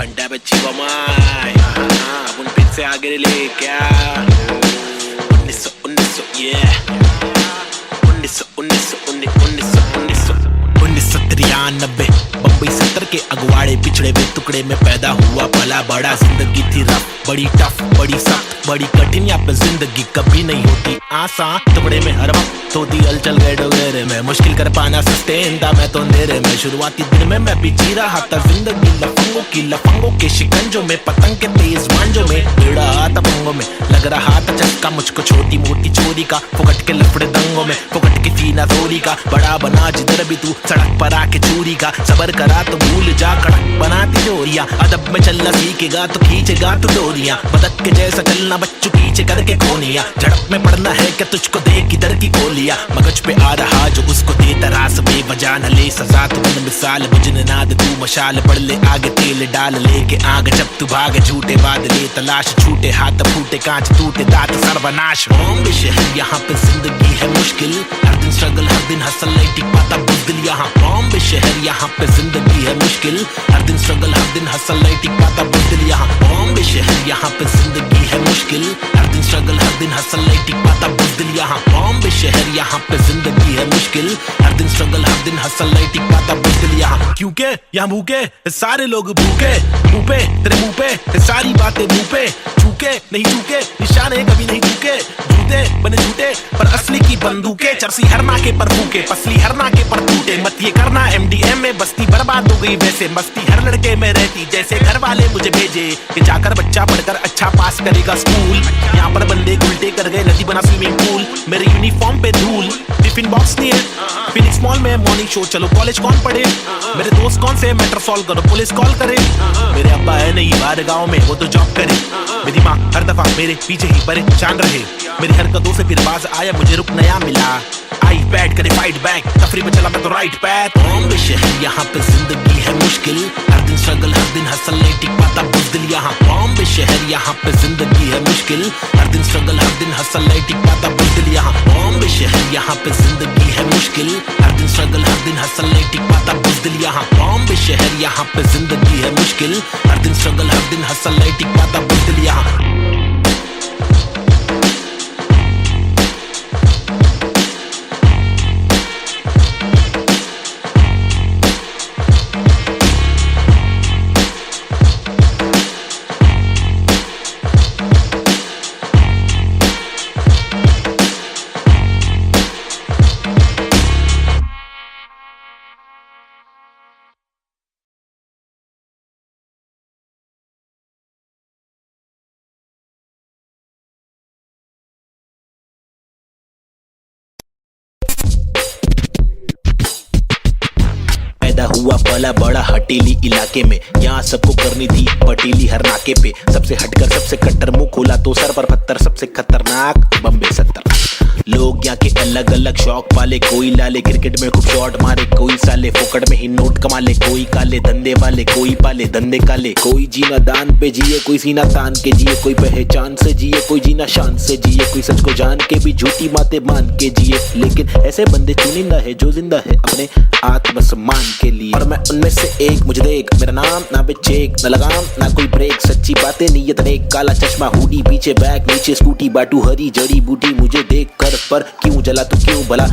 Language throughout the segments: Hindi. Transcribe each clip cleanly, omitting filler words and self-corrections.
अंडा बच्ची बमाई अब उन फिर से आगे ले क्या 1993 बम्बई 70 के अगवाड़े पिछड़े हुए टुकड़े में पैदा हुआ पला बड़ा। जिंदगी थी रफ, बड़ी टफ, बड़ी सख्त, बड़ी कठिन। यहाँ पे जिंदगी कभी नहीं होती आसान। टुकड़े में हर वक्त होती हलचल गैडोगेरे में, मुश्किल कर पाना सस्टेन था मैं तो अंधेरे में। शुरुआती दिन में मैं भी जी रहा था जिंदगी लफंगों के शिकंजों में, पतंग के तेज मांझों में, भिड़ा था पंगों में। लग रहा था चक्का मुझको छोटी मोटी चोरी का, फुकट के लफड़े दंगों में, फुकट की फीना थोड़ी का। बड़ा बना जिधर भी तू सड़क पर आके चोरी का, सबर करा तो भूल जा कड़क बनाती जोरियां। अदब में चलना सीखेगा तो खींचेगा तू डोरियां, बदक के जैसा चलना बच्चों पीछे करके कोनिया। झड़प में पड़ना है क्या तुझको देख किधर की गोलियां, मगज पे आ रहा जो उसको दे तरास बेवजह न ले सजा। तू बन मिसाल बुझने नाद तू मशाल, बढ़ ले आगे तेल डाल लेके आग। जब तू भाग झूठे बादले तलाश, छूटे हाथ फूटे कांच टूटे दांत सर्वनाश। बॉम्बे शहर यहाँ पे जिंदगी है मुश्किल, हर दिन स्ट्रगल हर दिन हसल नहीं टिक पाता बुज़दिल यहाँ। बॉम्बे शहर यहाँ पे जिंदगी है मुश्किल, हर दिन स्ट्रगल हर दिन हसल नहीं टिक पाता बुज़दिल यहाँ। बॉम्बे शहर यहाँ पे जिंदगी है मुश्किल, हर दिन स्ट्रगल हर दिन हसल नहीं टिक पाता बुज़दिल यहाँ। बॉम्बे शहर यहाँ पे जिंदगी है मुश्किल, हर दिन स्ट्रगल हर दिन हसल नहीं टिक पाता बुज़दिल यहाँ। क्योंकि यहाँ भूखे सारे लोग भूखे, मुंह पे तेरे मुंह पे सारी बातें मुंह पे। चूके नहीं चूके निशाने कभी नहीं चूके, झूठे बने झूठे पर असली की बंदूकें। चरसी हर नाके पर फूके, पसली हर नाके पर टूटे। मत ये करना MDM में बस्ती बर्बाद हो गई वैसे, मस्ती हर लड़के में रहती जैसे घर वाले मुझे भेजे कि जाकर बच्चा पढ़कर अच्छा पास करेगा स्कूल। यहाँ पर बंदे उल्टे कर गए नदी बना स्विमिंग पूल, मेरे यूनिफॉर्म पे धूल। टिफिन बॉक्स नहीं है फिनिक्स मॉल में मॉर्निंग शो, चलो कॉलेज कौन पढ़े, मेरे दोस्त कौन से मैटर सॉल्व करो पुलिस कॉल करे। मेरे अब्बा है नहीं बाहर गाँव में वो तो जॉब करे, मेरी माँ हर दफा मेरे पीछे ही परेशान रहे। मेरी हरकतों से फिर बाज आया मुझे रुक नया मिला, आई बैट करे फाइट बैक, तफरी में चला मैं तो राइट पैथ। बॉम्बे शहर यहाँ पे जिंदगी है मुश्किल, हर दिन स्ट्रगल हर दिन हसल नहीं टिक पाता बुज़दिल यहाँ। बॉम्बे शहर यहाँ पे जिंदगी है मुश्किल, हर दिन स्ट्रगल हर दिन हसल नहीं टिक पाता बुज़दिल यहाँ। बॉम्बे शहर यहाँ पे जिंदगी है मुश्किल, हर दिन स्ट्रगल हर दिन हसल नहीं टिक पाता बुज़दिल यहाँ। बॉम्बे शहर यहाँ पे जिंदगी है मुश्किल, हर दिन स्ट्रगल हर दिन हसल नहीं टिक पाता बुज़दिल यहाँ। हुआ पला बड़ा हटेली इलाके में, यहाँ सबको करनी थी पटेली हर नाके पे। सबसे हटकर सबसे कट्टर मुंह खोला तो सर पर पत्थर, सबसे खतरनाक बम्बे 70। लोग यहाँ के अलग अलग शौक पाले, कोई लाले क्रिकेट में खूब शॉट मारे, कोई साले फोकट में ही नोट कमा ले, कोई काले धंधे वाले, कोई पाले धंधे काले। कोई जीना दान पे जिए, कोई सीना तान के जिए, कोई पहचान से जिए, कोई जीना शान से जिए, कोई सच को जान के भी झूठी बातें मान के जिए। लेकिन ऐसे बंदे चुनिंदा है जो जिंदा है अपने आत्मसम्मान के लिए, और मैं उनमें से एक। मुझे देख मेरा नाम ना पे चेक ना लगाम ना कोई ब्रेक, सच्ची बातें नीयत नेक, काला चश्मा हुडी पीछे बैग नीचे स्कूटी, बाटू हरी जड़ी बूटी। मुझे देख कर पर क्यों जला तू क्यों भला,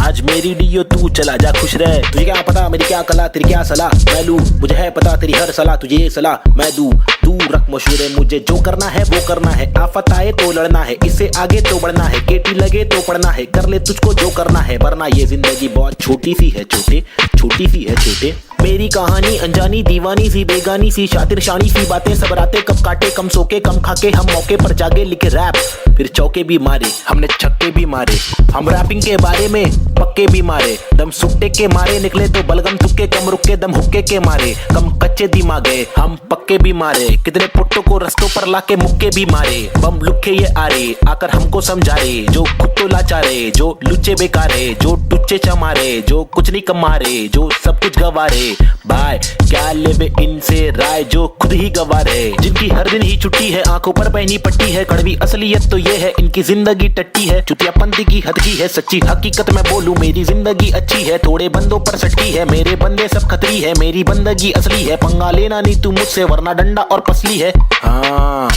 आज मेरी डियो तू चला जा खुश रह। तुझे क्या पता मेरी क्या कला तेरी क्या सलाह, मैं लूं मुझे है पता तेरी हर सलाह, तुझे ये सलाह मैं दूं। तू रख मशहूर मुझे जो करना है वो करना है, आफत आए तो लड़ना है, इससे आगे तो बढ़ना है, केटी लगे तो पढ़ना है, कर ले तुझको जो करना है, वरना ये जिंदगी बहुत छोटी सी है छोटे, छोटी सी है छोटे। मेरी कहानी अनजानी दीवानी सी बेगानी सी, शातिर शानी सी बातें सब रातें कब काटे, कम सोके कम खाके हम मौके पर जागे, लिखे रैप फिर चौके भी मारे, हमने छक्के भी मारे। हम रैपिंग के बारे में पक्के भी मारे, दम सुट्टे के मारे निकले तो बलगम तुक्के, कम रुके दम हुक्के के मारे, कम कच्चे दिमागे हम पक्के भी मारे। कितने पुट्टों को रस्तों पर लाके मुक्के भी मारे। बम लुक्के ये आरे आकर हमको समझा रे, जो खुद तो लाचारे, जो लुच्चे बेकारे, जो टुच्चे चमारे, जो कुछ नहीं कमारे, जो सब कुछ गवारे। भाई क्या लेवे इनसे राय, जो खुद ही गवारे, जिनकी हर दिन ही छुट्टी है, आंखों पर पहनी पट्टी है। कड़वी असलियत तो ये है, इनकी जिंदगी टट्टी है, चुतियापंथी की हद की है। सच्ची हकीकत मैं बोलूं, मेरी जिंदगी अच्छी है, थोड़े बंदों पर सटकी है। मेरे बंदे सब खतरी है, मेरी बंदगी असली है। पंगा लेना नहीं तू मुझसे, वरना डंडा और पसली है। हाँ,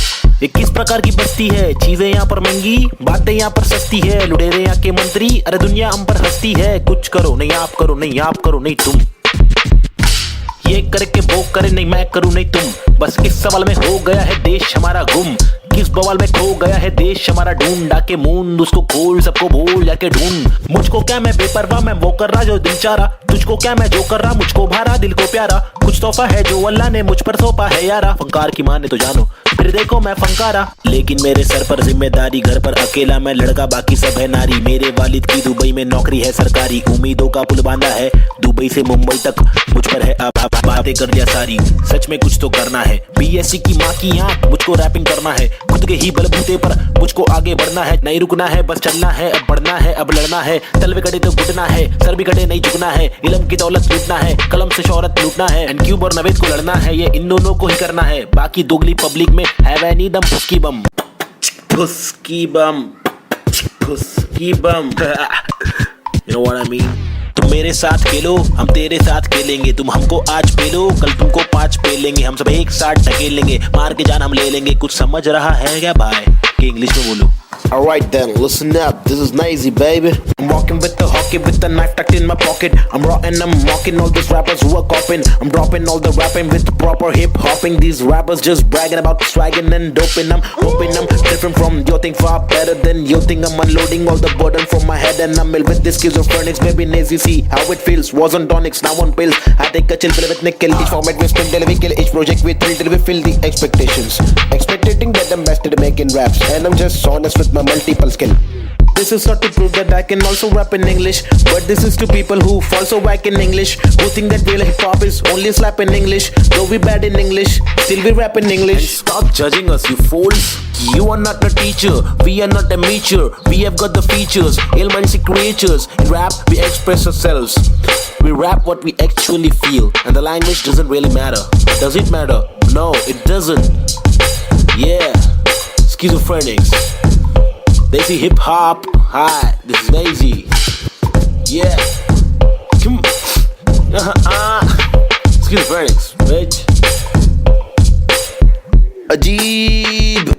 ये किस प्रकार की बस्ती है, चीजें यहाँ पर महंगी, बातें यहाँ पर सस्ती है। लुटेरे यहाँ के मंत्री, अरे दुनिया हम पर हंसती है। कुछ करो नहीं आप करो, नहीं आप करो नहीं तुम, ये करके वो करे नहीं मैं करूं नहीं तुम। बस इस सवाल में हो गया है देश हमारा गुम, किस बवाल में खो गया है देश हमारा। ढूंढा के मूंद उसको खोल, सबको भूल जाके ढूंढ। मुझको क्या मैं बेपरवाह, मैं वो कर रहा जो दिल चाह रहा। तुझको क्या मैं जो कर रहा, मुझको भारा दिल को प्यारा। कुछ तोहफा है जो अल्लाह ने मुझ पर सौंपा है यारा। फंकार की माने तो जानो, फिर देखो मैं फंकारा। लेकिन मेरे सर पर जिम्मेदारी, घर पर अकेला मैं लड़का, बाकी सब है नारी। मेरे वालिद की दुबई में नौकरी है सरकारी, उम्मीदों का पुल बांधा है दुबई से मुंबई तक। मुझ पर है अब बातें कर दिया सारी, सच में कुछ तो करना है। बीएससी की माँ की आंख, मुझको रैपिंग करना है। खुद के ही बलबूते पर मुझको आगे बढ़ना है। नहीं रुकना है, बस चलना है, अब बढ़ना है, अब लड़ना है। तल भी कटे तो घुटना है, सर भी कटे नहीं झुकना है। इल्म की दौलत लूटना है, कलम से शोहरत लूटना है। एनक्यूब और नवेद को लड़ना है, ये इन दोनों को ही करना है। बाकी दोगली पब्लिक में है वह नी दम, फुसकी बम फुसकी बम फुसकी बम। You know what I mean? तुम मेरे साथ खेलो, हम तेरे साथ खेलेंगे। तुम हमको आज पेलो, कल तुमको 5 पेलेंगे। हम सब एक साथ ढकेलेंगे, मार के जान हम ले लेंगे। कुछ समझ रहा है क्या भाई, कि इंग्लिश में बोलूं? Alright then, listen up, this is Nazy baby. I'm walking with the hockey with the knife tucked in my pocket. I'm raw and I'm mocking all these rappers who are copying. I'm dropping all the rapping with proper hip hopping. These rappers just bragging about swagging and doping. I'm hoping I'm different from your thing, far better than your thing. I'm unloading all the burden from my head and I'm ill with this schizophrenics. Baby Nazy, see how it feels. Was on tonics, now on pills. I take a chill pill with nickel. Each format we spin till we kill. Each project we thrill till we fill the expectations. Expectating that I'm best at making raps, and I'm just honest with my multiple skill. This is not to prove that I can also rap in English, but this is to people who fall so whack in English, who think that real hip hop is only slap in English. Though we bad in English, still we rap in English. And stop judging us, you fools. You are not a teacher, we are not amateur. We have got the features, ill-minded creatures. In rap, we express ourselves. We rap what we actually feel, and the language doesn't really matter. Does it matter? No, it doesn't. Yeah, schizophrenics. Desi hip hop. Hi, this is Nazy. Yeah. Come. Schizophrenics, bitch. Ajeeb.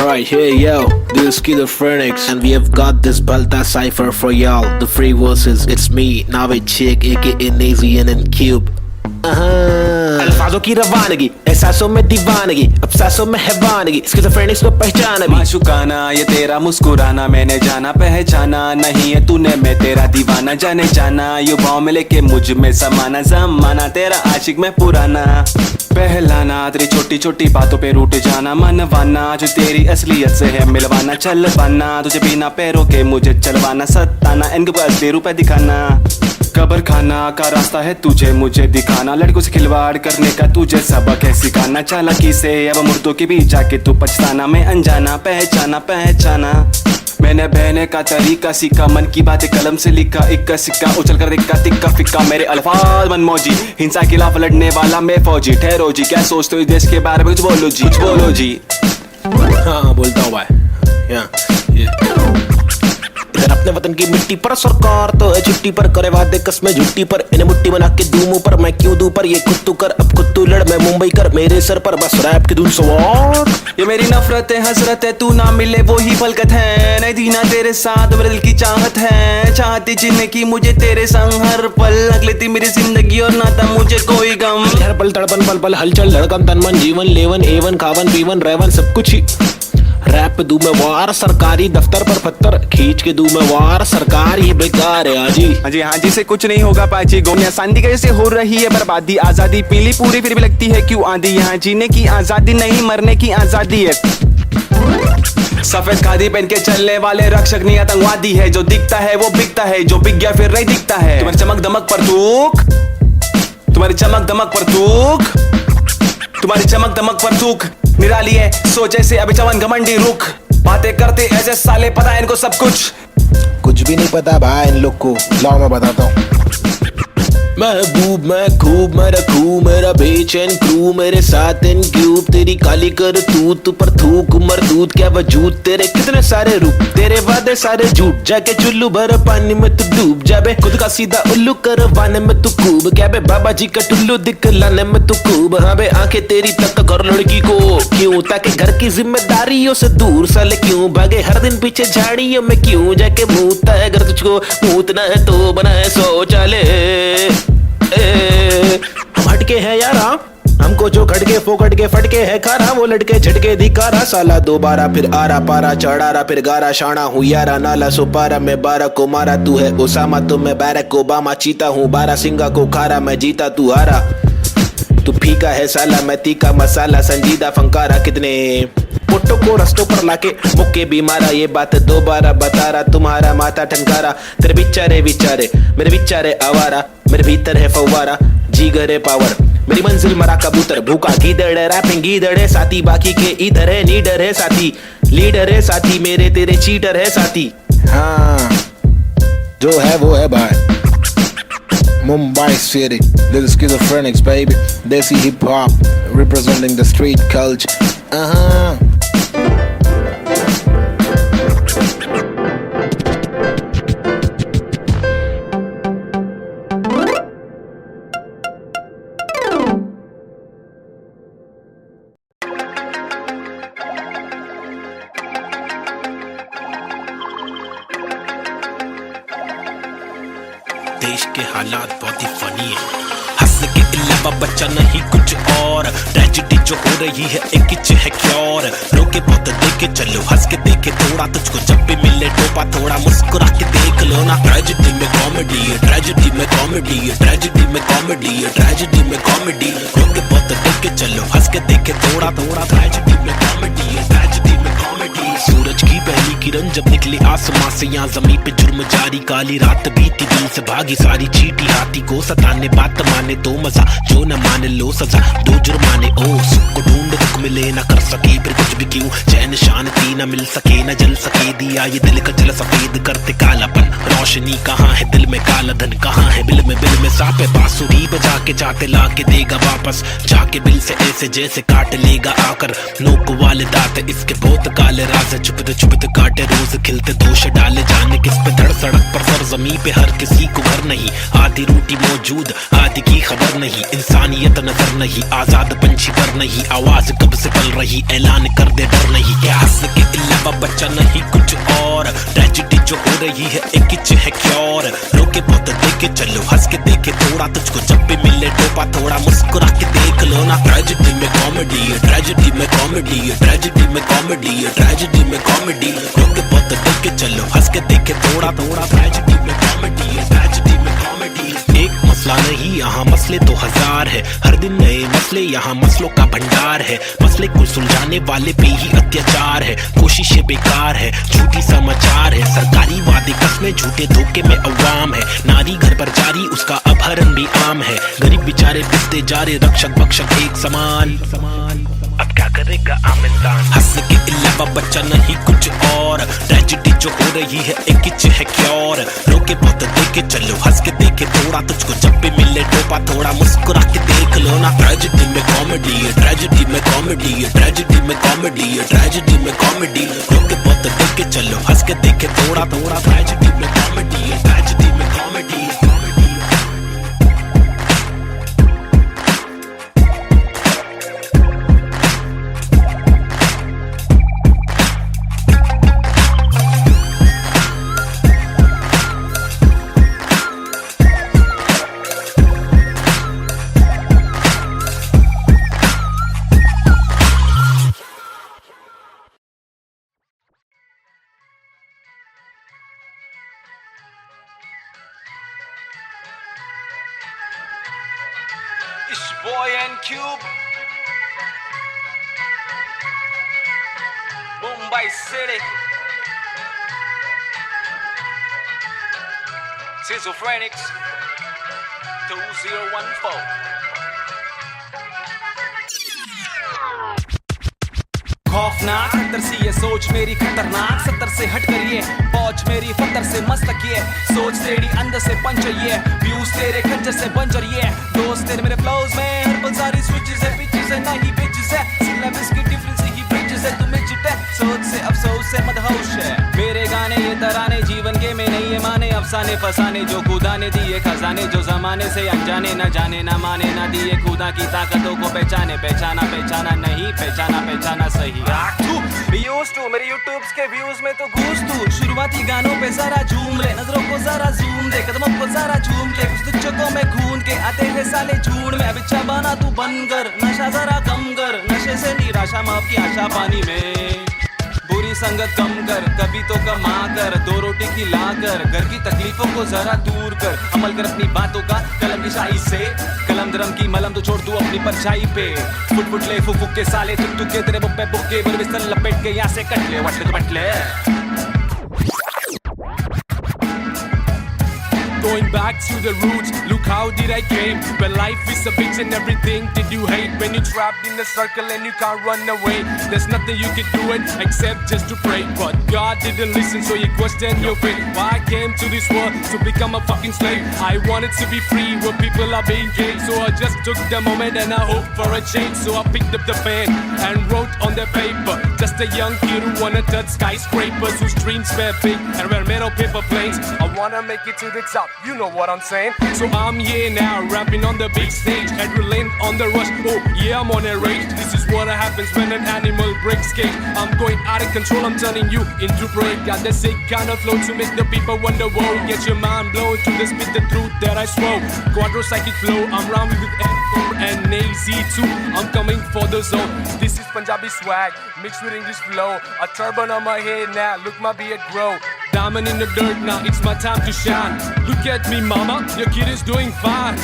Alright, here yo, this is Schizophrenics, and we have got this Balta cipher for y'all. The free verses, it's me, Navid Sheikh, aka Nazy and Cube. अल्फाजों की रवानगी, एहसासों में दीवानगी, अब सांसों में हैवानगी। Schizophrenics को पहचाना भी। माशुकाना ये तेरा मुस्कुराना, मैंने जाना पहचाना नहीं है तूने, मैं तेरा दीवाना जाने जाना। युवाओं में लेके मुझ में समाना, जमाना तेरा आशिक में पुराना। पहलाना तेरी छोटी छोटी बातों पे रूठ जाना, मनवाना जो तेरी असलियत से है मिलवाना। चलवाना तुझे बिना पैरों के मुझे चलवाना, सताना इनके को असली रूप दिखाना। कब्र खाना का रास्ता है तुझे मुझे दिखाना, लड़कों से खिलवाड़ करने का तुझे सबक है सिखाना। चालाकी से अब मुर्दों के बीच जाके तू पछताना, मैं अनजाना पहचाना पहचाना। मैंने बहने का तरीका सीखा, मन की बातें कलम से लिखा। इक्का सिक्का उछल कर दिक्का तिक्का फिक्का, मेरे अल्फाज मनमौजी, हिंसा के खिलाफ लड़ने वाला मैं फौजी। ठहरो जी, क्या सोचते हो इस देश के बारे में, कुछ बोलो जी, कुछ बोलो जी। हाँ बोलता हूँ भाई। इधर अपने वतन की मिट्टी पर सरकार तो है छुट्टी पर, करे वादे कसमें झुट्टी पर। इन्हें मुट्ठी बना के दूं मुंह पर, मैं क्यों दूं पर, ये खुद तू कर अब खुद तू लड़, मैं मुंबई कर मेरे सर पर, बस रैप की धुन सवार। ये मेरी नफरत है हसरत है, तू ना मिले वो ही फलकत है। नहीं दीना तेरे साथ मेरे दिल की चाहत है, चाहती जीने की मुझे तेरे संग हर पल। लग लेती मेरी जिंदगी और नाता मुझे कोई गम। हर पल तड़पन पल पल हलचल लड़कन तन मन जीवन लेवन एवन खावन पीवन रेवन सब कुछ ही। रैप पे दूं मैं वार, सरकारी दफ्तर पर पत्थर खींच के दूं मैं वार। सरकार ही बेकार है हाजी। हाँ जी से कुछ नहीं होगा पाजी। गोमिया शांति कैसे हो रही है बर्बादी, आजादी पीली पूरी फिर भी लगती है क्यों आंधी। यहाँ जीने की आजादी नहीं, मरने की आजादी है। सफेद खादी पहन के चलने वाले रक्षक नहीं आतंकवादी है। जो दिखता है वो बिकता है, जो बिक गया फिर नहीं दिखता है। तुम्हारी चमक दमक पर थूक, तुम्हारी चमक दमक पर थूक, तुम्हारी चमक दमक पर थूक निराली है सोच ऐसे अभी चवन घमंडी रुख। बातें करते ऐसे साले पता है इनको सब कुछ भी नहीं पता भाई इन लोग को। लाओ मैं बताता हूँ। महबूब मैं खूब मैं रखूं मेरा बेचैन क्रू मेरे साथ इन क्यूब तेरी काली कर तू पर थूक मरदूत क्या वजूद तेरे कितने सारे रूप तेरे वादे सारे झूठ जाके चुल्लू भर पानी में तू डूब जाबे खुद का सीधा उल्लू करवाने में तू खूब क्या बे बाबा जी का टुल्लू दिखलाने में तू खूब। हाँ बे आंखें तेरी तक घर लड़की को क्यों ताकि घर की जिम्मेदारियों से दूर साले क्यों भागे हर दिन पीछे झाड़ियों में क्यों जाके मूता है अगर तुझको मूतना है तो बनाए शौचालय। हम हटके हैं यारा हमको जो खटके फोकट के फटके है खारा वो लटके झटके दिखारा साला दोबारा फिर आरा पारा चढ़ारा फिर गारा शाना हूँ यारा नाला सुपारा मैं 12 को मारा तू है ओसामा तो मैं बैरक ओबामा चीता हूँ 12 सिंगा को खारा मैं जीता तू हारा तू फीका है साला मैं तीखा मसाला संजीदा फंकारा कितने पुट्टो को रस्तों पर लाके मुक्के भी मारा ये बात दोबारा बता रहा तुम्हारा माथा ठनकारा तेरे बिचारे विचारे मेरे बिचारे आवारा मेरे भीतर है फव्वारा जीगर है पावर मेरी मंजिल मरा कबूतर भूखा गीदड़ रैपिंग गीदड़ है साथी बाकी के इधर है नीडर है साथी लीडर है साथी मेरे तेरे चीटर है साथी। हाँ जो है वो है भाई। Mumbai City, this is Schizophrenics baby, Desi hip hop representing the street culture. देश के हालात बहुत ही फनी है हंस के अलावा बच्चा नहीं कुछ और ट्रेजेडी जो हो रही है एक है क्योर रोके बहुत देखे चलो हंस के देखे थोड़ा तुझको जब भी मिले टोपा थोड़ा मुस्कुरा के देख लो ना। ट्रेजेडी में कॉमेडी है ट्रेजेडी में कॉमेडी है ट्रेजेडी में कॉमेडी है ट्रेजेडी में कॉमेडी रोके बहुत देखे चलो हंस के देखे थोड़ा थोड़ा ट्रेजेडी में कॉमेडी है ट्रेजेडी में कॉमेडी। सूरज की पहली किरण जब निकली आसमां से यहाँ जमीन पे जुर्म जारी काली रात बीती दिल से भागी सारी चीटी हाथी को सताने बात माने तो मजा जो न माने लो सजा दो जुर्माने ओ सुख को ढूंढ दुख मिले ना कर सके फिर कुछ भी क्यों चैन शांति न मिल सके न जल सके दिया ये दिल का जल सफेद करते कालापन रोशनी कहाँ है दिल में काला धन कहाँ है बिल में सापे बांसुरी बजा के जाते ला के देगा वापस जाके बिल से ऐसे जैसे काट लेगा आकर नोक वाले दांत इसके बहुत काले राज चुपते काटे रोज खिलते दोष डाले जाने किस पे धड़ सड़क पर सर जमी पे हर किसी को घर नहीं आधी रोटी मौजूद आधी की खबर नहीं इंसानियत नजर नहीं आजाद पंछी पर नहीं आवाज कब से पल रही ऐलान कर दे डर नहीं क्या हंस के अलावा बच्चा नहीं कुछ और ट्रेजेडी जो हो रही है एक है क्योर रोके बहुत देखे चलो हंस के देखे थोड़ा तुझको जब भी मिले टोपा थोड़ा मुस्कुरा के देख लो ना। ट्रेजेडी में कॉमेडी है ट्रेजेडी में कॉमेडी है ट्रेजेडी में कॉमेडी है ट्रेजेडी में कॉमेडी रोके बहुत देखे चलो हंस के देखे थोड़ा थोड़ा ट्रेजेडी में कॉमेडी है ट्रेजेडी में कॉमेडी। एक मसला नहीं यहाँ मसले तो हजार है हर दिन नए मसले यहाँ मसलों का भंडार है मसले को सुलझाने वाले पे ही अत्याचार है कोशिशें बेकार है झूठी समाचार है सरकारी वादे कस्में झूठे धोखे में अवाम है नारी घर पर जारी उसका अपहरण भी आम है गरीब बेचारे पिसते जा रहे रक्षक भक्षक एक समान अब क्या करेगा आम इंसान। हंस के अलावा बच्चा नहीं कुछ और ट्रेजेडी जो हो रही है एक है क्योर रोके बहुत देखे चलो हंस के देखे थोड़ा तुझको जब भी मिले टोपा थोड़ा मुस्कुरा के देख लो ना। ट्रेजेडी में कॉमेडी है ट्रेजेडी में कॉमेडी है ट्रेजेडी में कॉमेडी है ट्रेजेडी में कॉमेडी रोके बहुत देखे चलो हंस के देखे थोड़ा थोड़ा ट्रेजेडी में कॉमेडी है ट्रेजेडी में comedy. It's boy and Cube. Boom Mumbai City. Schizophrenics 2014. खौफनाक 70 सी ये सोच मेरी खतरनाक 70 से हट कर ये पहुंच मेरी फतर से मस्तक ये सोच तेरी अंदर से पंचर ये व्यूज तेरे खंजर से बंजर ये दोस्त तेरे मेरे फ्लोज में हर पल सारी स्विचेस है पिचेस है नहीं बिचेस है सिलेबस की डिफरेंस ही ब्रिजेस है तुम्हें चिटे सोच से अफसोस से मदहोश है मेरे गाने ये तराने जीवन के में नहीं ये माने अफसाने फसाने जो खुदा ने दिए खजाने जो जमाने से अनजाने न जाने न माने न दिए खुदा की ताकतों को पहचाने पहचाना पहचाना नहीं पहचाना पहचाना सही मेरे यूट्यूब्स के व्यूज में तो घूस तू शुरुआती गानों पे जरा झूम ले नजरों को जरा जूम दे कदमों को जरा झूम ले कुछ तुझको में खून के आते हैं साले झूठ में अब इच्छा बना तू बन कर नशा जरा कम कर नशे से निराशा माफ की आशा पानी में बुरी संगत कम कर कभी तो कमा कर दो रोटी खिला कर घर की तकलीफों को जरा दूर कर अमल कर अपनी बातों का कलम की शाही से कलम दरम की मलम तो छोड़ तू अपनी परछाई पे फुट फुट ले फुक के साले तुक के तेरे बुक पे बुक्के बर बिस्तर लपेट के यहाँ से कट ले वट ले Going back to the roots, look how did I came. When life is a bitch and everything did you hate. When you're trapped in a circle and you can't run away. There's nothing you can do it except just to pray. But God didn't listen so you question your fate. Why I came to this world to become a fucking slave. I wanted to be free where people are being gay. So I just took the moment and I hoped for a change. So I picked up the pen and wrote on the paper. Just a young kid who wanna touch skyscrapers whose dreams were big and were made of paper planes. I wanna make it to the top. You know what I'm saying? So I'm here now, rapping on the big stage. Adrenaline on the rush, oh yeah, I'm on a rage. This is what happens when an animal breaks cage. I'm going out of control, I'm turning you into prey. Got the sick kind of flow to make the people wonder, whoa. Get your mind blown to the spit the truth that I swore. Quadro psychic flow, I'm rhyming with N4 and AZ2. I'm coming for the zone. This is Punjabi swag, mixed with English flow. A turban on my head now, look my beard grow. Diamond in the dirt now, it's my time to shine. Look at me mama, your kid is doing fine.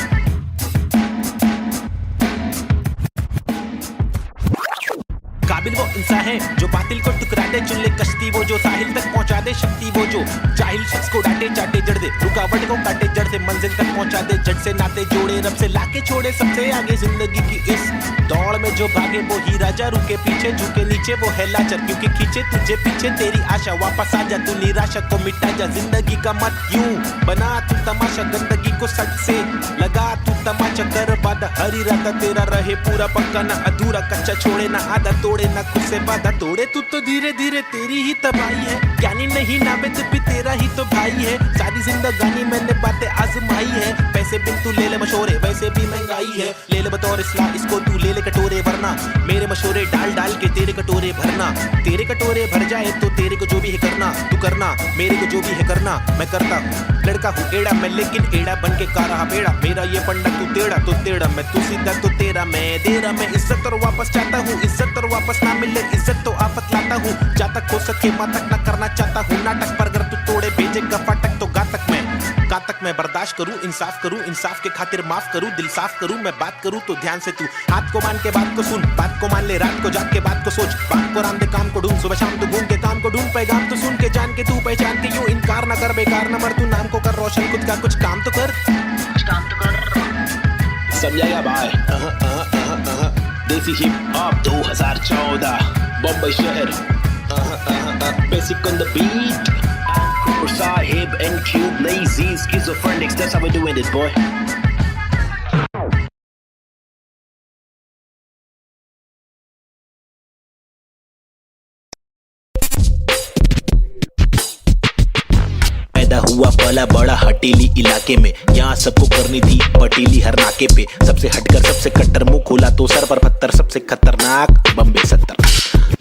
काबिल वो इंसान है जो बातिल को टुकरा दे चुन ले कश्ती वो जो साहिल तक पहुंचा दे शक्ति वो जो जाहिल शख्स को डांटे चाटे जड़ दे रुकावट को काटे जड़ से मंजिल तक पहुंचा दे जड़ से नाते जोड़े रब से लाके छोड़े सबसे आगे जिंदगी की इस दौड़ में जो भागे वो ही राजा रुके पीछे झुके नीचे वो है लाचार क्योंकि खींचे तुझे पीछे तेरी आशा वापस आ जा तू निराशा को मिटा जा जिंदगी का मत यूं बना तू तमाशा गंदगी को सच से लगा तू तमाचा कर बादा हरी रात तेरा रहे पूरा पक्का ना अधूरा कच्चा छोड़े ना आधा तोड़े ना खुद से वादा तोड़े तू तो धीरे धीरे तेरी ही तबाही है ज्ञानी नहीं नाबिद भी तेरा ही तो भाई है सारी जिंदगानी मैंने बातें आजमाई है पैसे बिन तू ले ले मशोरे वैसे भी महंगाई है ले ले बतौर इस्लाह इसको तू ले ले कटोरे वरना मेरे मशोरे डाल डाल के तेरे कटोरे भरना तेरे कटोरे भर जाए तो तेरे को जो भी है करना तू करना मेरे को जो भी है करना मैं करता हूँ लड़का हूँ एड़ा मैं लेकिन एड़ा बन के का रहा बेड़ा मेरा ये पंडा तू टेढ़ा तो टेढ़ा मैं तू सीधा तो तेरा मैं दे रहा मैं इज्जत और वापस चाहता हूँ इज्जत और वापस ना मिले इज्जत तो आफत लाता हूँ जा तक हो सके मातक ना करना चाहता हूँ नाटक पर अगर तू तोड़े भेजेगा फाटक तो गातक मैं बर्दाश्त करूँ इंसाफ के खातिर माफ करूँ दिल साफ करूँ मैं बात करूँ तो ध्यान से तू हाथ को मान के बात को सुन बात को मान ले रात को जाग के बात को सोच बात को राम दे काम को ढूंढ सुबह शाम तू घूम के काम को ढूंढ पैगाम तो सुन के जान के तू पहचान के यूं इनकार न कर बेकार न मर तू नाम को कर रोशन खुद का कुछ काम तो कर समझाएगा भाई देसी हिप हॉप 2014 बम्बई शहर basic on the beat Sahib and Cube Lazy Schizophrenics that's how we're doing this boy हुआ पला बड़ा हटीली इलाके में यहाँ सबको करनी थी पटीली हर नाके पे सबसे हटकर सबसे कट्टर मुंह खोला तो सर पर पत्थर सबसे खतरनाक बम्बे 70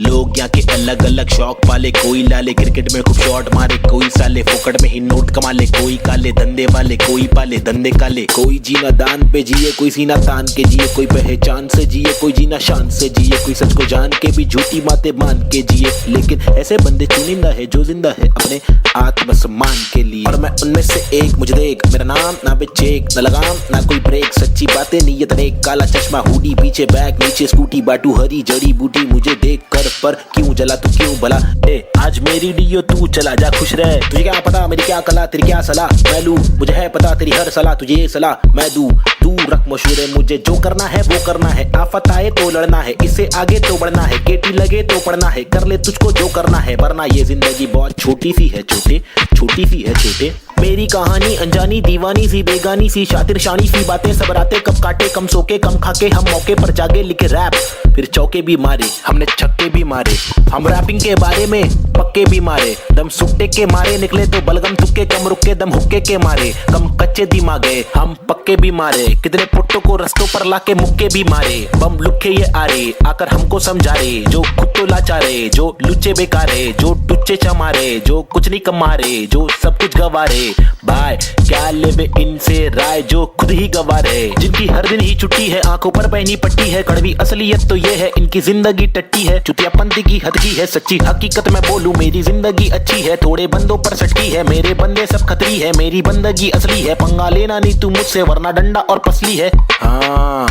लोग यहाँ के अलग अलग शौक पाले कोई लाले क्रिकेट में खूब शॉट मारे कोई साले फोकट में ही नोट कमा ले कोई काले धंधे वाले कोई पाले धंधे काले कोई जीना दान पे जिए कोई सीना तान के जिए कोई पहचान से जिए कोई जीना शान से जिए कोई सच को जान के भी झूठी बातें मान के जिए लेकिन ऐसे बंदे चुनिंदा है जो जिंदा है अपने आत्मसम्मान के लिए और मैं उनमें से एक मुझे देख मेरा नाम ना बे चेक न लगाम ना कोई ब्रेक सच्ची बातें नीयत नेक काला चश्मा हुडी पीछे बैग नीचे स्कूटी बाटू हरी जड़ी बूटी मुझे देख कर पर क्यों जला तू क्यों भला। ए आज मेरी डियो तू चला जा खुश रह। तुझे क्या पता मेरी क्या कला तेरी क्या सलाह मैं लूं। मुझे है पता तेरी हर सलाह तुझे ये सलाह मैं दूं। तू रख मशहूर है मुझे जो करना है वो करना है। आफत आए तो लड़ना है इससे आगे तो बढ़ना है। केटी लगे तो पढ़ना है कर ले तुझको जो करना है वरना ये जिंदगी बहुत छोटी सी है छोटे छोटी सी है छोटे। मेरी कहानी अनजानी दीवानी सी बेगानी सी शातिर शानी सी बातें सब रातें कब काटे कम सोके कम खाके हम मौके पर जागे लिखे रैप फिर चौके भी मारे हमने छक्के भी मारे। हम रैपिंग के बारे में पक्के भी मारे दम सुट्टे के मारे निकले तो बलगम तुक्के कम रुके दम हुक्के के मारे। कम कच्चे दिमागे हम पक्के भी मारे कितने पुट्टों को रस्तों पर लाके मुक्के भी मारे। बम लुक्के ये आ रे आकर हमको समझा रे जो खुद तो लाचारे जो लुच्चे बेकारे जो टुच्चे चमारे जो कुछ नहीं कमा रे जो सब कुछ गवा रे। भाई क्या लेवे इनसे राय जो खुद ही गवा रहे जिनकी हर दिन ही छुट्टी है आंखों पर पहनी पट्टी है। कड़वी असलियत तो ये है इनकी जिंदगी टट्टी है चुतियापंथी की हद की है सच्ची हकीकत मैं बोलूं मेरी जिंदगी अच्छी है। थोड़े बंदों पर सटकी है मेरे बंदे सब खतरी है मेरी बंदगी असली है। पंगा लेना नहीं तू मुझसे वरना डंडा और पसली है। हाँ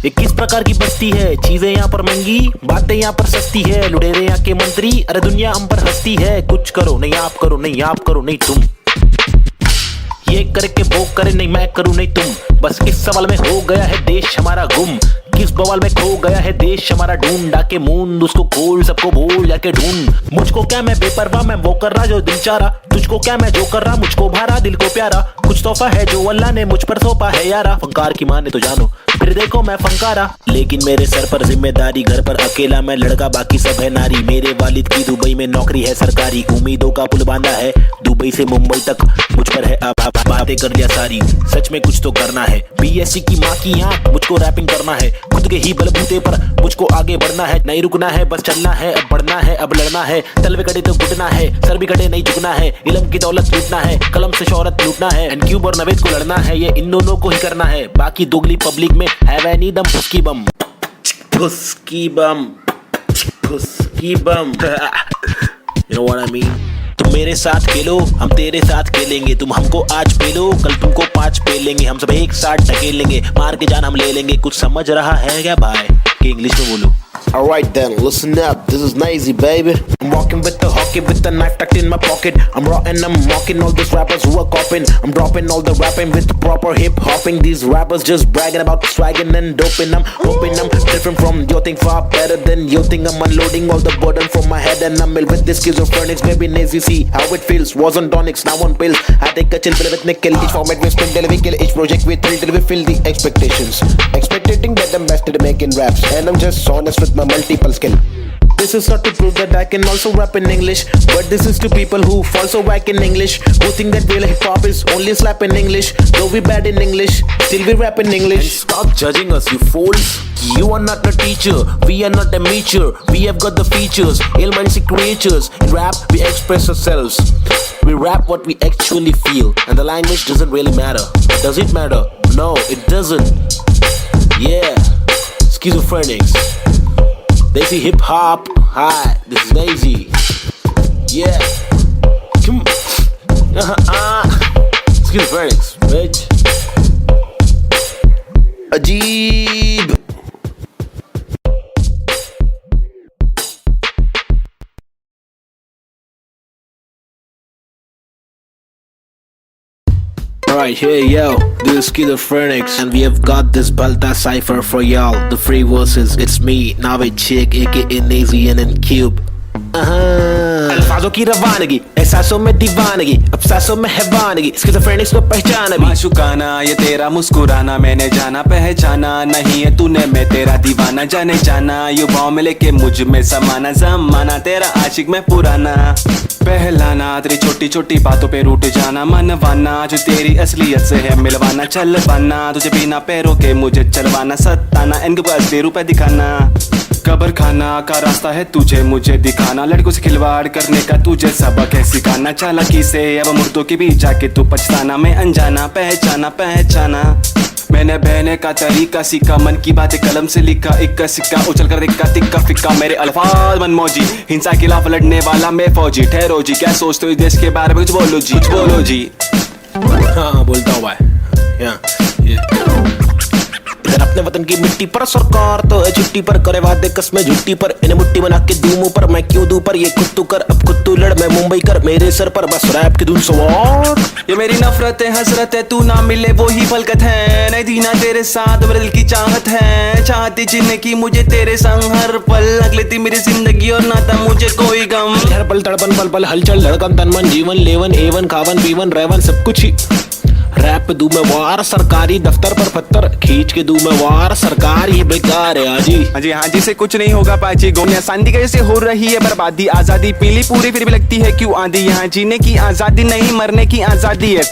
ये किस प्रकार की बस्ती है चीजें यहाँ पर महंगी बातें यहाँ पर सस्ती है। लुटेरे यहाँ के मंत्री अरे दुनिया हम पर हंसती है। कुछ करो नहीं आप करो नहीं आप करो नहीं तुम ये करके वो करे नहीं मैं करूं नहीं तुम। बस इस सवाल में हो गया है देश हमारा गुम किस बवाल में खो गया है देश हमारा। ढूंढ डाके मूंद उसको खोल सबको भूल जाके ढूंढ। मुझको क्या मैं बेपरवाह मैं वो कर रहा जो दिल चाह रहा। तुझको क्या मैं जो कर रहा मुझको भारा दिल को प्यारा। कुछ तोहफा है जो अल्लाह ने मुझ पर सौंपा है यारा। फंकार की माने तो जानो फिर देखो मैं फंकारा लेकिन मेरे सर पर जिम्मेदारी घर पर अकेला मैं लड़का बाकी सब है नारी। मेरे वालिद की दुबई में नौकरी है सरकारी उम्मीदों का पुल बांधा है दुबई से मुंबई तक मुझ पर है अब बातें कर दिया सारी। सच में कुछ तो करना है बीएससी की माँ की आंख मुझको रैपिंग करना है खुद के ही बलबूते पर मुझको आगे बढ़ना है। नहीं रुकना है बस चलना है अब बढ़ना है अब लड़ना है। तलवे कटे तो घुटना है सर भी कटे नहीं झुकना है। इल्म की दौलत लूटना है कलम से शोहरत लूटना है। एनक्यूब और नवेद को लड़ना है ये इन दोनों को ही करना है। बाकी दोगली पब्लिक में है वह नी दम फुसकी बम फुसकी बम फुसकी बम You know what I mean? तुम मेरे साथ खेलो हम तेरे साथ खेलेंगे। तुम हमको आज पेलो कल तुमको 5 पेलेंगे। हम सब एक साथ ढकेलेंगे मार के जान हम ले लेंगे। कुछ समझ रहा है क्या भाई कि इंग्लिश में बोलो। Alright then, listen up, this is Nazy baby. I'm walking with the hockey with the knife tucked in my pocket. I'm raw and I'm mocking all these rappers who are copying. I'm dropping all the rapping with proper hip hopping. These rappers just bragging about swagging and doping. I'm hoping I'm different from your thing, far better than your thing. I'm unloading all the burden from my head and I'm ill with this schizophrenics. Baby Nazy, see how it feels. Was on tonics, now on pills. I take a chill pill with nickel. Each format we spin till we kill. Each project we thrill till we fill the expectations. Expecting that I'm best at making raps and I'm just honest with my multiple skill. This is not to prove that I can also rap in English, but this is to people who fall so whack in English, who think that real hip hop is only slap in English. Though we bad in English, still we rap in English. And stop judging us, you fools. You are not a teacher, we are not a meacher. We have got the features, ill-minded creatures. In rap, we express ourselves. We rap what we actually feel, and the language doesn't really matter. Does it matter? No, it doesn't. Yeah, schizophrenics. Desi hip hop. Hi, this is Nazy. Yeah. Come. Schizophrenics, bitch. Ajeeb. Alright, hey yo, this is Schizophrenics and we have got this Balta cipher for y'all. The free verses, it's me, Navid Chick, aka Nazy and Cube. अल्फाजों की रवानगी एहसासों में दीवानगी अफसासों में हैवानगी स्किज़ोफ्रेनिक्स को पहचाना भी माशुकाना ये तेरा मुस्कुराना मैंने जाना पहचाना नहीं है तूने मैं तेरा दीवाना जाने जाना युवाओं में लेके मुझ में समाना जमाना तेरा आशिक मैं पुराना पहलाना तेरी छोटी छोटी बातों पे रूठ जाना मनवाना जो तेरी असलियत से है मिलवाना चलवाना तुझे बिना पैरों के मुझे चलवाना सताना इनके पास असली रूप दिखाना कब्र खाना का रास्ता है तुझे मुझे दिखाना लड़कों से खिलवाड़ करने का तुझे सबक है सिखाना चालाकी से अब मुर्दों के बीच जाके तू पछताना मैं अनजाना पहचाना मैंने बहने का तरीका सीखा मन की बातें कलम से लिखा इक्का सिक्का उछल कर दिक्का तिक्का फिक्का मेरे अल्फाज मनमौजी हिंसा के खिलाफ लड़ने वाला मैं फौजी ठहरो जी क्या सोचते हो देश के बारे में कुछ बोलो जी हाँ बोलता हूँ भाई फिर अपने वतन की मिट्टी पर सरकार तो है छुट्टी पर, करे वादे कसमें झुट्टी पर, इन्हें मुट्ठी बना के दूं मुंह पर, मैं क्यों दूं पर, ये खुद तू कर, अब खुद तू लड़, मैं मुंबई कर, मेरे सर पर बस रैप की धुन सवार। ये मेरी नफरत है हसरत है, तू ना मिले वो ही फलकत है, नहीं थी ना तेरे साथ मेरे दिल की चाहत है, चाहती जीने की मुझे तेरे संग हर पल, अगली थी मेरी जिंदगी और ना था मुझे कोई गम, हर पल तड़पन पल पल हलचल धड़कन तन मन जीवन लेवन एवन खावन पीवन रेवन सब कुछ ही रैप पे दूं मैं वार, सरकारी दफ्तर पर पत्थर खींच के दूं मैं वार, सरकार ये बेकार है हाँ जी से कुछ नहीं होगा पाची, गोमिया शांति कैसे हो रही है बर्बादी, आजादी पीली पूरी फिर भी लगती है क्यों आंधी, यहाँ जीने की आजादी नहीं मरने की आजादी है।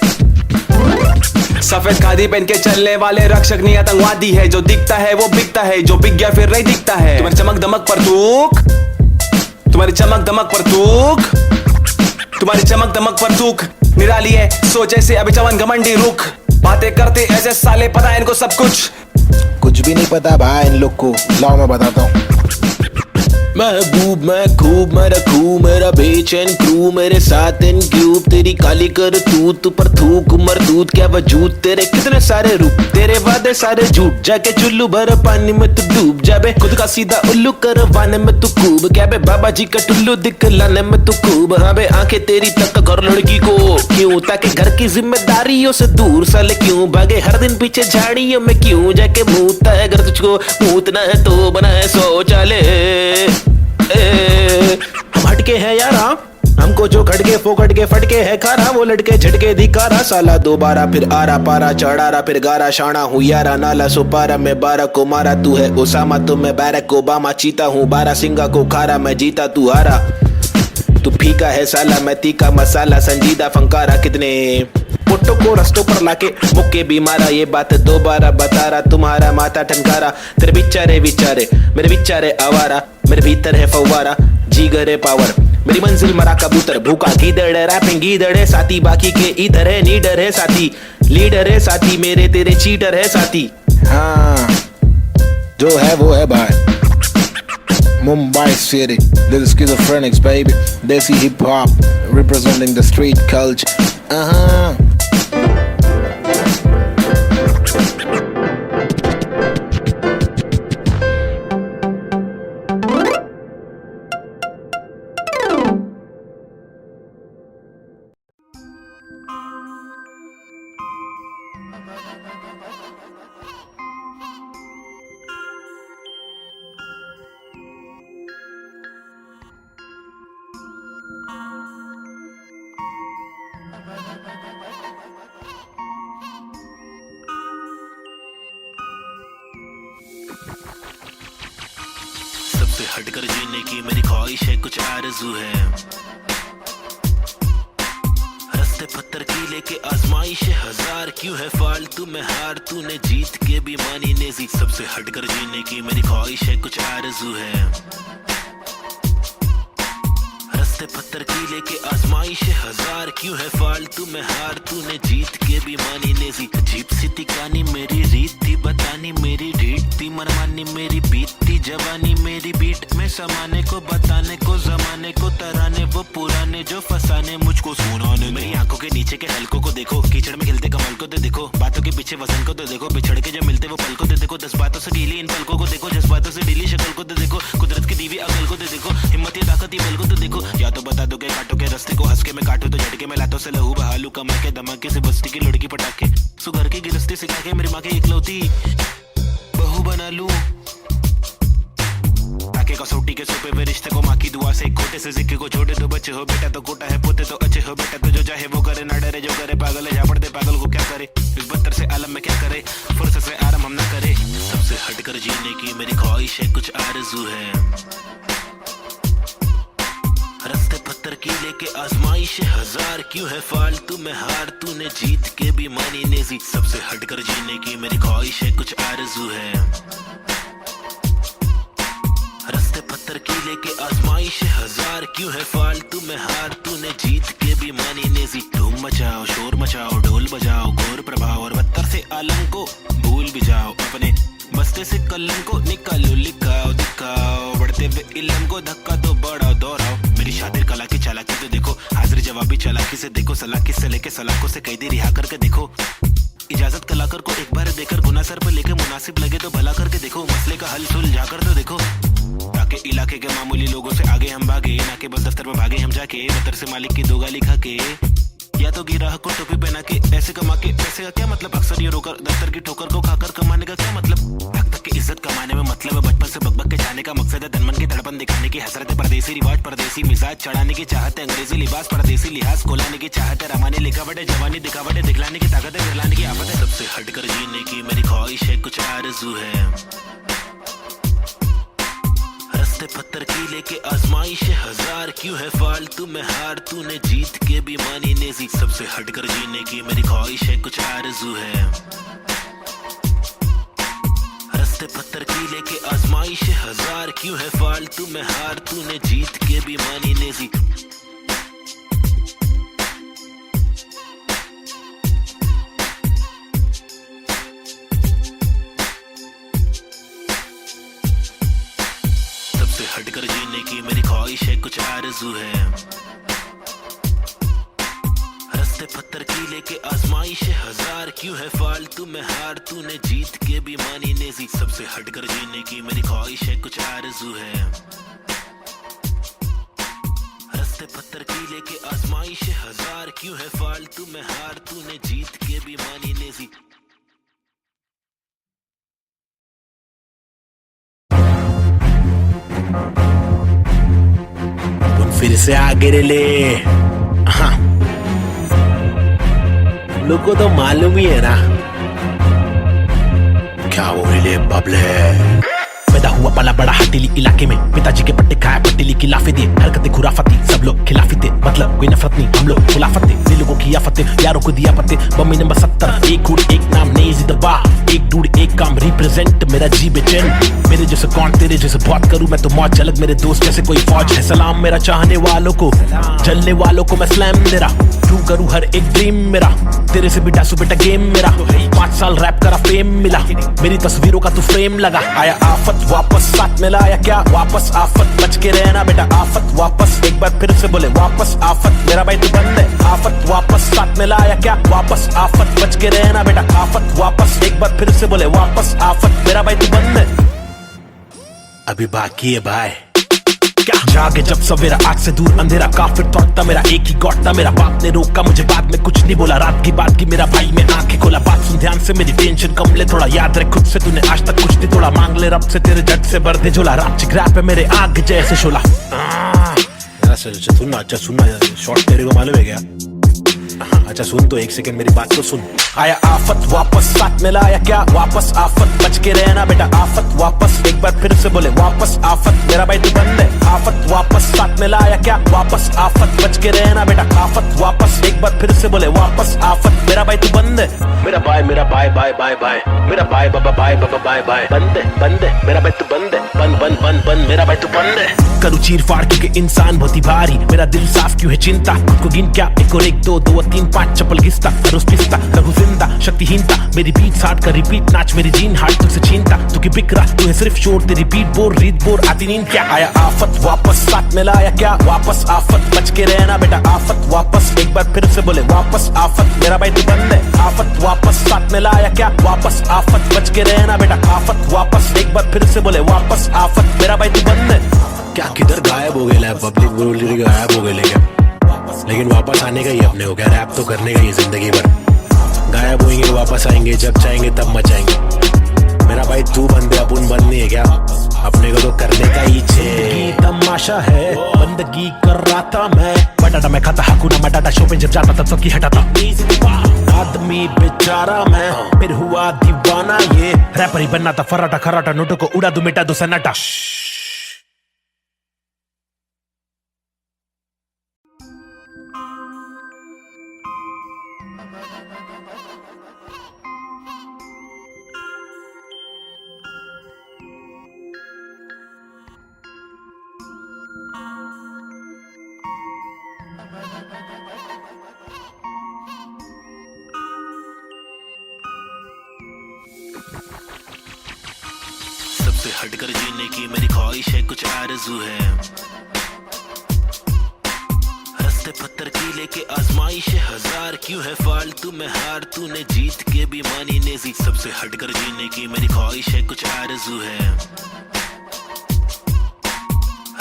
सफेद खादी पहन के चलने वाले रक्षक नहीं आतंकवादी है, जो दिखता है वो बिकता है, जो बिक गया फिर नहीं दिखता है, तुम्हारी चमक दमक पर तूक, तुम्हारी चमक दमक पर तूक, तुम्हारी चमक दमक पर तूक निराली है, सोच ऐसे अभी जवान घमंडी रुख, बातें करते ऐसे साले पता है इनको सब कुछ भी नहीं पता भाई इन लोग को, लाओ मैं बताता हूँ। महबूब मैं खूब मैं रखूं मेरा बेचैन क्रू, मेरे साथ इन क्यूब, तेरी काली कर तूत पर थूक मरदूत क्या वजूद, तेरे कितने सारे रूप, तेरे वादे सारे झूठ, जाके चुल्लू भर पानी में तू डूब जाबे, खुद का सीधा उल्लू करवाने में तू खूब, क्या बे बाबा जी का टुल्लू दिखलाने में तू खूब, हाँ बे आंखें तेरी तक घर लड़की को क्यों, ताकि घर की जिम्मेदारियों से दूर साले क्यों भागे, हर दिन पीछे झाड़ियों में क्यों जाके मूतता है, घर तुझको मूतना है तो बना है शौचालय। हम हटके हैं यारा, हमको जो खटके फोकट के फटके है खारा, वो लटके झटके दिखारा, साला दोबारा फिर आरा पारा चढ़ारा फिर गारा, शाना हूँ यारा नाला सुपारा, मैं 12 को मारा, तू है ओसामा तो मैं बैरक ओबामा, चीता हूँ 12 सिंगा को खारा, मैं जीता तू हारा, तू फीका है साला मैं तीखा मसाला, संजीदा फंकारा, कितने पुट्टों को रस्तों पर लाके मुक्के भी मारा, ये बात दोबारा बता रहा, तुम्हारा माथा ठनकारा, तेरे बिचारे विचारे मेरे बिचारे आवारा, मेरे भीतर है फव्वारा जीगर है पावर, मेरी मंजिल मरा कबूतर भूखा गीदड़, रैपिंग गीदड़ है साथी, बाकी के इधर है नीडर है साथी, लीडर है साथी, मेरे तेरे चीटर है साथी। हाँ जो है वो है भाई, Mumbai City, little schizophrenics baby, Desi hip hop representing the street culture. सबसे हटकर जीने की मेरी ख्वाहिश है, कुछ आरज़ू है, रस्ते पत्थर की लेके आजमाइश है हजार, क्यों है फालतू में हार, तूने जीत के भी मानी नेजी, सबसे हटकर जीने की मेरी ख्वाहिश है, कुछ आरज़ू है, रस्ते पत्थर की लेके आजमाइश है हजार, क्यों है फालतू में हार, तूने जीत के भी मानी नेजी, अजीब सी तिकानी मेरी रीत थी बतानी, मेरी रीत थी मनमानी, मेरी बीत थी जवानी, मेरी बीट में समाने को बताने को जमाने को तराने, वो पुराने जो फसाने मुझको सुनाने, मेरी आंखों के नीचे के हलकों को देखो, कीचड़ में खिलते कमल को तो देखो, बातों के पीछे वजन को तो देखो, बिछड़ के जो मिलते वो पल को तो देखो, 10 बातों से गीली इन पलकों को देखो, जज्बातों से ढीली शक्ल को तो देखो, कुदरत की दीवी अकल को तो देखो, हिम्मत ये ताकत ये बल को तो देखो, या तो बता दो के काटो के रास्ते को, हंस के मैं काटू तो झटके में लातों से लहू बहालू, कमर के धमाके से बस्ती की लड़की पटाखे, सुगर की गिरस्ती सिखा के मेरी माँ की इकलौती बहू बना लूं, ताकि कसौटी के सोपे हुए रिश्ते को माँ की दुआ से, खोटे से सिक्के को छोड़े, तो बच्चे हो बेटा तो कोटा है, पोते तो अच्छे हो बेटा, तो जो चाहे वो करे, ना डरे जो करे पागल है, झापड़ दे पागल को क्या करे, इस बदतर से आलम में क्या करे, फुर्सत से आराम हम ना करे, सबसे हटकर जीने की मेरी ख्वाहिश है, कुछ आरज़ू है, रस्ते पत्थर की लेके आजमाइश हजार, क्यों है फालतू में हार, तूने जीत के भी मानी नेजी, सबसे हटकर जीने की मेरी ख्वाहिश है, कुछ आरज़ू है, रस्ते पत्थर की लेके आजमाइश हजार, क्यों है फालतू में हार, तूने जीत के भी मानी नेजी, धूम मचाओ शोर मचाओ ढोल बजाओ, घोर प्रभाव और बदतर से आलम को भूल भी जाओ, अपने बस्ते से कलम को निकालो, लिखाओ दिखाओ, बढ़ते हुए इल्म को धक्का तो बढ़ाओ दोहराओ, मेरी शातिर कला की चालाकी तो देखो, हाजिर जवाबी चालाकी से देखो, सलाकी से लेके सलाखों से कैदी रिहा करके देखो, इजाजत कलाकार को एक बार देकर गुना सर पर लेकर मुनासिब लगे तो भला करके देखो, मसले का हल सुलझा कर तो देखो। ताकि इलाके के मामूली लोगों से आगे हम भागे, ना के बस दफ्तर में भागे हम जाके, दफ्तर से मालिक की 2 गाली खा के, या तो गिराह को टोपी पहना के पैसे कमा के। पैसे का क्या मतलब, अक्सर ये रोकर दफ्तर की ठोकर को खाकर कमाने का क्या मतलब। हक तक की इज्जत कमाने में मतलब है बचपन से बकबक के जाने का मकसद है, तनमन की धड़पन दिखाने की हसरत है, परदेसी रिवाज परदेसी मिजाज चढ़ाने की चाहत है, अंग्रेजी लिबास परदेसी लिहाज कोलाने की चाहत है, रमानी लिखावट है, जवानी दिखावट है, दिखलाने की ताकत है, दिखलाने की आफत है। सबसे हटकर जीने की मेरी ख्वाहिश है, कुछ आरज़ू है, रस्ते पत्थर की लेके आजमाइश है हजार, क्यों है फालतू में हार, तूने जीत के भी मानी नेजी। सबसे हटकर जीने की मेरी ख्वाहिश है, कुछ आरज़ू है, रस्ते पत्थर की लेके आजमाइश है हजार, क्यों है फालतू में हार, तूने जीत के भी मानी नेजी। हटकर जीने की मेरी ख्वाहिश है, कुछ आरज़ू है, रस्ते पत्थर की लेके आजमाइश है हजार, क्यों है फालतू में हार, तूने जीत के भी मानी नेजी। सबसे हटकर जीने की मेरी ख्वाहिश है, कुछ आरज़ू है, रस्ते पत्थर की लेके आजमाइश है हजार, क्यों है फालतू में हार, तूने जीत के भी मानी नेजी। फिर से आगे ले, हाँ लोग को तो मालूम ही है ना क्या वो ले बबले। पैदा हुआ पला बड़ा हटीली इलाके में, पिताजी के पट्टे खाया पट्टीली की लाफे दिए, हरकतें खुराफती सब लोग खिलाफी थे, मतलब कोई नफरत नहीं हम लोग खिलाफत थे, दिल लोगों की आफतें यारों को दिया पत्ते। बम्मी नंबर 70, एक गुड़ एक नाम नेजी दबा, एक डूड एक काम रिप्रेजेंट मेरा जी बेचैन। मेरे जैसे कौन तेरे जैसे बहुत करूं मैं तो मौज, झलक मेरे दोस्त जैसे कोई फौज है। सलाम मेरा चाहने वालों को, जलने वालों को मैं स्लैम दे रहा, ट्रू करूं हर एक ड्रीम मेरा, तेरे से भी डासू बेटा गेम मेरा। 5 साल रैप करा फेम मिला, मेरी तस्वीरों का तू फ्रेम लगा। आया आफत वापस साथ में लाया क्या वापस आफत, बच के रहना बेटा आफत वापस, एक बार फिर से बोले वापस आफत, मेरा भाई तू बंद है। आफत वापस साथ में लाया क्या वापस आफत, बच के रहना बेटा आफत वापस, एक बार फिर से बोले वापस आफत, मेरा भाई तू बंद है। अभी बाकी है भाई क्या, जागे जब सवेरा आग से दूर अंधेरा, काफिर थॉट था मेरा एक ही गॉड था, मेरा बाप ने रोका मुझे बाद में कुछ नहीं बोला, रात की बात की मेरा भाई मैं आंखें खोला, बात सुन ध्यान से मेरी टेंशन कम ले थोड़ा, याद रख खुद से तूने आज तक कुछ नहीं तोड़ा, मांग ले रब से तेरे जट से भर दे झोला, राम चिग्रैप है मेरे आग जैसे शोला। सुनना अच्छा सुनना, शॉर्ट तेरे को मालूम है क्या, अच्छा सुन तो एक सेकंड मेरी बात तो सुन। आया आफत वापस साथ में लाया क्या वापस आफत, बच के रहना बेटा आफत वापस, एक बार फिर से बोले वापस आफत, मेरा भाई तू बंद है। आफत वापस साथ में लाया क्या वापस आफत, बच के रहना बेटा आफत वापस, एक बार फिर से बोले वापस आफत, मेरा भाई तू बंद है। मेरा भाई बाय बाय बाय, मेरा भाई बाबा बाय बाय, बंद है मेरा भाई तू बंद है, बंद मेरा भाई तू बंद है। करूँ चीर फाड़ क्योंकि इंसान बहुत ही भारी, मेरा दिल साफ क्यों है चिंता, खुद को गिन क्या 1 और 1 2 2 और 3 5 चप्पल घिसता, रोज पिसता रहूं जिंदा शक्तिहीनता, मेरी बीट हार्ड का रिपीट नाच मेरी जीन हार्ट तुझसे छीनता, तू की बिक रहा तू है सिर्फ शोर, तेरी बीट बोर रीत बोर आती नींद क्या। आया आफत वापस साथ में लाया क्या वापस आफत, बच के रहना बेटा आफत वापस, एक बार फिर से बोले वापस आफत, मेरा भाई तू बंद है। आफत वापस साथ में लाया क्या वापस आफत, बच के रहना बेटा आफत वापस, एक बार फिर से बोले वापस आफत, मेरा भाई तू बंद है। क्या किधर गायब हो गया पब्लिक गायब हो गए लेकिन वापस आने का ही अपने हो गया, रैप तो करने का ही जिंदगी भर, गायब होंगे वापस आएंगे जब चाहेंगे तब मचाएंगे। मेरा भाई तू बंद है अपन बंद नहीं है क्या, अपने को तो करने का ही छे तमाशा है, बंदगी कर रहा था मैं, बटाटा मैं खाता हकूना मटाटा, शो पे जब जाता तब सबकी हटाता, आदमी बेचारा मैं फिर हुआ दीवाना, ये रैपर ही बनना था फराटा खराटा, नोटों को उड़ा दो मिटा दो सन्नाटा। सबसे हटकर जीने की मेरी ख्वाहिश है, कुछ आरज़ू है, रस्ते पत्थर की लेके आजमाइश हजार, क्यों है फालतू में हार, तूने जीत के भी मानी नेजी। सबसे हटकर जीने की मेरी ख्वाहिश है, कुछ आरज़ू है।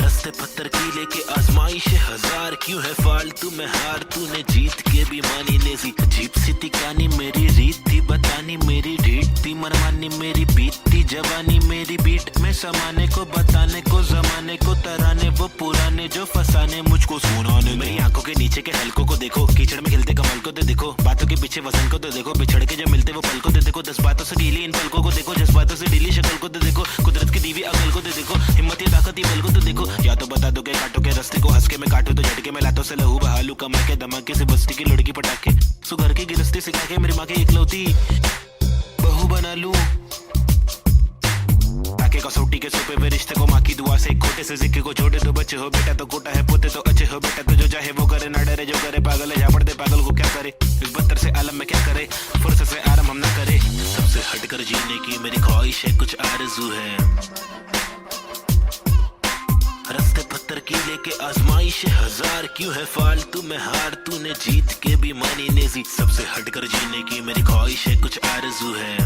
रास्ते पत्थर की लेके आजमाइश हजार, क्यों है फालतू में हार, तूने जीत के भी मानी नेजी। अजीब सी थी कहानी मेरी, रीत थी बतानी मेरी, ढीठ थी मनमानी मेरी, बीतती जवानी मेरी, बीट में समाने को बताने को जमाने को तराने, वो पुराने जो फसाने मुझको सुनाने। मेरी आंखों के नीचे के हलकों को देखो, कीचड़ में खिलते कमल को तो देखो, बातों के पीछे वजन को तो देखो, बिछड़ के जब मिलते वो पल को तो देखो, 10 बातों से ढीली इन पलकों को देखो, जज्बातों से ढीली शक्ल को तो देखो, कुदरत की दीवी अकल को तो देखो, हिम्मत ये ताकत ये बल को तो देखो। या तो बता दो के काटो के रास्ते को, हंस के मैं काटू तो झटके में लातों से लहू बहालू, कमा के धमाके से बस्ती की लड़की पटाके, सुगर की गिरस्ती सिखा के मेरी माँ की इकलौती बहू बना लूं, ताकि कसौटी के सोपे में रिश्ते को माँ की दुआ से, खोटे से सिक्के को छोटे तो बच्चे हो बेटा, तो कोटा है पोते तो अच्छे हो बेटा, तो जो चाहे वो करे, ना डरे जो करे पागल है, जा पड़ते पागल को क्या करे, इस बदतर से आलम में क्या करे, फुर्सत से आराम हम ना करे। सबसे हटकर जीने की मेरी ख्वाहिश है, कुछ आरज़ू है। रास्ते पत्थर की लेके आजमाइश हजार, क्यों है फालतू में हार, तूने जीत के भी मानी नेजी। सबसे हटकर जीने की मेरी ख्वाहिश है, कुछ आरज़ू है।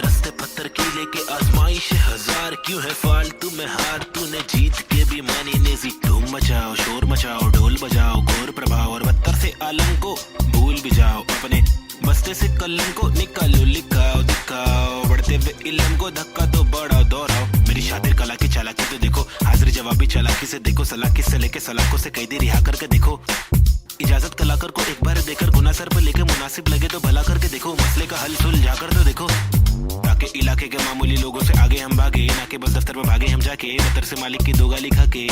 रास्ते पत्थर की लेके आजमाइश हजार, क्यों है फालतू में हार, तूने जीत के भी मानी नेजी। धूम मचाओ शोर मचाओ ढोल बजाओ, घोर प्रभाव और बदतर से आलम को भूल भी जाओ, अपने बस्ते से कलम को निकालो, लिखाओ दिखाओ, बढ़ते हुए इल्म को धक्का तो बढ़ाओ दोहराओ। मेरी शातिर कला की चालाकी तो देखो, हाजिर जवाबी चालाकी से देखो, सलाकी से लेके सलाखों से कैदी रिहा करके देखो, इजाजत कलाकार को एक बार देकर गुना सर पे लेके मुनासिब लगे तो भला करके देखो, मसले का हल सुलझा कर तो देखो, ताकि इलाके के मामूली लोगों से आगे हम भागे, ना कि बस दफ्तर में भागे हम जाके, बदतर से मालिक की दो गाली खा के,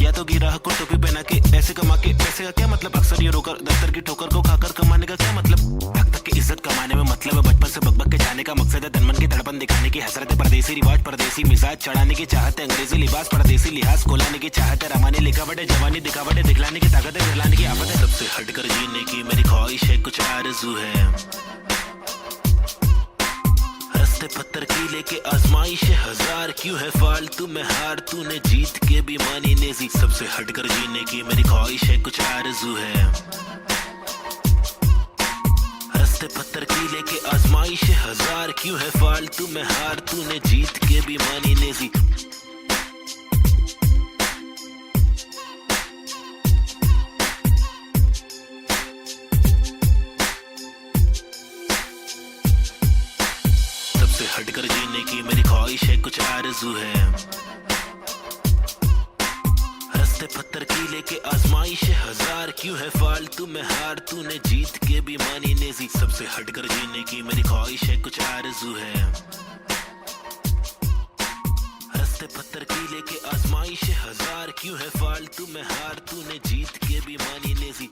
या तो गिराह को टोपी पहना के, पैसे कमा के, पैसे का क्या मतलब, अक्सर ये रोकर दफ्तर की ठोकर को खाकर कमाने का क्या मतलब, हक तक की इज्जत कमाने में मतलब है, बचपन से बकबक के जाने का मकसद है, तनमन की तड़पन दिखाने की हसरत है, परदेसी रिवाज परदेसी मिजाज चढ़ाने की चाहत है, अंग्रेजी लिबास परदेसी लिहाज कोलाने की चाहत है, रमानी लिखावट है, जवानी दिखावट है, दिखलाने की ताकत है, दिखलाने की आफत है। सबसे हटकर जीने की मेरी ख्वाहिश है, कुछ आरज़ू है। रास्ते पत्थर की लेके आजमाइश हजार, क्यों है फालतू में हार, तूने जीत के भी मानी नेजी। सबसे हटकर जीने की मेरी ख्वाहिश है, कुछ आरज़ू है। रास्ते पत्थर की लेके आजमाइश हजार, क्यों है फालतू में हार, तूने जीत के भी मानी नेजी। सबसे हटकर जीने की मेरी ख्वाहिश है, कुछ आरज़ू है। रास्ते पत्थर की लेके आजमाइश हजार, क्यों है फालतू में हार, तूने जीत के भी मानी नेजी। सबसे हटकर जीने की मेरी ख्वाहिश है, कुछ आरज़ू है। रास्ते पत्थर की लेके आजमाइश हजार, क्यों है फालतू में हार, तूने जीत के भी मानी Naezy.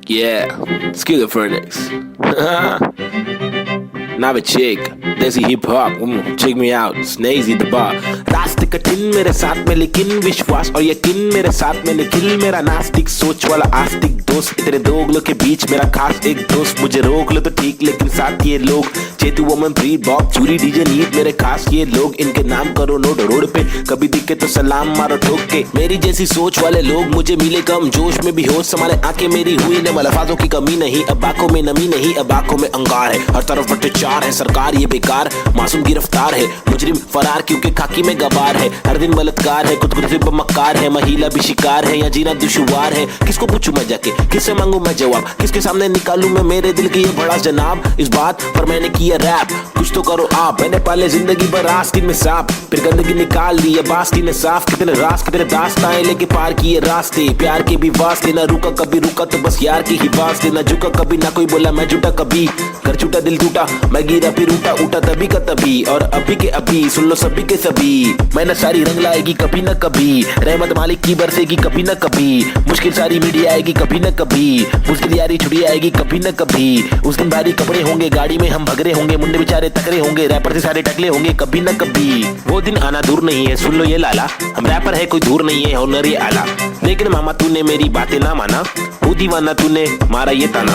Yeah, schizophrenics. Now a chick, Desi hip hop, check me out, Snazy the bar. रास्ते कठिन मेरे साथ में लेकिन विश्वास और यकीन मेरे साथ में निखिल, मेरा नास्तिक सोच वाला आस्तिक दोस्त, तेरे दो उंगलों के बीच मेरा खास एक दोस्त, मुझे रोक लो तो ठीक लेकिन साथ ये लोग, चेतु वमन प्री बॉब चूरी डीजे नीट मेरे खास ये लोग, इनके नाम करो नोट रोड पे, कभी दिखे तो सलाम मारो ठोक के, मेरी जैसी सोच वाले लोग मुझे मिले कम, जोश में भी होश संभाले आंखें मेरी हुई न अल्फाजों की कमी नहीं, अब आंखों में नमी नहीं, अब आंखों में अंगार है, हर तरफ भ्रष्टाचार है, सरकार ये बेकार, मासूम गिरफ्तार है, मुजरिम फरार क्योंकि खाकी में गवार है, हर दिन बलात्कार है, खुदकुशी पे मक्कार है, महिला भी शिकार है, या जीना दुश्वार है, किसको पूछूं मैं जाके, किससे मांगू मैं जवाब, किसके सामने निकालूं मैं मेरे दिल की ये बड़ा जनाब, इस बात पर मैंने किया रैप, कुछ तो करो आप, मैंने पाले जिंदगी भर आस्तीन में सांप, फिर गंदगी निकाल दी अब आस्तीन ने साफ, कितने रास कितने दास्ताएं लेके पार किए रास्ते, प्यार के भी वास्ते, ना रुका कभी रुका तो बस यार की ही वास्ते, ना झुका कभी ना कोई बोला मैं झूठा कभी, घर छूटा दिल टूटा मैं गिरा फिर उठा उठा तभी का तभी, और अभी के अभी सुन लो सभी के सभी, मैं न सारी सारी रंग लाएगी कभी न कभी, रहमत मालिक की बरसेगी कभी न कभी, मुश्किल सारी मीडिया आएगी कभी न कभी, मुश्किल यारी छुड़ी आएगी कभी न कभी, उस दिन भारी कपड़े होंगे, गाड़ी में हम भगरे होंगे, मुंडे बेचारे तकरे होंगे, रैपर से सारे टकले होंगे कभी न कभी। वो दिन आना दूर नहीं है, सुन लो ये लाला, हम रैपर है कोई दूर नहीं है, हुनर ये आला। लेकिन मामा तूने मेरी बातें ना माना, वो दीवाना तूने मारा ये ताना।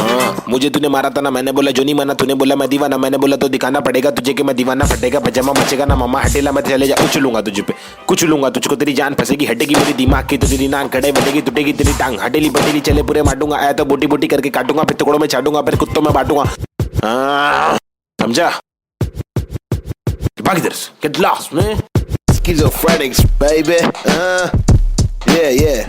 मुझे तूने मारा ताना, मैंने बोला जो नहीं माना, तूने बोला मैं दीवाना, मैंने बोला तो दिखाना पड़ेगा तुझे कि मैं दीवाना। फटेगा पजामा मचेगा ना मामा, हटेला मैं चले जा, उछलूंगा तुझ पे, कुछ लूंगा तुझको, तेरी जान फंसेगी, हटेगी मेरी दिमाग की तो तेरी नान खड़े बढ़ेगी, टूटेगी तेरी टांग, हटेली बटेली चले पूरे मारूंगा, आया तो बोटी बोटी करके काटूंगा, फिर टुकड़ों में छाटूंगा, फिर कुत्तों में बांटूंगा। समझा? भाग इधर से, get lost man. Schizophrenics, baby. Yeah.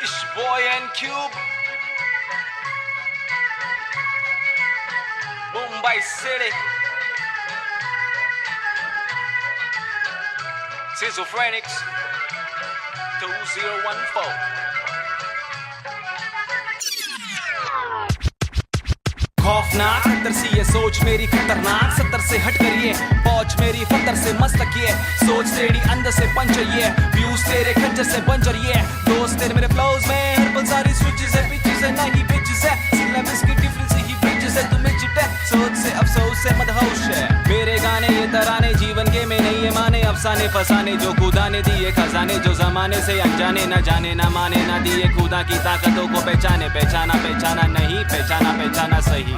It's boy and Cube, Mumbai City, Schizophrenics 2014. खौफनाक खतर सी ये सोच मेरी खतरनाक, 70 से हट कर ये पहुंच मेरी फतर से मस्तक ये सोच तेरी अंदर से पंचर ये व्यूज तेरे खंजर से बंजर ये दोस्त तेरे मेरे फ्लोज में हर पल सारी स्विचेस है, पिचेस है नहीं बिचेस है, सिलेबस की डिफरेंस ही ब्रिजेस है, तुम्हें चिटे सोच से अफसोस से मदहोश है। मेरे गाने ये तराने जीवन के में नहीं ये माने, अफसाने फसाने जो खुदा ने दिए खजाने, जो जमाने से अनजाने न जाने न माने न दिए खुदा की ताकतों को पहचाने, पहचाना नहीं पहचाना सही।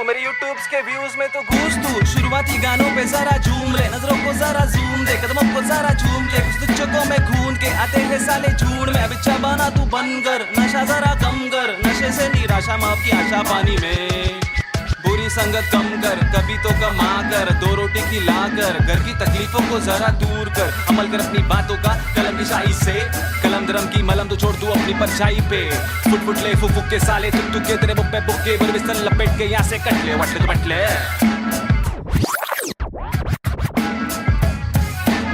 मेरे यूट्यूब्स के व्यूज में तो घूस तू, शुरुआती गानों पे जरा झूम ले, नजरों को जरा झूम दे, कदमों को जरा झूम ले, कुछ तुझको में खून के आते हैं साले झूठ में, अब इच्छा बना तू बन कर, नशा जरा कम कर, नशे से निराशा माफ की आशा पानी में, बुरी संगत कम कर, कभी तो कमा कर, 2 रोटी खिला कर, घर की तकलीफों को जरा दूर कर, अमल कर अपनी बातों का कलम की शाही से, कलम दरम की मलम तो छोड़ तू अपनी परछाई पे, फुट ले फुक के साले तुक के तेरे मुख पे बुक्के बर बिस्तर लपेट के यहाँ से कट ले वट ले।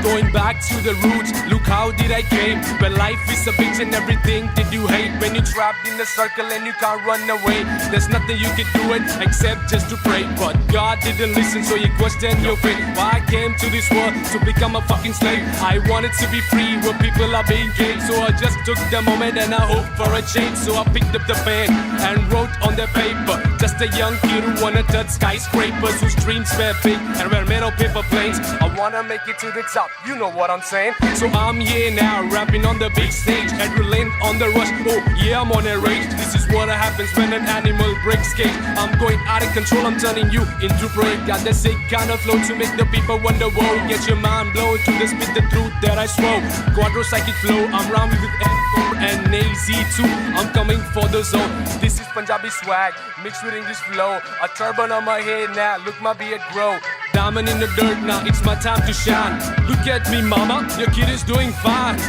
Going back to the roots, look how did I came. When life is a bitch and everything did you hate. When you're trapped in a circle and you can't run away, there's nothing you can do it except just to pray. But God didn't listen, so you question your fate. Why I came to this world to become a fucking slave? I wanted to be free where people are being caged. So I just took the moment and I hoped for a change. So I picked up the pen and wrote on the paper. Just a young kid who wanna touch skyscrapers, whose dreams were big and were made of paper planes. I wanna make it to the top, you know what I'm saying? So I'm here now, rapping on the big stage, adrenaline on the rush, oh yeah, I'm on a rage. This is what happens when an animal breaks cage. I'm going out of control, I'm turning you into prey. Got the sick kind of flow to make the people wonder, whoa. Get your mind blown to the spit the truth that I swore. Quadro psychic flow, I'm rhyming with N4 and AZ2. I'm coming for the zone. This is Punjabi swag, mixed with English flow. A turban on my head now, look my beard grow. Diamond in the dirt now, it's my time to shine. Look at me mama, your kid is doing fine.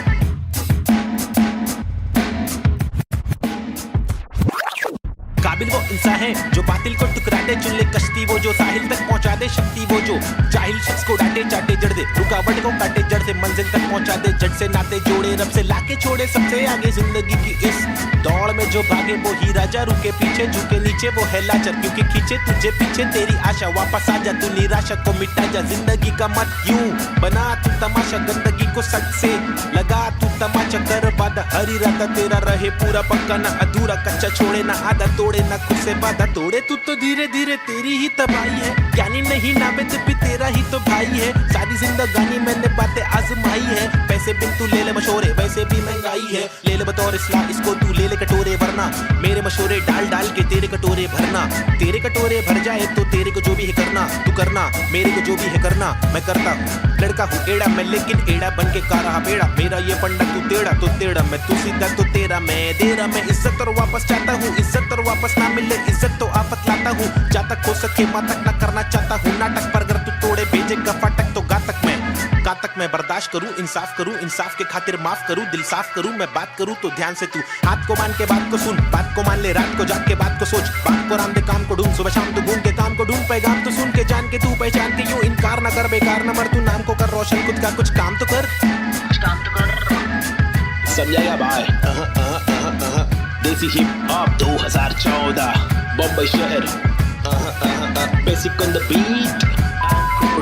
काबिल वो इंसान है जो बातिल को टुकरा दे, चुन ले कश्ती वो जो साहिल तक पहुंचा दे, शक्ति वो जो जाहिल शख्स को डांटे चाटे जड़ दे, रुकावट को काटे जड़ से मंजिल तक पहुंचा दे, जड़ से नाते जोड़े रब से लाके छोड़े सबसे आगे जिंदगी की इस दौड़ में जो भागे वो ही राजा, रुके पीछे झुके नीचे वो है लाचार, क्योंकि खींचे तुझे पीछे तेरी आशा, वापस आ जा तू निराशा को मिटा जा, जिंदगी का मत यूं बना तू तमाशा, गंदगी को सच से लगा तू तमाचा, कर वादा हर इरादा तेरा रहे पूरा पक्का, ना अधूरा कच्चा छोड़े ना आधा तोड़े, ना खुद से वादा तोड़े, तू तो धीरे धीरे तेरी ही तबाही है, ज्ञानी नहीं नाबिद भी तेरा ही तो भाई है, सारी जिंदगानी मैंने बातें आजमाई है, पैसे बिन तू ले ले मशोरे वैसे भी महंगाई है, ले ले बतौर इस्लाम इसको तू ले ले कटोरे, वरना मेरे मशोरे डाल डाल के तेरे कटोरे भरना, तेरे कटोरे भर जाए तो तेरे को जो भी है करना, तू करना मेरे को जो भी है करना, मैं करता लड़का हूँ एड़ा मैं, लेकिन एड़ा बन के का रहा बेड़ा, मेरा ये पंडा तू टेढ़ा तो टेढ़ा, मैं तू सीधा तो तेरा मैं दे रहा, मैं इज्जत और वापस चाहता हूँ, इज्जत और वापस ना मिले इज्जत तो आफत लाता हूँ, जब तक हो सके मातक ना करना चाहता हूँ नाटक, पर अगर तू तोड़े भेजेगा फाटक तो गातक मैं। का तक मैं बर्दाश्त करूं, इंसाफ के खातिर माफ करूं, दिल साफ करूं, मैं बात करूं तो ध्यान से तू हाथ को मान के बात को सुन, बात को मान ले, रात को जाग के बात को सोच, बात को राम दे काम को ढूंढ, सुबह शाम तू घूम के काम को ढूंढ, पैगाम तो सुन के जान के तू पहचान के यूं इनकार न कर, बेकार न मर, तू नाम को कर रोशन, खुद का कुछ काम तो कर। समझाया भाई देसी हिप हॉप 2014 बम्बई शहर basic on the beat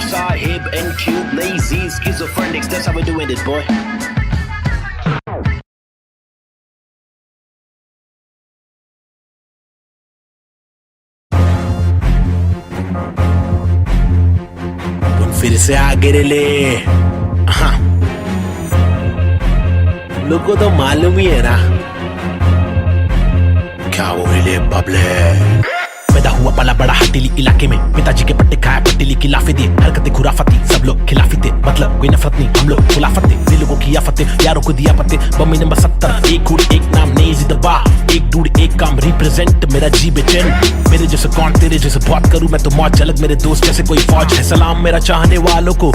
Sahib and Cube lazy schizophrenics, that's how we're doing it, boy. तुम फिर से आगे ले, हाँ लोगों को तो मालूम ही है ना क्या वो मिले बबले। पैदा हुआ पला बड़ा हटीली इलाके में, पिताजी के पट्टे खाया पट्टीली की लाफे दिए, हरकतें खुराफती सब लोग खिलाफी थे, मतलब कोई नफरत नहीं हम लोग खुलाफत थे, दिल लोगों की आफतें यारों को दिया पत्ते, बम्बई नंबर 70 एक गुड़ एक नाम नहीं जिंदबा, एक डूड एक काम रिप्रेजेंट मेरा जी बेचैन, मेरे जैसे कौन तेरे जैसे बहुत करूं मैं तो मौज झलक, मेरे दोस्त जैसे कोई फौज है, सलाम मेरा चाहने वालों को,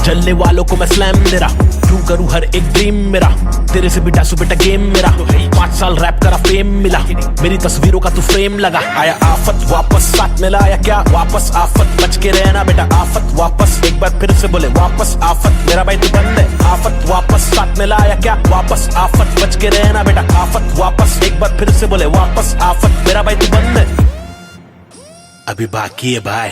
जलने वालों को मैं स्लैम दे रहा, क्यों करूं हर एक ड्रीम मेरा, तेरे से बेटा सुबेटा गेम मेरा, 5 साल रैप करा फेम मिला, मेरी तस्वीरों का तू फ्रेम लगा, आया आफत वापस साथ में लाया क्या वापस आफत, बच के रहना बेटा आफत वापस, एक बार फिर से बोले वापस आफत, मेरा भाई तू बंद है आफत वापस साथ में लाया क्या वापस आफत, बच के रहना बेटा आफत वापस, एक बार फिर से बोले वापस आफत, मेरा भाई तू बंद है, अभी बाकी है भाई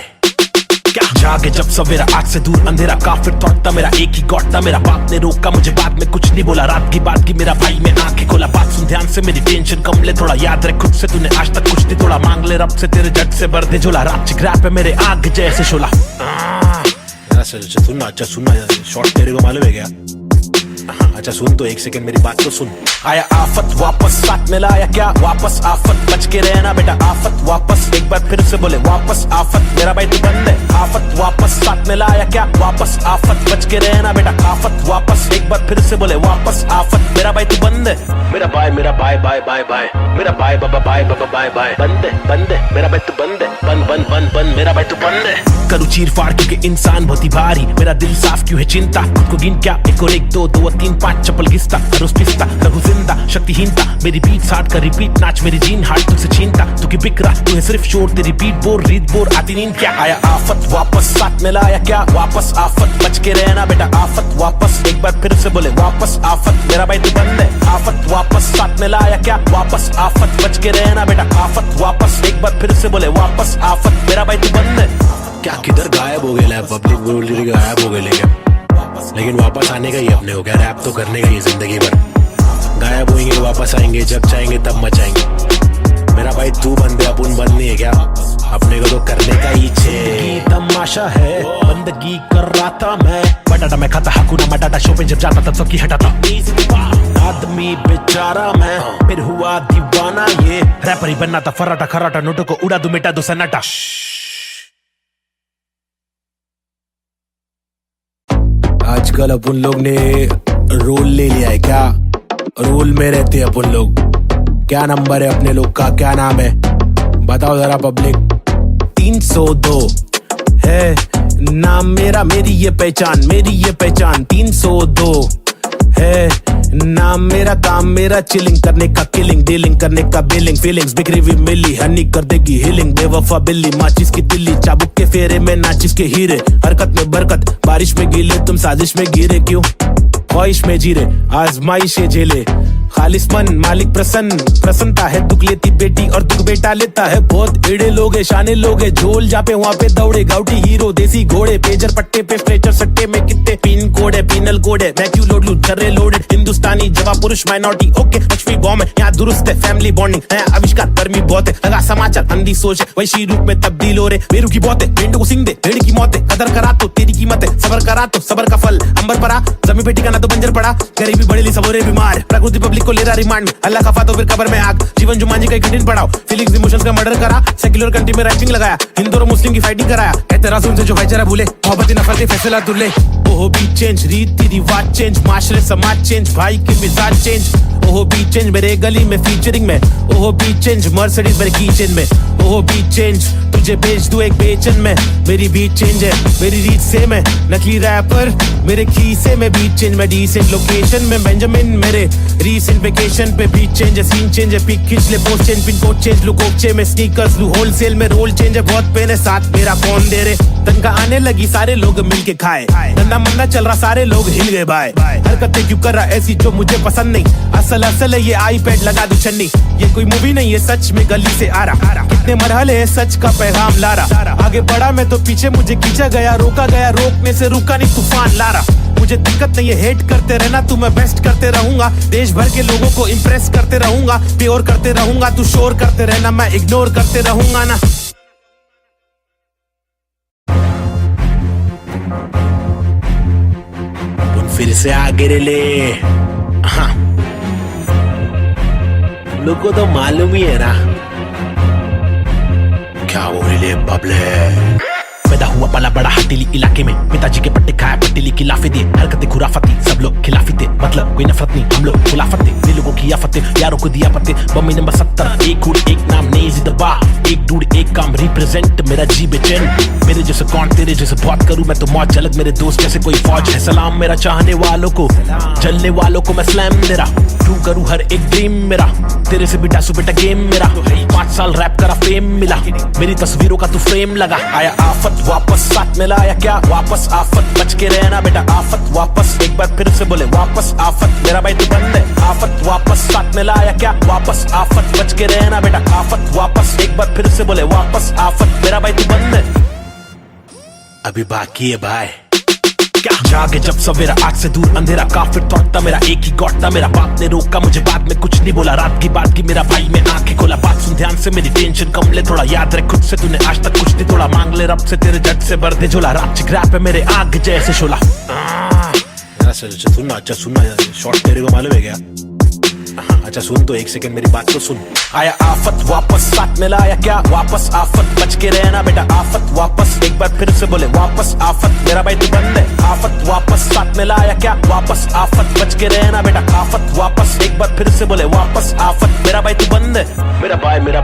क्या जागे जब सवेरा, आज से दूर अंधेरा, काफिर थॉट था मेरा, एक ही गॉड था मेरा, बाप ने रोका मुझे, बाद में कुछ नहीं बोला, रात की बात की मेरा भाई मैं आंखें खोला, बात सुन ध्यान से मेरी टेंशन कम ले थोड़ा, याद रख खुद से तूने आज तक कुछ नहीं तोड़ा, मांग ले रब से तेरे जट से भर दे झोला, रात चिकराप है मेरे आग जैसे शोला। सुनना अच्छा सुनना, शॉर्ट तेरे को मालूम है क्या? अच्छा सुन तो एक सेकंड मेरी बात तो सुन, आया आफत वापस साथ में लाया क्या वापस आफत, बच के रहना बेटा आफत वापस, एक बार फिर से बोले वापस आफत, मेरा भाई तू बंद है आफत वापस साथ में लाया क्या वापस आफत, बच के रहना बेटा आफत वापस, एक बार फिर से बोले वापस आफत, मेरा भाई तू बंद है, मेरा भाई बाय बाय, मेरा भाई बाबा बाय बाय, बंद है मेरा भाई तू बंद है, बंद मेरा भाई तू बंद है, करूँ चीर फाड़ क्योंकि इंसान बहुत ही भारी, मेरा दिल साफ क्यों है चिंता, खुद को गिन क्या 1 और 1 2 2 और 3 5 चप्पल घिसता, रोज पिसता रघु जिंदा शक्तिहीनता, मेरी बीट साठ का रिपीट नाच मेरी जीन हार्ट तुझसे छीनता, तू की बिक रहा तू है सिर्फ शोर, तेरी बीट बोर रीत बोर आती नींद क्या, आया आफत वापस साथ में लाया क्या वापस आफत, बच के रहना बेटा आफत वापस, एक बार फिर से बोले वापस आफत, मेरा भाई तू बंद है आफत वापस साथ में लाया क्या वापस आफत, बच के रहना बेटा आफत वापस, एक बार फिर से बोले वापस आफत, मेरा भाई तू बंद है, क्या किधर गायब हो गया पब्लिक बोल गायब हो गए, लेकिन वापस आने का ही अपने हो गया, रैप तो करने का ही जिंदगी भर, गायब होंगे वापस आएंगे जब चाहेंगे तब मचाएंगे, मेरा भाई तू बंदे अपन बंद नहीं है क्या, अपने को तो करने का ही छे, तमाशा है बंदगी कर रहा था मैं, बटाटा मैं खाता हकूना मटाटा, शो पे जब जाता तब सबकी हटाता, आदमी बेचारा मैं फिर हुआ दीवाना, ये रैपर ही बनना था फर्राटा खर्राटा, नोटों को उड़ा दूं मिटा दूं सन्नाटा, आजकल अपन लोग ने रोल ले लिया है क्या, रोल में रहते हैं अपन लोग, क्या नंबर है अपने लोग का, क्या नाम है बताओ जरा पब्लिक, 302 है नाम मेरा, मेरी ये पहचान 302 है नाम मेरा, काम मेरा चिलिंग करने का, किलिंग डीलिंग करने का, बिलिंग फीलिंग्स बिखरी हुई मिली, हनी कर देगी हीलिंग, बेवफा बिल्ली माचिस की तिल्ली, चाबुक के फेरे में नाचिस के हीरे, हरकत में बरकत बारिश में गीले, तुम साजिश में गिरे क्यों, ख्वाहिश में जीरे आजमाइशें झेले, खालिसमन मालिक प्रसन्नता है, दुख लेती बेटी और दुख बेटा लेता है, बहुत एड़े लोग है शाने लोग है, झोल जापे वहाँ पे दौड़े गाउटी हीरो देसी घोड़े, पेजर पट्टे पे स्ट्रेचर सट्टे में कितने पिन कोड है, पिनल कोड है, मैं क्यों लोड लूं छर्रे लोडेड, हिंदुस्तानी जवाब पुरुष माइनॉरिटी ओके, लक्ष्मी बॉम्ब है यहाँ दुरुस्त है, फैमिली बॉन्डिंग है आविष्कार गर्मी बहुत है, लगा समाचार अंधी सोच है, वैसी रूप में तब्दील हो रहे, बेरू की बहुत है, भेंडों को सिंग दे भेड़ की मौत है, कदर करा तो तेरी कीमत है, सबर करा तो सबर का फल अंबर पड़ा, जमी पे टिकाना तो बंजर पड़ा, गरीबी बड़ेली सबोरे बीमार, प्रकृति पब्लिक को ले रहा रिमांड, अल्लाह खफा तो फिर कब्र में आग, जीवन जुमांजी का कठिन पड़ाव, फीलिंग्स इमोशंस का मर्डर करा, सेक्युलर कंट्री में रैपिंग लगाया, हिंदू और मुस्लिम की फाइटिंग कराया, एतराज उनसे जो भाईचारा भूले, मोहब्बत नफरत फैसला दुल्ले, ओह भी चेंज रीति रिवाज चेंज, माशरे समाज चेंज, भाई के मिजाज चेंज, ओहो बीट चेंज मेरे गली में फीचरिंग में, ओहो बीट चेंज मर्सिडीज मेरे कीचेन में, ओहो बीट चेंज तुझे बेच दूं एक बेचन में, मेरी बीट चेंज है मेरी रीच सेम है, नकली रैपर मेरे खीसे में बीट चेंज में, डिसेंट लोकेशन में बेंजामिन मेरे रीसेंट वेकेशन पे बीट चेंज है, सीन चेंज है, पिक खींच ले post change, pin code change लू कोकचे में, स्नीकर्स लू होलसेल में, रोल चेंज है बहुत पेन है, साथ मेरा कौन दे रे, तनका आने लगी सारे लोग मिलके खाए, धंधा मंदा चल रहा सारे लोग हिल गए भाई, हरकतें क्यों कर रहा ऐसी जो मुझे पसंद नहीं, असल है ये आईपैड लगा दू छन्नी, ये कोई मूवी नहीं है सच में गली से आ रहा, कितने मरहले है सच का पैगाम ला रहा, आगे बढ़ा मैं तो पीछे मुझे खींचा गया, रोका गया रोकने से रुका नहीं तूफान ला रहा, मुझे दिक्कत नहीं है हेट करते रहना तू, मैं बेस्ट करते रहूंगा, देश भर के लोगों को इम्प्रेस करते रहूंगा, प्योर करते रहूंगा, तू शोर करते रहना मैं इग्नोर करते रहूंगा ना। फिर से आगे रे ले, हाँ लोगों को तो मालूम ही है ना क्या वो ले बबले। पैदा हुआ पला बड़ा हटीली इलाके में, पिताजी के पट्टे खाए पट्टीली की लाफे दिए, हरकतें खुराफती सब लोग खिलाफी थे, मतलब कोई नफरत नहीं हम लोग खुलाफत थे, दिल लोगों की आफतें यारों को दिया पत्ते, बम्मी नंबर 70 एक हुड एक नाम नेजी दबा, एक डूड एक काम रिप्रेजेंट मेरा जी बेचैन, मेरे जैसे कौन तेरे जैसे बहुत करूं मैं तो मौज झलक, मेरे दोस्त जैसे कोई फौज है, सलाम मेरा चाहने वालों को, जलने वालों को मैं स्लैम मेरा, ट्रू करूं हर एक ड्रीम मेरा, तेरे से बिटा सुबेटा गेम मेरा, 5 साल रैप करा फेम मिला, मेरी तस्वीरों का तू फ्रेम लगा, आया आफत वापस साथ में लाया क्या वापस आफत, बच के रहना बेटा आफत वापस, एक बार फिर से बोले वापस आफत, मेरा भाई तू बंद है, आफत वापस साथ में लाया क्या वापस आफत, बच के रहना बेटा आफत वापस, एक बार फिर से बोले वापस आफत, मेरा भाई तू बंद है, अभी बाकी है भाई। जागे जब सवेरा आग से दूर अंधेरा, काफिर थॉट मेरा एक ही गॉड था, मेरा बाप ने रोका मुझे बाद में कुछ नहीं बोला, रात की बात की मेरा भाई में आंखें खोला, बात सुन ध्यान से मेरी टेंशन कम ले थोड़ा, याद रख खुद से तूने आज तक कुछ नहीं तोड़ा, मांग ले रब से तेरे जट से भर दे झोला, रात रैप है मेरे आग जैसे शोला। अच्छा सुनना शॉर्ट तेरे को मालूम है क्या? अच्छा सुन तो एक सेकंड मेरी बात तो सुन। आया आफत वापस साथ में लाया क्या वापस आफत, बच के रहना बेटा आफत वापस, एक बार फिर से बोले वापस आफत, मेरा भाई तू बंद है, आफत वापस साथ में लाया क्या वापस आफत, बच के रहना बेटा आफत वापस, एक बार फिर से बोले वापस आफत, मेरा भाई तू बंद है, मेरा भाई बाय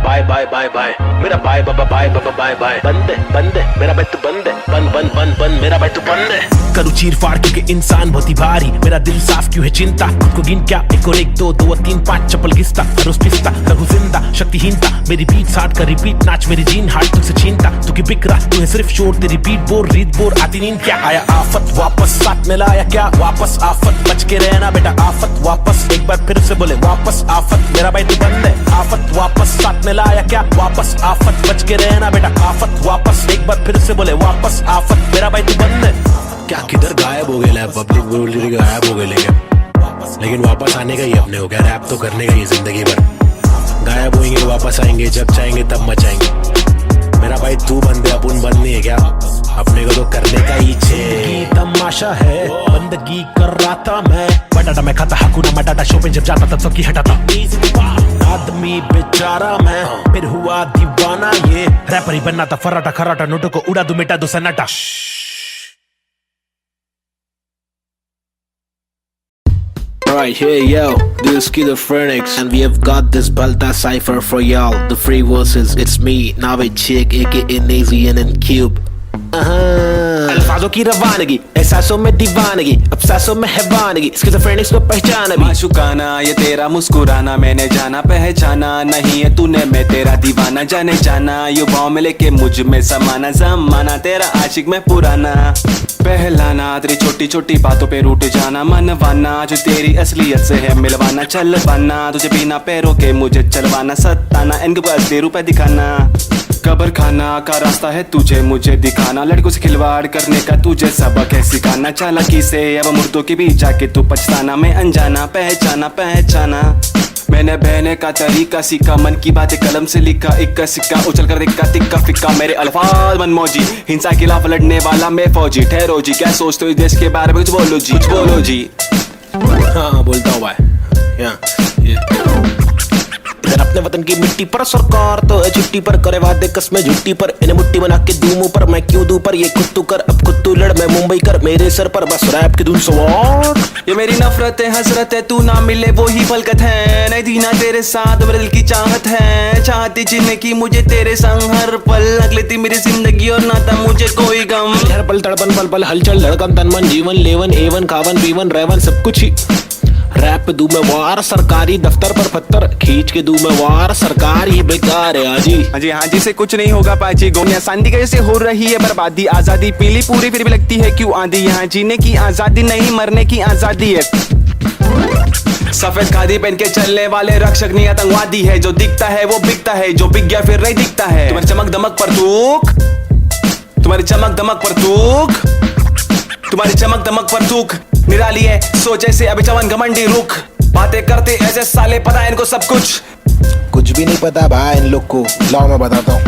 बाय, मेरा भाई बाबा बाय बाय, बंद है मेरा भाई तू बंद है, बंद मेरा भाई तू बंद है, करूँ चीर फाड़ क्योंकि इंसान बहुत ही भारी, मेरा दिल साफ क्यों है चिंता, खुद को गिन क्या 1 और 1 2 2 और 3 5 चप्पल घिसता, रोज पिसता रहूं जिंदा शक्तिहीनता, मेरी बीट साठ का रिपीट नाच मेरी जीन हार्ट तुझसे छीनता, तू की बिक रहा तू है सिर्फ शोर, तेरी बीट बोर रीत बोर आती नींद क्या, आया आफत वापस साथ में लाया क्या वापस आफत, बच के रहना बेटा आफत वापस, एक बार फिर से बोले वापस आफत, मेरा भाई तू बंद है, आफत वापस साथ में लाया क्या वापस आफत, बच के रहना बेटा आफत वापस, एक बार फिर से बोले वापस आफत, मेरा भाई तू बंद है। क्या किधर गायब हो गया पब्लिक बोल गायब हो गए, लेकिन वापस आने का ही अपने हो गया, रैप तो करने का ही जिंदगी भर, गायब होंगे वापस आएंगे जब चाहेंगे तब मचाएंगे, मेरा भाई तू बंदे अपन बंद नहीं है क्या, अपने को तो करने का ही छे, तमाशा है बंदगी कर रहा था मैं, बटाटा मैं खाता हकूना मटाटा, शो पे जब जाता था सबकी हटाता, आदमी बेचारा मैं फिर हुआ दीवाना, ये रैपर ही बनना था फर्राटा खर्राटा, नोटों को उड़ा दू मिटा दो सन्नाटा। Alright, hey yo, this is Schizophrenics, and we have got this Balta cipher for y'all. The free verses, it's me, Navid Chick, aka Nazian and Cube. अल्फाजों की रवानगी, एहसासों में दीवानगी, अफसासों में हैवानगी, स्किज़ोफ्रेनिक्स को पहचाना भी, माशुकाना ये तेरा मुस्कुराना, मैंने जाना पहचाना नहीं है तूने, मैं तेरा दीवाना जाने जाना, युवाओं में लेके मुझ में समाना, जमाना तेरा आशिक में पुराना, पहलाना तेरी छोटी छोटी बातों पे रूठ जाना, मनवाना जो तेरी असलियत से है मिलवाना, चलवाना तुझे बिना पैरों के मुझे चलवाना, सताना इनके पास दे रुपए दिखाना, कब्र खाना का रास्ता है तुझे मुझे दिखाना, लड़कों से खिलवाड़ करने का तुझे सबक है सिखाना, चालाकी से अब मुर्दों के बीच जाके तू पछताना, मैं अनजाना पहचाना मैंने बहने का तरीका सीखा, मन की बातें कलम से लिखा, इक्का सिक्का उछल कर दिक्का तिक्का फिक्का, मेरे अल्फाज मनमौजी, हिंसा के खिलाफ लड़ने वाला मैं फौजी, ठहरो जी क्या सोचते हो इस देश के बारे में, कुछ बोलो जी। हाँ बोलता हूँ भाई, फिर अपने वतन की मिट्टी पर सरकार तो है छुट्टी पर, करे वादे कसमें झुट्टी पर, इन्हें मुट्ठी बना के दूं मुंह पर, मैं क्यों दूं पर ये खुद तू कर, अब खुद तू लड़, मैं मुंबई कर, मेरे सर पर बस रैप की धुन सवार। ये मेरी नफरत है हसरत है, तू ना मिले वो ही फलकत है, नहीं थी ना तेरे साथ मेरे दिल की चाहत है, चाहती जीने की मुझे तेरे संग हर पल, लग लेती मेरी जिंदगी और ना था मुझे कोई गम, हर पल तड़पन पल पल हलचल धड़कन तन मन जीवन लेवन एवन खावन पीवन रेवन सब कुछ ही रैप दूं मैं वार, सरकारी दफ्तर पर पत्थर खींच के दूं मैं वार, सरकार ये बेकार है हाजी हाँ जी से कुछ नहीं होगा पाजी, गोनिया सांदी कैसे हो रही है बर्बादी, आजादी पीली पूरी फिर भी लगती है क्यों आंधी, यहाँ जीने की आजादी नहीं मरने की आजादी है। सफेद खादी पहन के चलने वाले रक्षक नहीं आतंकवादी है, जो दिखता है वो बिकता है, जो बिक गया फिर नहीं दिखता है, तुम्हारी चमक दमक पर थूक, तुम्हारी चमक दमक पर थूक, तुम्हारी चमक दमक पर थूक निराली है सोच ऐसे अभी चवन घमंडी रुख, बातें करते ऐसे साले पता है इनको सब कुछ भी नहीं पता भाई इन लोग को, लाओ मैं बताता हूँ।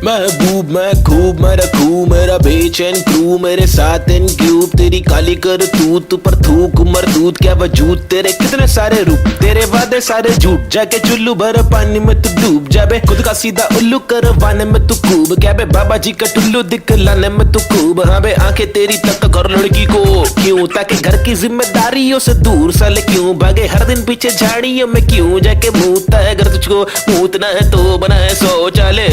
महबूब मैं खूब मैं रखूं मेरा बेचैन क्रू, मेरे साथ इन क्यूब तेरी काली कर तू पर थूक मरदूत क्या वजूद, तेरे कितने सारे रूप तेरे वादे सारे झूठ, जाके चुल्लू भर पानी में तू डूब जाबे, खुद का सीधा उल्लू करवाने में तू खूब, क्या बे बाबा जी का टुल्लू दिखलाने में तू खूब, हाँ बे आंखें तेरी तक कर लड़की को क्यों, ताकि घर की जिम्मेदारियों से दूर साले क्यों भागे, हर दिन पीछे झाड़ियों में क्यों जाके मूतता है, अगर तुझको मूतना है तो बनाए शौचालय।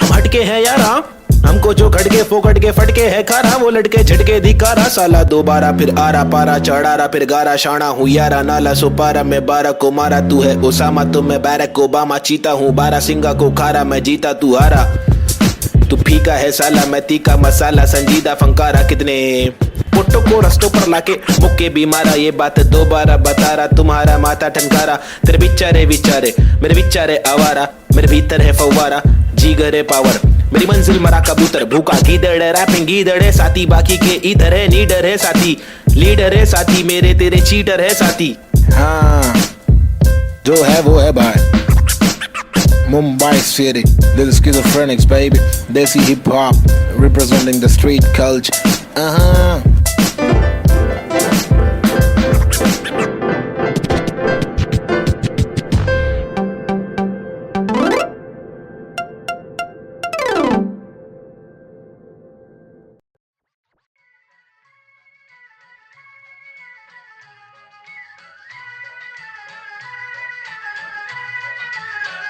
हम हटके हैं यारा, हमको जो खटके फोकट के फटके है खारा, वो लटके झटके धिकारा, साला दोबारा फिर आरा पारा चढ़ारा फिर गारा, शाना हूँ यारा नाला सुपारा, मैं 12 को मारा तू है ओसामा तो मैं बैरक ओबामा, चीता हूँ 12 सिंगा को खारा, मैं जीता तू हारा, तू फीका है साला मैं तीखा मसाला, संजीदा फंकारा, कितने पुट्टो को रस्तों पर लाके मुक्के भी मारा, ये बात दोबारा बता रहा, तुम्हारा माथा ठनकारा, तेरे बिचारे विचारे मेरे बिचारे आवारा, मेरे भीतर है फव्वारा जीगर है पावर, मेरी मंजिल मरा कबूतर भूखा गीदड़ रैपिंग गीदड़ है साथी, बाकी के इधर है नीडर है साथी, लीडर है साथी, मेरे तेरे चीटर है साथी, हाँ जो है वो है भाई। Mumbai City, this is Schizophrenics baby, Desi hip hop representing the street culture.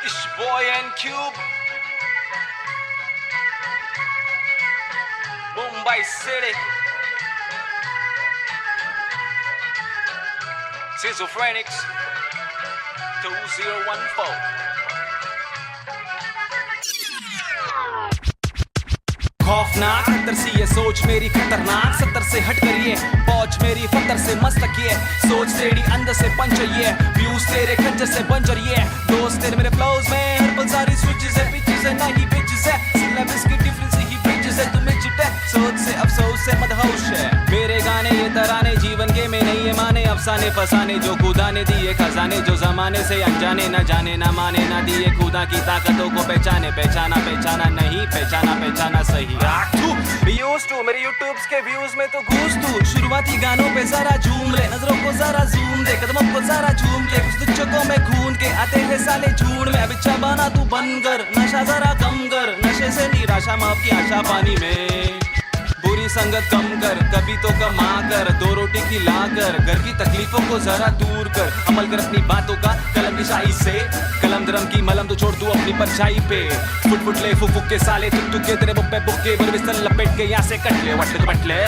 It's boy and Cube, Mumbai City, Schizophrenics 2014। खौफनाक खतर सी ये सोच मेरी खतरनाक, 70 से हट कर ये पहुंच मेरी फतर से मस्तक ये सोच तेरी अंदर से पंचर ये व्यूज तेरे खंजर से बंजर ये दोस्त तेरे मेरे फ्लोज में हर पल सारी स्विचेस है पिचेस है नहीं पिचेस है सिलेबस की डिफरेंस ही ब्रिजेस है तुम्हें चिपे सोच से अफसोस से मदहोश है, मेरे गाने ये तराने जीवन के में नहीं ये माने अफसाने फसाने, जो खुदा ने दिए खजाने, जो जमाने से अनजाने न जाने न माने न दिए खुदा की ताकतों को पहचाने, पहचाना पहचाना नहीं पहचाना पहचाना सही। मेरे यूट्यूब्स के व्यूज में तो घूस तू, शुरुआती गानों पे जरा झूम ले, नजरों को जरा जूम दे, कदमों को जरा झूम के, कुछ दुचकों में खून के आते हैं साले झूठ में, अब इच्छा बना तू बन कर, नशा जरा कम कर, नशे से निराशा माफ की आशा पानी में, बुरी संगत कम कर, कभी तो कमा कर, 2 रोटी खिला कर, घर की तकलीफों को जरा दूर कर, अमल कर अपनी बातों का कलम की शाही से, कलम दरम की मलम तो छोड़ तू अपनी परछाई पे, फुट फुट ले फुक फुक के साले तुक तुक के तेरे बुक्के बुक्के बर बिस्तर लपेट के यहाँ से कट ले वटले तो बटले।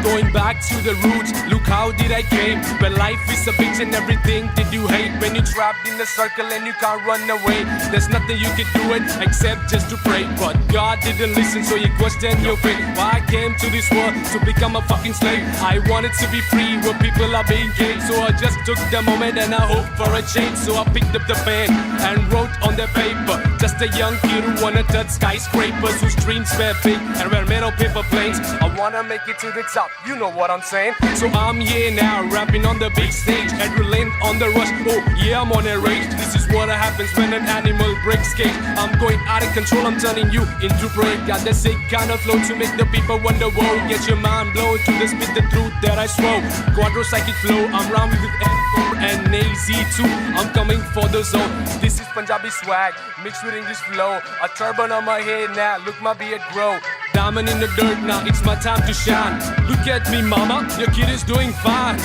Going back to the roots, look how did I came. When life is a bitch and everything did you hate. When you're trapped in a circle and you can't run away, there's nothing you can do it except just to pray. But God didn't listen, so you question your fate. Why I came to this world to become a fucking slave. I wanted to be free where people are being gay, so I just took the moment and I hoped for a change. So I picked up the pen and wrote on the paper. Just a young kid who wanna touch skyscrapers, whose dreams were big and were made of paper planes. I wanna make it to the top, You know what I'm saying? So I'm here now, rapping on the big stage, adrenaline on the rush. Oh yeah, I'm on a rage. This is what happens when an animal breaks cage. I'm going out of control, I'm turning you into prey. Got that sick kind of flow to make the people wonder. Whoa, get your mind blown to the spit the truth that I swore. Quadro psychic flow, I'm rhyming with N4 and AZ2. I'm coming for the zone. This is Punjabi swag mixed with English flow. A turban on my head now, look my beard grow. Diamond in the dirt now, it's my time to shine. Look at me mama, your kid is doing fine.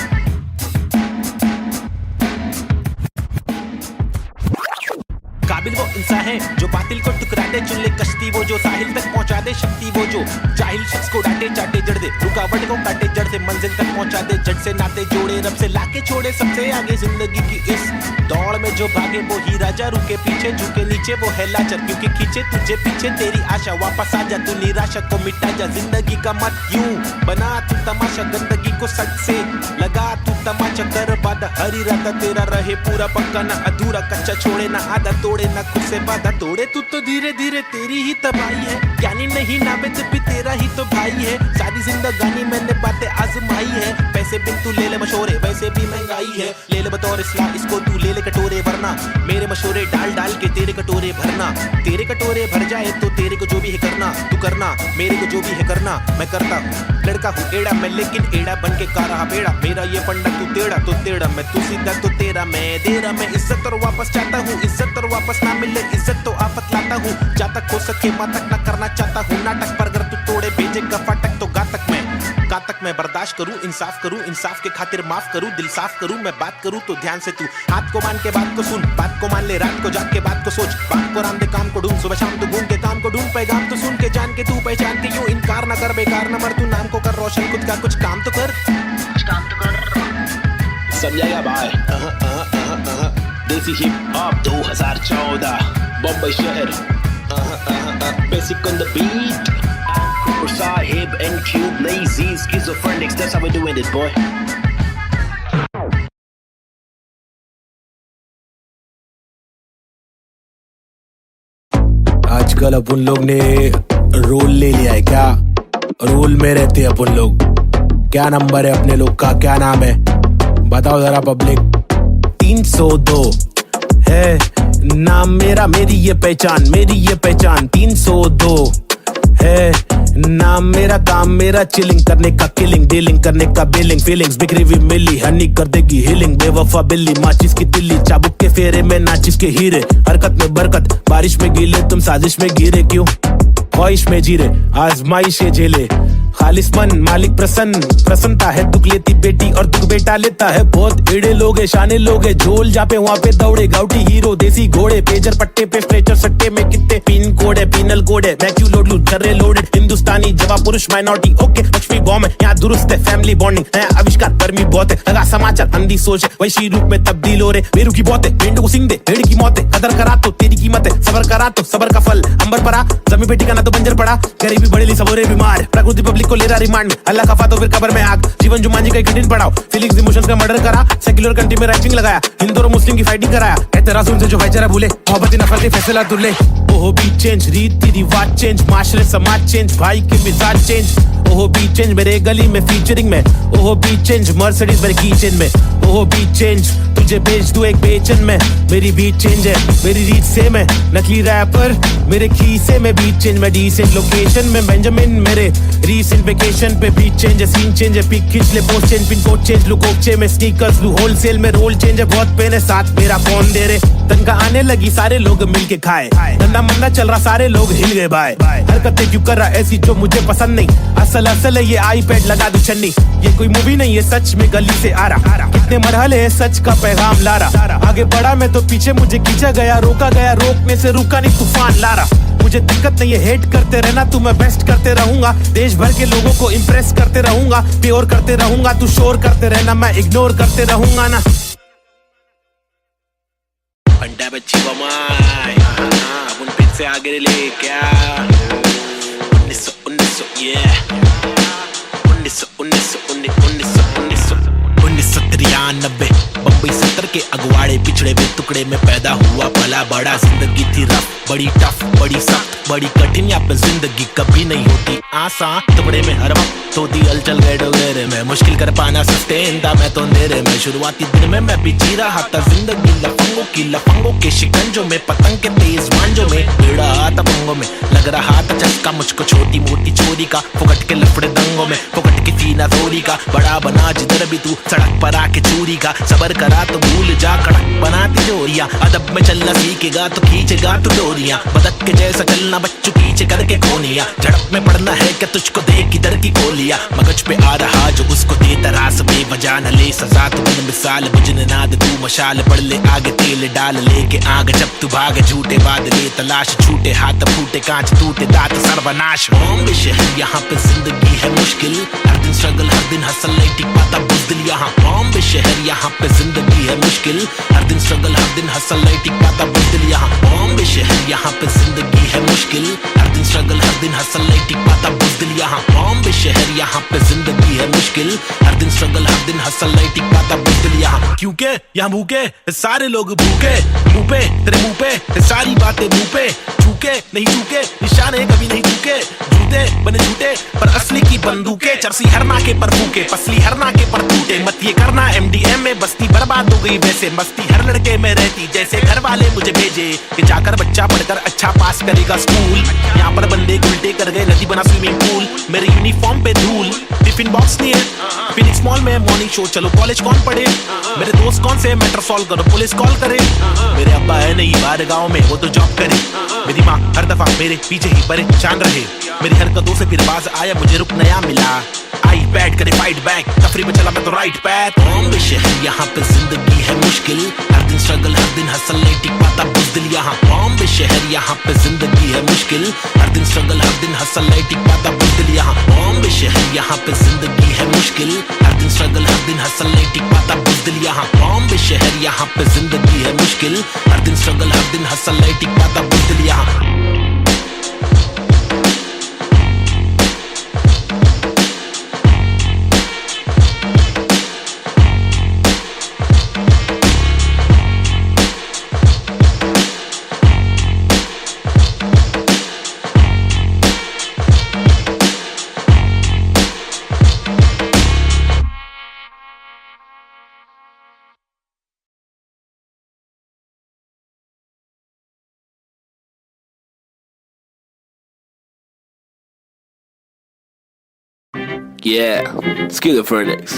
काबिल वो इंसान है जो बातिल को टुकरा दे, चुन ले कश्ती वो जो साहिल तक पहुंचा दे, शक्ति वो जो जाहिल शख्स को डांटे चाटे जड़ दे, रुकावट को काटे जड़ से मंजिल तक पहुंचा दे, जड़ से नाते जोड़े रब से लाके छोड़े सबसे आगे जिंदगी की इस दौड़ में जो भागे वो ही राजा, रुके पीछे झुके नीचे वो है लाचार, क्योंकि खींचे तुझे पीछे तेरी आशा, वापस आ जा तू निराशा को मिटा जा, जिंदगी का मत यूं बना तू तमाशा, गंदगी को सच से लगा तू तमाचा, कर वादा हर इरादा तेरा रहे पूरा पक्का ना अधूरा, कच्चा छोड़े ना आधा तोड़े ना खुद से वादा तोड़े, तू तो धीरे धीरे तेरी ही तबाही है, ज्ञानी नहीं नाबिद भी तेरा ही तो भाई है, सारी जिंदगानी मैंने बातें आजमाई है, पैसे बिन तू ले ले मशोरे वैसे भी महंगाई है, ले ले बतौर इस्लाम इसको तू ले ले कटोरे, वरना मेरे मशोरे डाल डाल के तेरे कटोरे भरना, तेरे कटोरे भर जाए तो तेरे को जो भी है करना, तू करना मेरे को जो भी है करना, मैं करता हूँ, लड़का हूँ एड़ा मैं लेकिन एड़ा बन के का रहा बेड़ा, मेरा ये फंडा तू टेढ़ा तो टेढ़ा, मैं तू सीधा तो तेरा मैं दे रहा, मैं इज्जत और वापस चाहता हूँ, इज्जत और वापस ना मिले इज्जत तो आफत लाता हूँ, जहाँ तक हो सके वहाँ तक ना करना चाहता हूँ नाटक, पर अगर तू तोड़े भेजेगा फाटक तो गातक मैं बर्दाश्त करूँ, इंसाफ के खातिर माफ करूँ, दिल साफ करूँ, मैं बात करूँ तो ध्यान से तू हाथ को मान के बात को सुन, बात को मान ले रात को जाग के बात को सोच, बात को राम दे काम को ढूंढ, सुबह शाम तू घूम के काम को ढूंढ, पैगाम तो सुन के जान के तू पहचान के यूं इनकार ना कर, बेकार ना मर, तू नाम को कर रोशन, खुद का कुछ काम तो कर, समझाएगा भाई। देसी हिप हॉप 2014 बम्बई शहर, basic on the beat, Sahib and Cube, lazy schizophrenics, that's how we're doing it boy। आजकल अपन लोग ने रोल ले लिया है, क्या रोल में रहते हैं अपन लोग, क्या नंबर है अपने लोग का, क्या नाम है बताओ जरा पब्लिक। 302 है नाम मेरा, मेरी ये पहचान 302 है नाम मेरा, काम मेरा चिलिंग करने का, किलिंग डीलिंग करने का, बिलिंग फीलिंग्स बिखरी हुई मिली, हनी कर देगी हीलिंग, बेवफा बिल्ली माचिस की तिल्ली, चाबुक के फेरे में नाचिस के हीरे, हरकत में बरकत, बारिश में गीले तुम साजिश में गिरे, क्यों ख्वाहिश में जीरे आजमाइश झेले, खालिस मन मालिक प्रसन्नता है, दुख लेती बेटी और दुख बेटा लेता है, बहुत एड़े लोग है शाने लोग है, झोल जहाँ पे वहाँ पे दौड़े, गाउटी हीरो देसी घोड़े, पेजर पट्टे पे स्ट्रेचर सट्टे में कितने पिन कोड है, पीनल कोड है, वैक्यू लोड लू जर्रे लोडेड, हिंदुस्तानी जवाब पुरुष माइनॉरिटी ओके, लक्ष्मी बॉम्ब है यहाँ दुरुस्त है, फैमिली बॉन्डिंग है आविष्कार, गर्मी बहुत है, लगा समाचार अंधी सोच है, वैशी रूप में तब्दील हो रहे, बेरू की बहुत है, मेंढक को सिंह दे भेड़ की मौत है, कदर करा तो तेरी कीमत है, सबर करा तो सबर का फल अंबर परा, जमी बेटी का ना तो बंजर पड़ा, गरीबी बढ़ेली सबोरे बीमार, प्रकृति पब्लिक को ले रहा रिमांड, अल्लाह खफा तो फिर कब्र में आग, जीवन जुमान जी का कठिन पड़ाव, फीलिंग्स इमोशंस का मर्डर करा, सेक्युलर कंट्री में राइटिंग लगाया, हिंदू और मुस्लिम की फाइटिंग कराया, एतराज उनसे जो भाईचारा भूले, मोहब्बत नफरत फैसला दुल्ले, ओहो बी चेंज रीति रिवाज चेंज, माशरे समाज चेंज, भाई के मिजाज चेंज, ओहो बी चेंज मेरे गली में फीचरिंग में, ओहो बी चेंज मर्सिडीज मेरे की चेंज में, ओहो बी चेंज तुझे भेज दूं एक बेचन में, मेरी बीट चेंज है मेरी रीत सेम है, नकली रैपर मेरे खीसे में बीट चेंज, मैं डिसेंट लोकेशन में बेंजामिन मेरे रीसेंट वेकेशन पे बीट चेंज है, सीन चेंज है, पिक खींच ले post change, pin code change लू कोकचे में स्नीकर्स लू होलसेल में, रोल चेंज है बहुत पेन है, साथ मेरा कौन दे रे, तनका आने लगी सारे लोग मिलके खाए, धंधा मंदा चल रहा सारे लोग हिल गए भाई, हरकतें क्यों कर रहा ऐसी जो मुझे पसंद नहीं, असल है ये आईपैड लगा दू छन्नी, ये कोई मूवी नहीं है सच में गली से आ रहा, कितने मरहले है सच का पैगाम ला रहा, आगे बढ़ा मैं तो पीछे मुझे खींचा गया, रोका गया रोकने से रुका नहीं तूफान ला रहा, मुझे दिक्कत नहीं है हेट करते रहना, तू मैं बेस्ट करते रहूंगा, देश भर के लोगों को इम्प्रेस करते रहूंगा, प्योर करते रहूंगा, तू शोर करते रहना मैं इग्नोर करते रहूंगा ना। पंडा बच्ची बमाई अब उन फिर से आगे ले क्या 1993 बम्बई 70 के अगवाड़े पिछड़े हुए टुकड़े में पैदा हुआ पला बड़ा। जिंदगी थी रफ, बड़ी टफ, बड़ी सख्त, बड़ी कठिन। यहाँ पे जिंदगी कभी नहीं होती आसान। टुकड़े में हर वक्त होती हलचल गैडोगेरे में, मुश्किल कर पाना सस्टेन था मैं तो अंधेरे में। शुरुआती दिन में मैं भी जी रहा था जिंदगी लफंगों के शिकंजों में, पतंग के तेज मांझों में, बेड़ा आता पंगों में। लग रहा था चस्का मुझको छोटी मोटी चोरी का, फुकट के लफड़े दंगों में, फुकट की सीना थोड़ी का। बड़ा बना जिधर भी तू सड़क पर आके चोरी का, सबर करा तो भूल जा कड़क बनाती जोरियां। अदब में चलना सीखेगा तो खींचेगा तू डोरियां, बदक के जैसा चलना बच्चों पीछे करके कोनिया। झड़प में पड़ना है क्या तुझको देख किधर की गोलियां, मगज पे आ रहा जो उसको दे तरास बेवजह न ले सजा। तू बिन मिसाल बुझने नाद तू मशाल, पड़ ले आगे तेल डाल लेके आग। जब तू भाग झूठे बादले तलाश, छूटे हाथ फूटे कांच टूटे दांत सर्वनाश। बॉम्बे शहर यहाँ पे जिंदगी है मुश्किल, हर दिन स्ट्रगल हर दिन हसल नहीं टिक पाता बुज़दिल यहाँ। बॉम्बे शहर यहाँ पे जिंदगी है मुश्किल, हर दिन स्ट्रगल हर दिन हसल नहीं टिक पाता बुज़दिल यहाँ। बॉम्बे शहर यहाँ पे जिंदगी है मुश्किल, हर दिन स्ट्रगल हर दिन हसल नहीं टिक पाता बुज़दिल यहाँ। बॉम्बे शहर यहाँ पे जिंदगी है मुश्किल, हर दिन स्ट्रगल हर दिन हसल नहीं टिक पाता बुज़दिल यहाँ। क्योंकि यहाँ भूखे सारे लोग भूखे, मुंह पे तेरे मुंह पे सारी बातें मुंह पे। चूके नहीं चूके निशाने कभी नहीं चूके, झूठे बने झूठे पर असली की बंदूकें। चरसी हर नाके पर फूके, पसली हर नाके पर टूटे। मत ये करना MDM में बस्ती बर्बाद हो गई वैसे, मस्ती हर लड़के में रहती जैसे घर वाले मुझे भेजे कि जाकर बच्चा पढ़कर अच्छा पास करेगा स्कूल। यहाँ पर बंदे उल्टे कर गए नदी बना स्विमिंग पूल, मेरे यूनिफॉर्म पे धूल। टिफिन बॉक्स नहीं है फिनिक्स मॉल में मॉर्निंग शो, चलो कॉलेज कौन पढ़े। मेरे दोस्त कौन से मैटर सॉल्व करो पुलिस कॉल करे। मेरे अब्बा है नहीं बाहर गाँव में वो तो जॉब करे, मेरी माँ हर दफा मेरे पीछे ही परेशान रहे। मेरी हरकतों से फिर बाज आया मुझे रुक नया मिला, आई बैट करे फाइट बैक, तफरी में चला मैं तो राइट पैथ। बॉम्बे शहर यहाँ पे जिंदगी है मुश्किल, हर दिन स्ट्रगल हर दिन हसल नहीं टिक पाता बुज़दिल यहाँ। बॉम्बे शहर यहाँ पे जिंदगी है मुश्किल, हर दिन स्ट्रगल हर दिन हसल नहीं टिक पाता बुज़दिल यहाँ। बॉम्बे शहर यहाँ पे जिंदगी है मुश्किल, हर दिन स्ट्रगल हर दिन हसल नहीं टिक पाता बुज़दिल यहाँ। बॉम्बे शहर यहाँ पे जिंदगी है मुश्किल, हर दिन स्ट्रगल हर दिन हसल नहीं टिक पाता बुज़दिल यहाँ। Yeah, schizophrenics.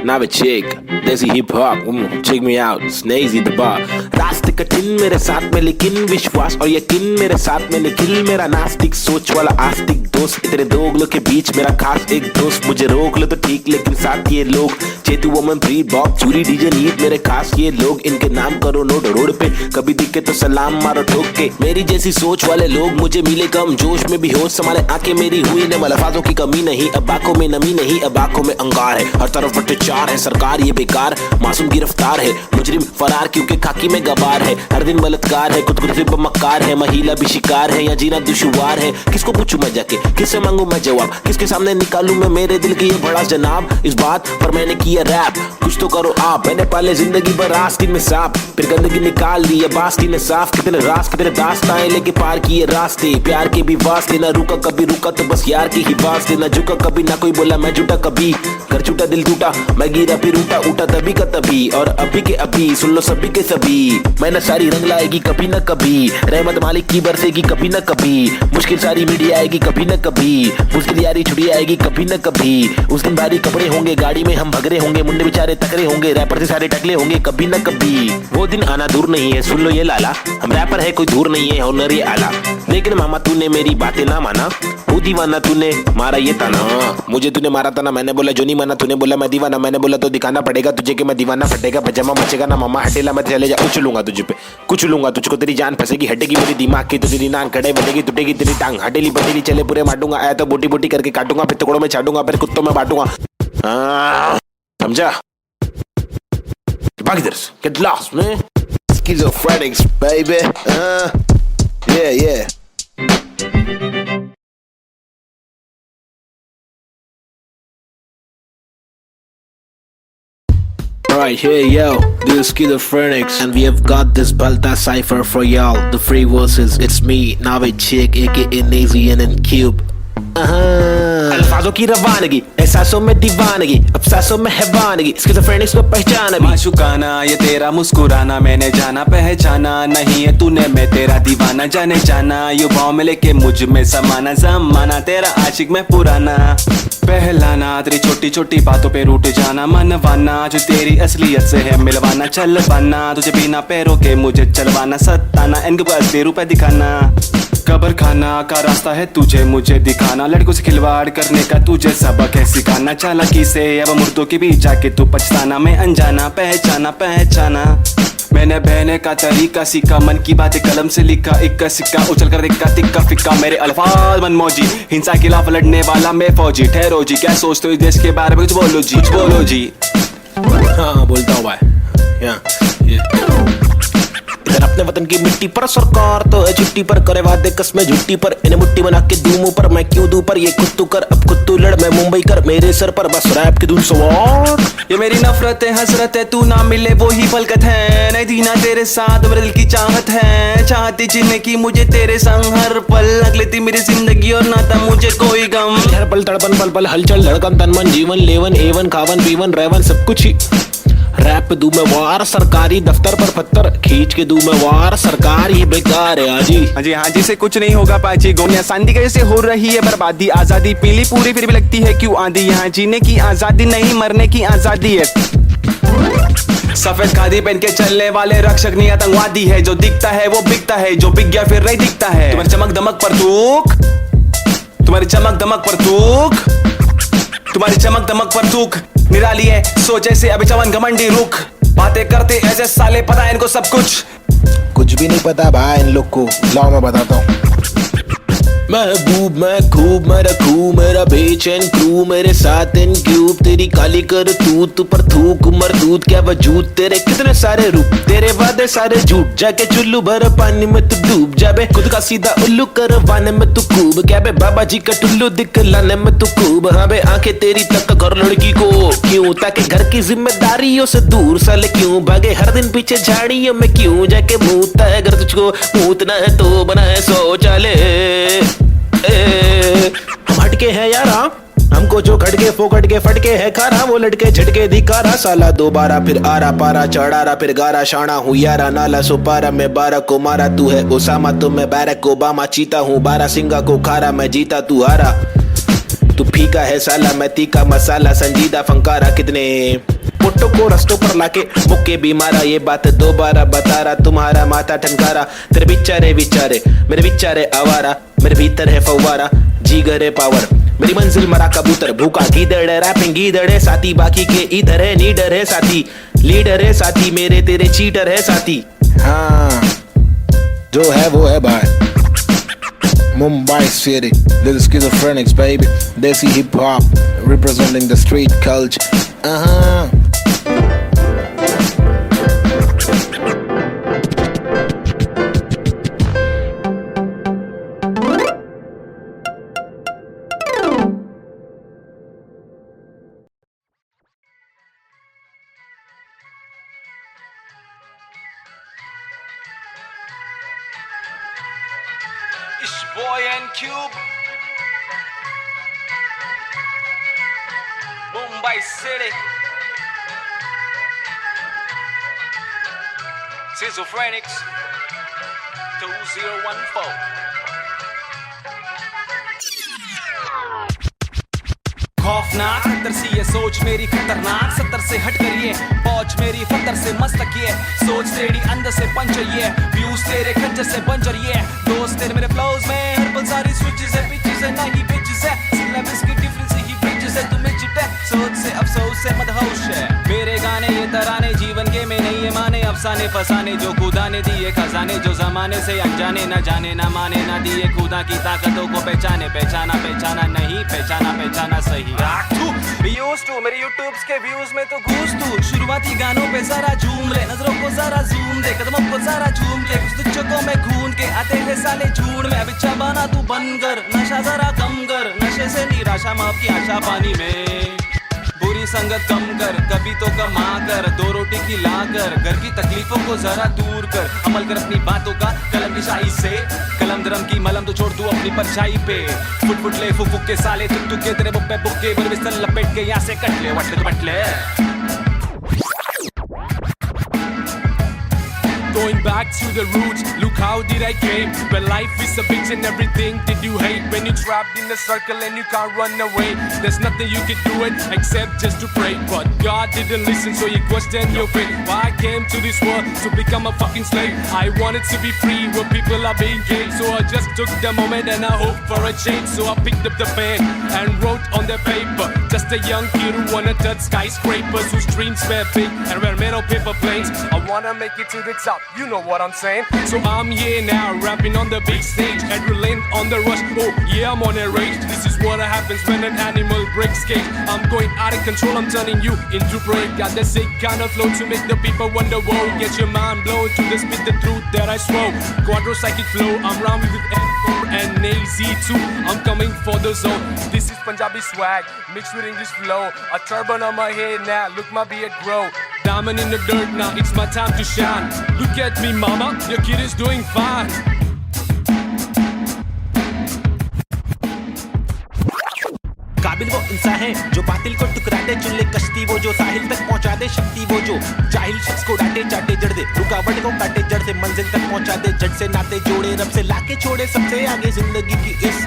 Now a chick, desi hip hop, check me out, Snazy the bar. रास्ते कठिन मेरे साथ में लेकिन विश्वास और यकीन मेरे साथ में निखिल। मेरा नास्तिक सोच वाला आस्तिक दोस्त, तेरे दो उंगलों के बीच मेरा खास एक दोस्त। मुझे रोक लो तो ठीक लेकिन साथ ये लोग, चेतु वमन प्री बॉब चूरी डीजे नीट मेरे खास ये लोग। इनके नाम करो नोट रोड पे, कभी दिखे तो सलाम मारो ठोक के। मेरी जैसी सोच वाले लोग मुझे मिले कम, जोश में भी होश संभाले आंखें मेरी हुई ने। अल्फाजों की कमी नहीं, अब आंखों में नमी नहीं, अब आंखों में अंगार है। हर तरफ भ्रष्टाचार है, सरकार ये बेकार, मासूम गिरफ्तार है, मुजरिम फरार क्योंकि खाकी में गवार है। हर दिन बलात्कार है, खुदकुशी पर मक्कार है, महिला भी शिकार है, या जीना दुश्वार है। किसको पूछूं मैं जाके, किससे मांगू मैं जवाब, किसके सामने निकालूं मैं मेरे दिल की ये बड़ा जनाब। इस बात पर मैंने किया रैप, कुछ तो करो आप। मैंने पाले जिंदगी भर आस्तीन में सांप, फिर गंदगी निकाल दी अब आस्तीन ने साफ। कितने रास कितने दास्ताएं लेके पार किए रास्ते, प्यार के भी वास्ते। ना रुका कभी रुका तो बस यार की ही वास्ते, ना झुका कभी ना कोई बोला मैं झूठा कभी। घर छूटा दिल टूटा मैं गिरा फिर उठा, उठा तभी का तभी और अभी के अभी। सुन लो सभी के सभी, मैं सारी रंग लाएगी कभी न कभी, रहमत मालिक की बरसेगी कभी न कभी। मुश्किल सारी मीडिया आएगी कभी न कभी, मुश्किल यारी छुड़ी आएगी कभी न कभी। उस दिन भारी कपड़े होंगे, गाड़ी में हम भगरे होंगे, मुंडे बेचारे तकरे होंगे, रैपर से सारे टकले होंगे कभी न कभी। वो दिन आना दूर नहीं है, सुन लो ये लाला, हम रैपर है कोई दूर नहीं है, हुनर ये आला। लेकिन मामा तूने मेरी बातें ना माना, वो दीवाना तूने मारा ये ताना। मुझे तूने मारा ताना, मैंने बोला जो नहीं माना, तूने बोला मैं दीवाना, मैंने बोला तो दिखाना पड़ेगा तुझे कि मैं दीवाना। फटेगा पजामा मचेगा ना मामा हटेला, मैं चले जा कुछ लूंगा तुझे पे, कुछ लूंगा तुझको, तेरी जान फंसेगी हटेगी मेरी दिमाग की, तो तेरी नाक खड़े बढ़ेगी टूटेगी तेरी टांग, हटेली बटेली चले पूरे मारूंगा। आया तो बोटी बोटी करके काटूंगा, फिर टुकड़ों में छाटूंगा, फिर कुत्तों में बांटूंगा। समझा? भाग इधर से, get lost man. Schizophrenics baby. Yeah. Right, hey yo, this is Schizophrenics, and we have got this Balta cipher for y'all. The free verses, it's me, Navid Chick, aka Nazian and Cube. अल्फाजों की रवानगी, एहसासों में दीवानगी, अफसासों में हैवानगी, स्किज़ोफ्रेनिक्स को पहचाना भी। माशुकाना ये तेरा मुस्कुराना मैंने जाना पहचाना, नहीं है तूने मैं तेरा दीवाना, जाने जाना युवाओं में लेके मुझ में समाना, जमाना तेरा आशिक मैं पुराना, पहलाना तेरी छोटी छोटी बातों पे रूठ जाना, मनवाना जो तेरी असलियत से है मिलवाना, चलवाना तुझे बिना पैरों के मुझे चलवाना, सताना इनके पास रुपए दिखाना, कब्र खाना का रास्ता है तुझे मुझे दिखाना, लड़कों से खिलवाड़ करने का तुझे सबक है सिखाना, चालाकी से अब मुर्दों के बीच जाके तू पछताना, मैं अनजाना पहचाना पहचाना, मैंने बहने का तरीका सीखा, मन की बातें कलम से लिखा, इक्का सिक्का उछल कर दिक्का तिक्का फिक्का, मेरे अल्फाज मनमौजी, हिंसा के खिलाफ लड़ने वाला मैं फौजी, ठहरो जी क्या सोचते हो इस देश के बारे में, कुछ बोलो जी, कुछ बोलो जी। हाँ बोलता हूँ भाई, इधर अपने वतन की मिट्टी पर सरकार तो है छुट्टी पर, करे वादे कसमें झुट्टी पर, इन्हें मुट्ठी बना के दूं मुंह पर, मैं क्यों दूं पर, ये खुद तू कर अब खुद तू लड़, मैं मुंबई कर मेरे सर पर, बस रैप की धुन सवार, ये मेरी नफरत है हसरत है, तू ना मिले वो ही फलकत है, नहीं थी ना तेरे साथ मेरे दिल की चाहत है, चाहती जीने की मुझे तेरे संग हर पल, लग लेती मेरी जिंदगी और ना था मुझे कोई गम, हर पल तड़पन पल पल हलचल धड़कन तन मन जीवन लेवन एवन खावन पीवन रेवन सब कुछ ही, रैप पे दूं मैं वार, सरकारी दफ्तर पर पत्थर खींच के दूं मैं वार, सरकार ये बेकार है हाँ जी से कुछ नहीं होगा पाची, गोनिया सांदी कैसे हो रही है बर्बादी, आजादी पीली पूरी फिर भी लगती है क्यों आंधी, यहाँ जीने की आजादी नहीं मरने की आजादी है, सफेद खादी पहन के चलने वाले रक्षक नहीं आतंकवादी है, जो दिखता है वो बिकता है, जो बिक गया फिर नहीं दिखता है, तुम्हारी चमक दमक पर थूक, तुम्हारी चमक दमक पर थूक, तुम्हारी चमक दमक पर थूक, निराली है सोच ऐसे अभी चवन घमंडी रुख, बातें करते ऐसे साले पता है इनको सब कुछ भी नहीं पता भाई इन लोग को, लाओ मैं बताता हूँ, महबूब मैं खूब मैं रखूं मेरा बेचैन क्रू, मेरे साथ इन क्यूब, तेरी काली कर तू पर थूक मरदूत क्या वजूद, तेरे कितने सारे रूप, तेरे वादे सारे झूठ, जाके चुल्लू भर पानी में तू डूब जाबे, खुद का सीधा उल्लू करवाने में तू खूब, क्या बे बाबा जी का टुल्लू दिखलाने में तू खूब, हाँ बे आंखें तेरी तक कर लड़की को क्यों, ताकि घर की जिम्मेदारियों से दूर साले क्यों भागे, हर दिन पीछे झाड़ियों में क्यों जाके मूतता है, अगर तुझको मूतना है तो बना है शौचालय, हम हटके हैं यारा, हमको जो खटके फोकट के फटके है खारा, वो लटके झटके दिखारा, साला दोबारा फिर आरा पारा चढ़ारा फिर गारा, शाना हूँ यारा नाला सुपारा, मैं 12 को मारा तू है ओसामा, तो मैं बैरक ओबामा, चीता हूँ 12 सिंगा को खारा, मैं जीता तू हारा, तू फीका है साला मैं तीखा मसाला, संजीदा फंकारा, कितने पुट्टो को रस्तों पर लाके मुक्के भी मारा, ये बात दोबारा बता रहा, तुम्हारा माथा ठनकारा, तेरे बिचारे विचारे मेरे बिचारे आवारा, मेरे भीतर है फव्वारा जीगर है पावर, मेरी मंजिल मरा कबूतर, भूखा गीदड़ है रैपिंग गीदड़ है साथी, बाकी के इधर है नीडर है साथी, लीडर है साथी, मेरे तेरे चीटर है साथी, हाँ जो है वो है भाई, Mumbai City, this is Schizophrenics baby, Desi hip hop, representing the street culture, It's boy and Cube, Mumbai City, Schizophrenics 2014. खौफनाक 70 सी ये सोच मेरी खतरनाक, 70 से हट कर ये पहुंच मेरी फतर से मस्तक ये, सोच तेरी अंदर से पंचर ये, व्यूज तेरे खंजर से बंजर ये, दोस्त तेरे मेरे फ्लोज में हर पल सारी स्विचेस है, पिचेस है नहीं बिचेस है, सिलेबस की डिफरेंस ही ब्रिजेस है, तुम्हें चिटे सोच से अफसोस से मदहोश है, मेरे गाने ये तराने जीवन के में नहीं है माने, अफसाने फसाने जो खुदा ने दिए खजाने, जो जमाने से अनजाने न जाने न माने न दिए खुदा की ताकतों को पहचाने, पहचाना पहचाना नहीं पहचाना पहचाना सही, मेरे यूट्यूब्स के व्यूज में तो घूस तू, शुरुआती गानों पे जरा झूम ले, नजरों को जरा जूम दे, कदमों को जरा झूम के, कुछ तुझको में घून के आते हैं साले झूठ में, अभी चबाना तू बंद कर, नशा जरा कम कर, नशे से निराशा माफ की आशा पानी में, बुरी थोड़ी संगत कम कर, कभी तो कमा कर, 2 रोटी खिला कर, घर की तकलीफों को जरा दूर कर, अमल कर अपनी बातों का कलम की शाही से, कलम दरम की मलम तो छोड़ तू अपनी परछाई पे, फुट फुट ले फुक के साले तुक के तेरे बुक पे बुक्के पर बिस्तर लपेट के यहाँ से कट ले वट ले। Going back to the roots, look how did I came. When life is a bitch and everything did you hate. When you're trapped in a circle and you can't run away, there's nothing you can do it except just to pray. But God didn't listen, so you question your fate. Why I came to this world to become a fucking slave? I wanted to be free where people are being killed. So I just took the moment and I hoped for a change. So I picked up the pen and wrote on the paper. Just a young kid who wanna touch skyscrapers, whose dreams were big and were made of paper planes. I wanna make it to the top. You know what I'm saying? So I'm here now, rapping on the big stage, adrenaline on the rush. Oh yeah, I'm on a rage. This is what happens when an animal breaks cage. I'm going out of control, I'm turning you into prey. Got the sick kind of flow to make the people wonder. Whoa, get your mind blown to the spit the truth that I swore. Quadro psychic flow, I'm rhyming with N4 and AZ2. I'm coming for the zone. This is Punjabi swag mixed with English flow. A turban on my head now, look my beard grow. Diamond in the dirt now, it's my time to shine. Look at me mama, your kid is doing fine. काबिल वो इंसान है जो बातिल को टुकरा दे, चुन ले कश्ती वो जो साहिल तक पहुंचा दे, शक्ति वो जो जाहिल शख्स को डांटे चाटे जड़ दे, रुकावट को काटे जड़ से मंजिल तक पहुंचा दे, जड़ से नाते जोड़े रब से लाके छोड़े सबसे आगे जिंदगी की इस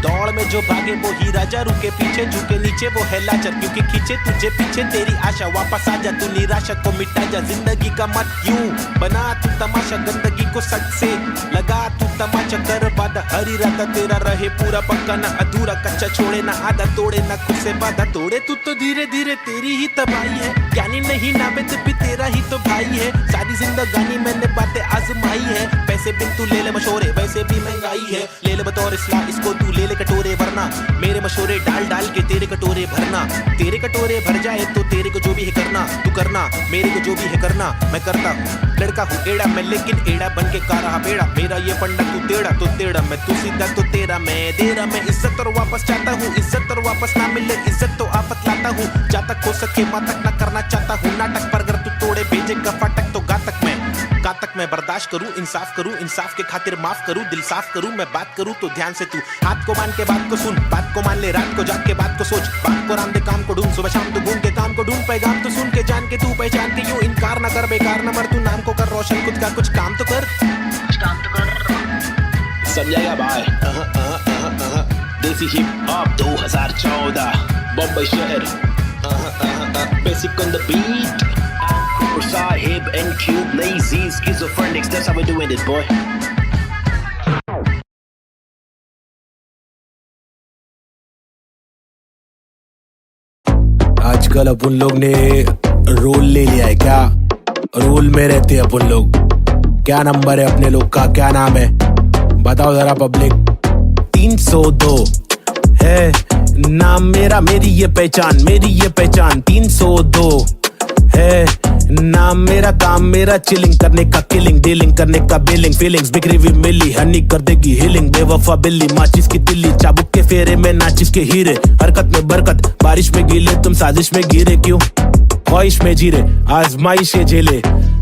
दौड़ में जो भागे वो ही राजा, रुके पीछे झुके नीचे वो है लाचार, क्योंकि खींचे तुझे पीछे तेरी आशा, वापस आ जा तू निराशा को मिटा जा, जिंदगी का मत यूं बना तू तमाशा, गंदगी को सच से लगा तू तमाचा, कर वादा हर इरादा तेरा रहे पूरा पक्का, ना अधूरा कच्चा छोड़े ना आधा तोड़े, ना खुद से वादा तोड़े, तू तो धीरे धीरे तेरी ही तबाही है, ज्ञानी नहीं नाबिद भी तेरा ही तो भाई है, सारी जिंदगानी मैंने बातें आजमाई है, पैसे बिन तू ले ले मशोरे वैसे भी महंगाई है, ले ले बतौर इस्लाम इसको तू ले ले कटोरे, वरना मेरे मशोरे डाल डाल के तेरे कटोरे भरना, तेरे कटोरे भर जाए तो तेरे को जो भी है करना, तू करना मेरे को जो भी है करना, मैं करता हूँ, लड़का हूँ एड़ा मैं लेकिन एड़ा बन के गा रहा बेड़ा, मेरा ये फंडा तू टेढ़ा तो टेढ़ा, मैं तू सीधा तो तेरा मैं दे रहा, मैं इज्जत और वापस चाहता हूँ, इज्जत और वापस ना मिले इज्जत तो आफत लाता हूँ, जब तक हो सके मातक ना करना चाहता हूँ नाटक, पर अगर तू तोड़े भेजेगा फाटक तो गातक मैं बर्दाश्त करूँ, इंसाफ के खातिर माफ करूँ, दिल साफ करूँ, मैं बात करूँ तो ध्यान से तू हाथ को मान के बात को सुन, बात को मान ले, रात को जाग के बात को सोच, बात को राम दे काम को ढूंढ, सुबह शाम तू घूम के काम को ढूंढ, पैगाम तो सुन के जान के तू पहचान के, यूं इनकार ना कर बेकार ना मर, तू नाम को कर रोशन, खुद का कुछ काम तो कर, समझाएगा भाई। देसी हिप हॉप 2014 बम्बई शहर, basic on the beat, Sahib and Cube, lazy schizophrenics, that's how we're doing this boy. आजकल अपन लोग ने रोल ले लिया है क्या, रोल में रहते हैं अपन लोग, क्या नंबर है अपने लोग का, क्या नाम है बताओ जरा पब्लिक। 302 है नाम मेरा, मेरी ये पहचान 302 है नाम मेरा, काम मेरा चिलिंग करने का, किलिंग डीलिंग करने का, बिलिंग फीलिंग्स बिक्री हुई मिली, हनी कर देगी हीलिंग, बेवफा बिल्ली माचिस की तिल्ली, चाबुक के फेरे में नाचिस के हीरे, हरकत में बरकत बारिश में गीले, तुम साजिश में गिरे क्यों, ख्वाहिश में जीरे आजमाइश ये झेले,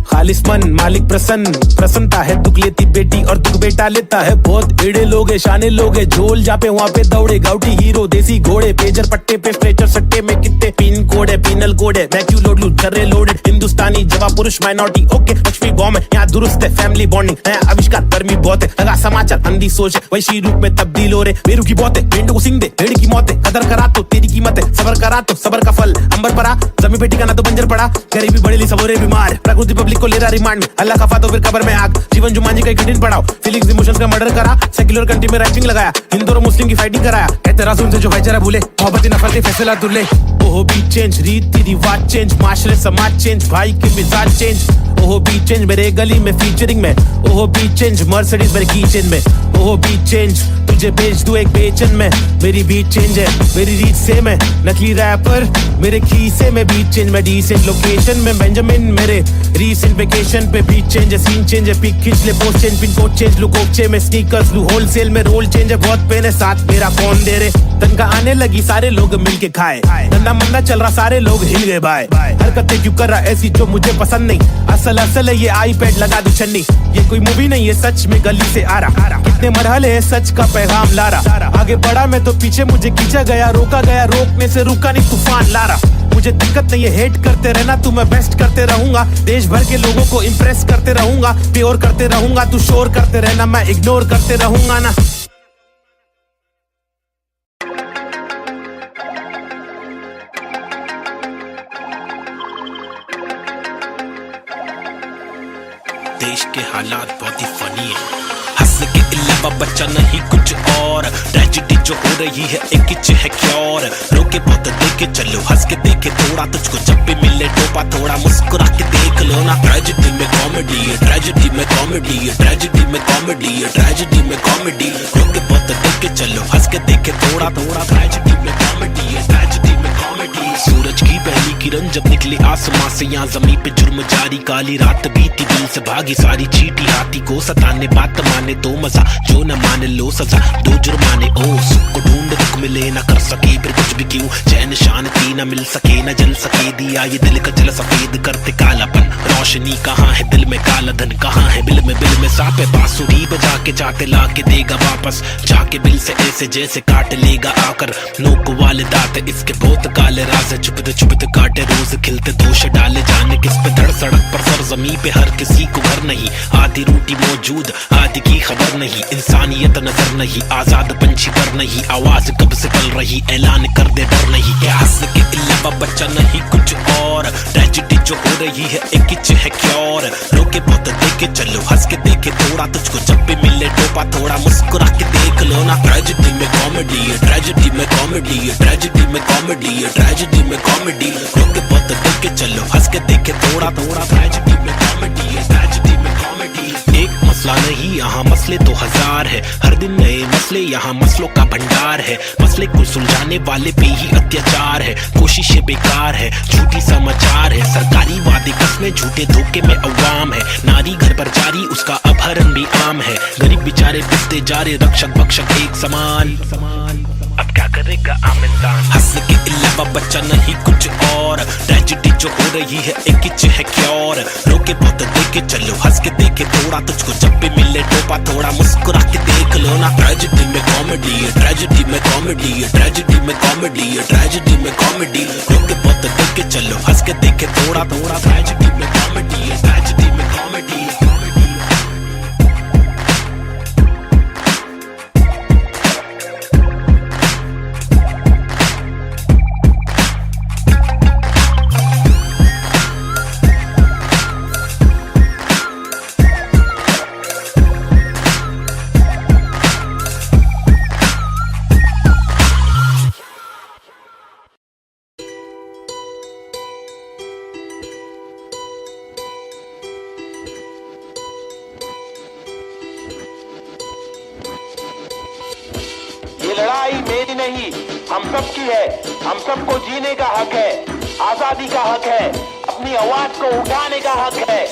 खालिस मन मालिक प्रसन्नता है, दुख लेती बेटी और दुख बेटा लेता है, बहुत एड़े लोग है शाने लोग है, झोल जापे वहाँ पे दौड़े, गाउटी हीरो देसी घोड़े, पेजर पट्टे पे स्ट्रेचर सट्टे में कितने पिन कोड है, पिनल कोड है, मैं क्यों लोड लूं छर्रे लोडेड, हिंदुस्तानी जवाब पुरुष माइनॉरिटी ओके, लक्ष्मी बॉम्ब है यहाँ दुरुस्त है, फैमिली बॉन्डिंग है आविष्कार, गर्मी बहुत है, लगा समाचार अंधी सोच है, वैसी रूप में तब्दील हो रहे, बेरू की बहुत है, भेंड को सिंग दे भेड़ की मौत है, कदर करा तो तेरी कीमत है, सबर करा तो सबर का फल अंबर पड़ा, जमी बेटी का ना तो बंजर पड़ा, गरीबी बड़े ली सबोरे बीमार, प्रकृति पब्लिक को ले रहा रिमांड में, अल्लाह का फातो फिर कब्र में आग, जीवन जुमानी का एक पढ़ाओ, फीलिंग्स इमोशंस का मर्डर करा, सेक्युलर कंट्री में राइटिंग लगाया, हिंदू और मुस्लिम की फाइटिंग कराया, कहते रासूल से जो भाईचारा भूले, मोहब्बती नफरती फैसला दुल्ले, ओह भी चेंज, रीति रिवाज चेंज, माशरे समाज चेंज, भाई के मिजाज चेंज, ओहो बीट चेंज मेरे गली में फीचरिंग में, ओहो बीट चेंज मर्सिडीज मेरे कीचेन में, ओहो बीट चेंज तुझे बेच दूं एक बेचन में, मेरी बीट चेंज है मेरी रीच सेम है, नकली रैपर मेरे खीसे में बीट चेंज में, डिसेंट लोकेशन में बेंजामिन मेरे रीसेंट वेकेशन पे बीट चेंज है, सीन चेंज है, पिक खींच ले post change, pin code change look ओपचे में स्नीकर्स लू होलसेल में, रोल चेंज है बहुत पेन है साथ मेरा कौन दे रे, तनका आने लगी सारे लोग मिलके खाए, धंधा मंदा चल रहा सारे लोग हिल गए बाय, हरकतें क्यों कर रहा ऐसी जो मुझे पसंद नहीं, असल है ये आईपैड लगा दू छन्नी, ये कोई मूवी नहीं है सच में गली से आ रहा, कितने मरहले है सच का पैगाम ला रहा, आगे बढ़ा मैं तो पीछे मुझे खींचा गया, रोका गया रोकने से रुका नहीं तूफान ला रहा, मुझे दिक्कत नहीं है हेट करते रहना तू, मैं बेस्ट करते रहूंगा, देश भर के लोगों को इम्प्रेस करते रहूंगा, प्योर करते रहूंगा, तू शोर करते रहना मैं इग्नोर करते रहूंगा ना। देश के हालात बहुत ही फनी है, हंसने के अलावा बच्चा नहीं कुछ और, ट्रेजेडी जो हो रही है एक ही है क्योर, रोके बहुत देखे चलो हंस के देखे थोड़ा, तुझको जब भी मिले टोपा थोड़ा मुस्कुरा के देख लो ना, ट्रेजेडी में कॉमेडी है, ट्रेजेडी में कॉमेडी है, ट्रेजेडी में कॉमेडी है, ट्रेजेडी में कॉमेडी, रोके बहुत देखे चलो हंस के देखे थोड़ा थोड़ा, ट्रेजेडी में कॉमेडी है, ट्रेजेडी में कॉमेडी। सूरज की पहली किरण जब निकले आसमां से, यहाँ जमीन पे जुर्म जारी, काली रात बीती दिल से भागी सारी चीटी, हाथी को सताने बात माने तो मजा, जो न माने लो सजा, दो जुर्माने ओ सुख को ढूंढ दुख मिले ना कर सके फिर कुछ भी क्यों, चैन शांति न मिल सके न जल सके, दिया ये दिल का जल सफेद करते कालापन, रोशनी कहाँ है दिल में काला धन कहाँ है, बिल में सापे बांसुरी बजा के जाते ला के देगा वापस, जाके बिल से ऐसे जैसे काट लेगा आकर, नोक वाले दांत इसके बहुत काले राज है, चुपते काटे रोज खिलते दोष डाले, जाने किस पे धड़ सड़क पर सर जमी पे हर किसी को घर नहीं, आधी रोटी मौजूद आधी की खबर नहीं, इंसानियत नजर नहीं, आजाद पंछी पर नहीं, आवाज कब से पल रही ऐलान कर दे डर नहीं, क्या हंस के अलावा बच्चा नहीं कुछ और, ट्रेजेडी जो हो रही है एक ही है क्योर, रोके बहुत देखे चलो हंस के देखे थोड़ा, तुझको जब भी मिले टोपा थोड़ा मुस्कुरा के देख लो ना, ट्रेजेडी में कॉमेडी है, ट्रेजेडी में कॉमेडी है, ट्रेजेडी में कॉमेडी है, ट्रेजेडी में कॉमेडी, रोके बहुत देखे चलो हंस के देखे थोड़ा थोड़ा, ट्रेजेडी में कॉमेडी है, ट्रेजेडी में कॉमेडी। एक मसला नहीं यहाँ मसले तो हजार है, हर दिन नए मसले यहाँ मसलों का भंडार है, मसले को सुलझाने वाले पे ही अत्याचार है, कोशिशें बेकार है, झूठी समाचार है, सरकारी वादे कस्में झूठे धोखे में अवाम है, नारी घर पर जारी उसका अपहरण भी आम है, गरीब बेचारे पिसते जा रहे रक्षक भक्षक एक समान, अब क्या करेगा आम इंसान, हंसने के अलावा बच्चा नहीं कुछ और, ट्रेजेडी जो हो रही है एक ही है क्योर, रोके बहुत देखे चलो हंस के देखे थोड़ा, तुझको जब भी मिले टोपा थोड़ा मुस्कुरा के देख लो ना, ट्रेजेडी में कॉमेडी है, ट्रेजेडी में कॉमेडी है, ट्रेजेडी में कॉमेडी है, ट्रेजेडी में कॉमेडी, रोके बहुत देखे चलो हंस के देखे थोड़ा थोड़ा, ट्रेजेडी में कॉमेडी है, ट्रेजेडी में कॉमेडी। लड़ाई मेरी नहीं हम सब की है, हम सबको जीने का हक है, आजादी का हक है, अपनी आवाज को उठाने का हक है।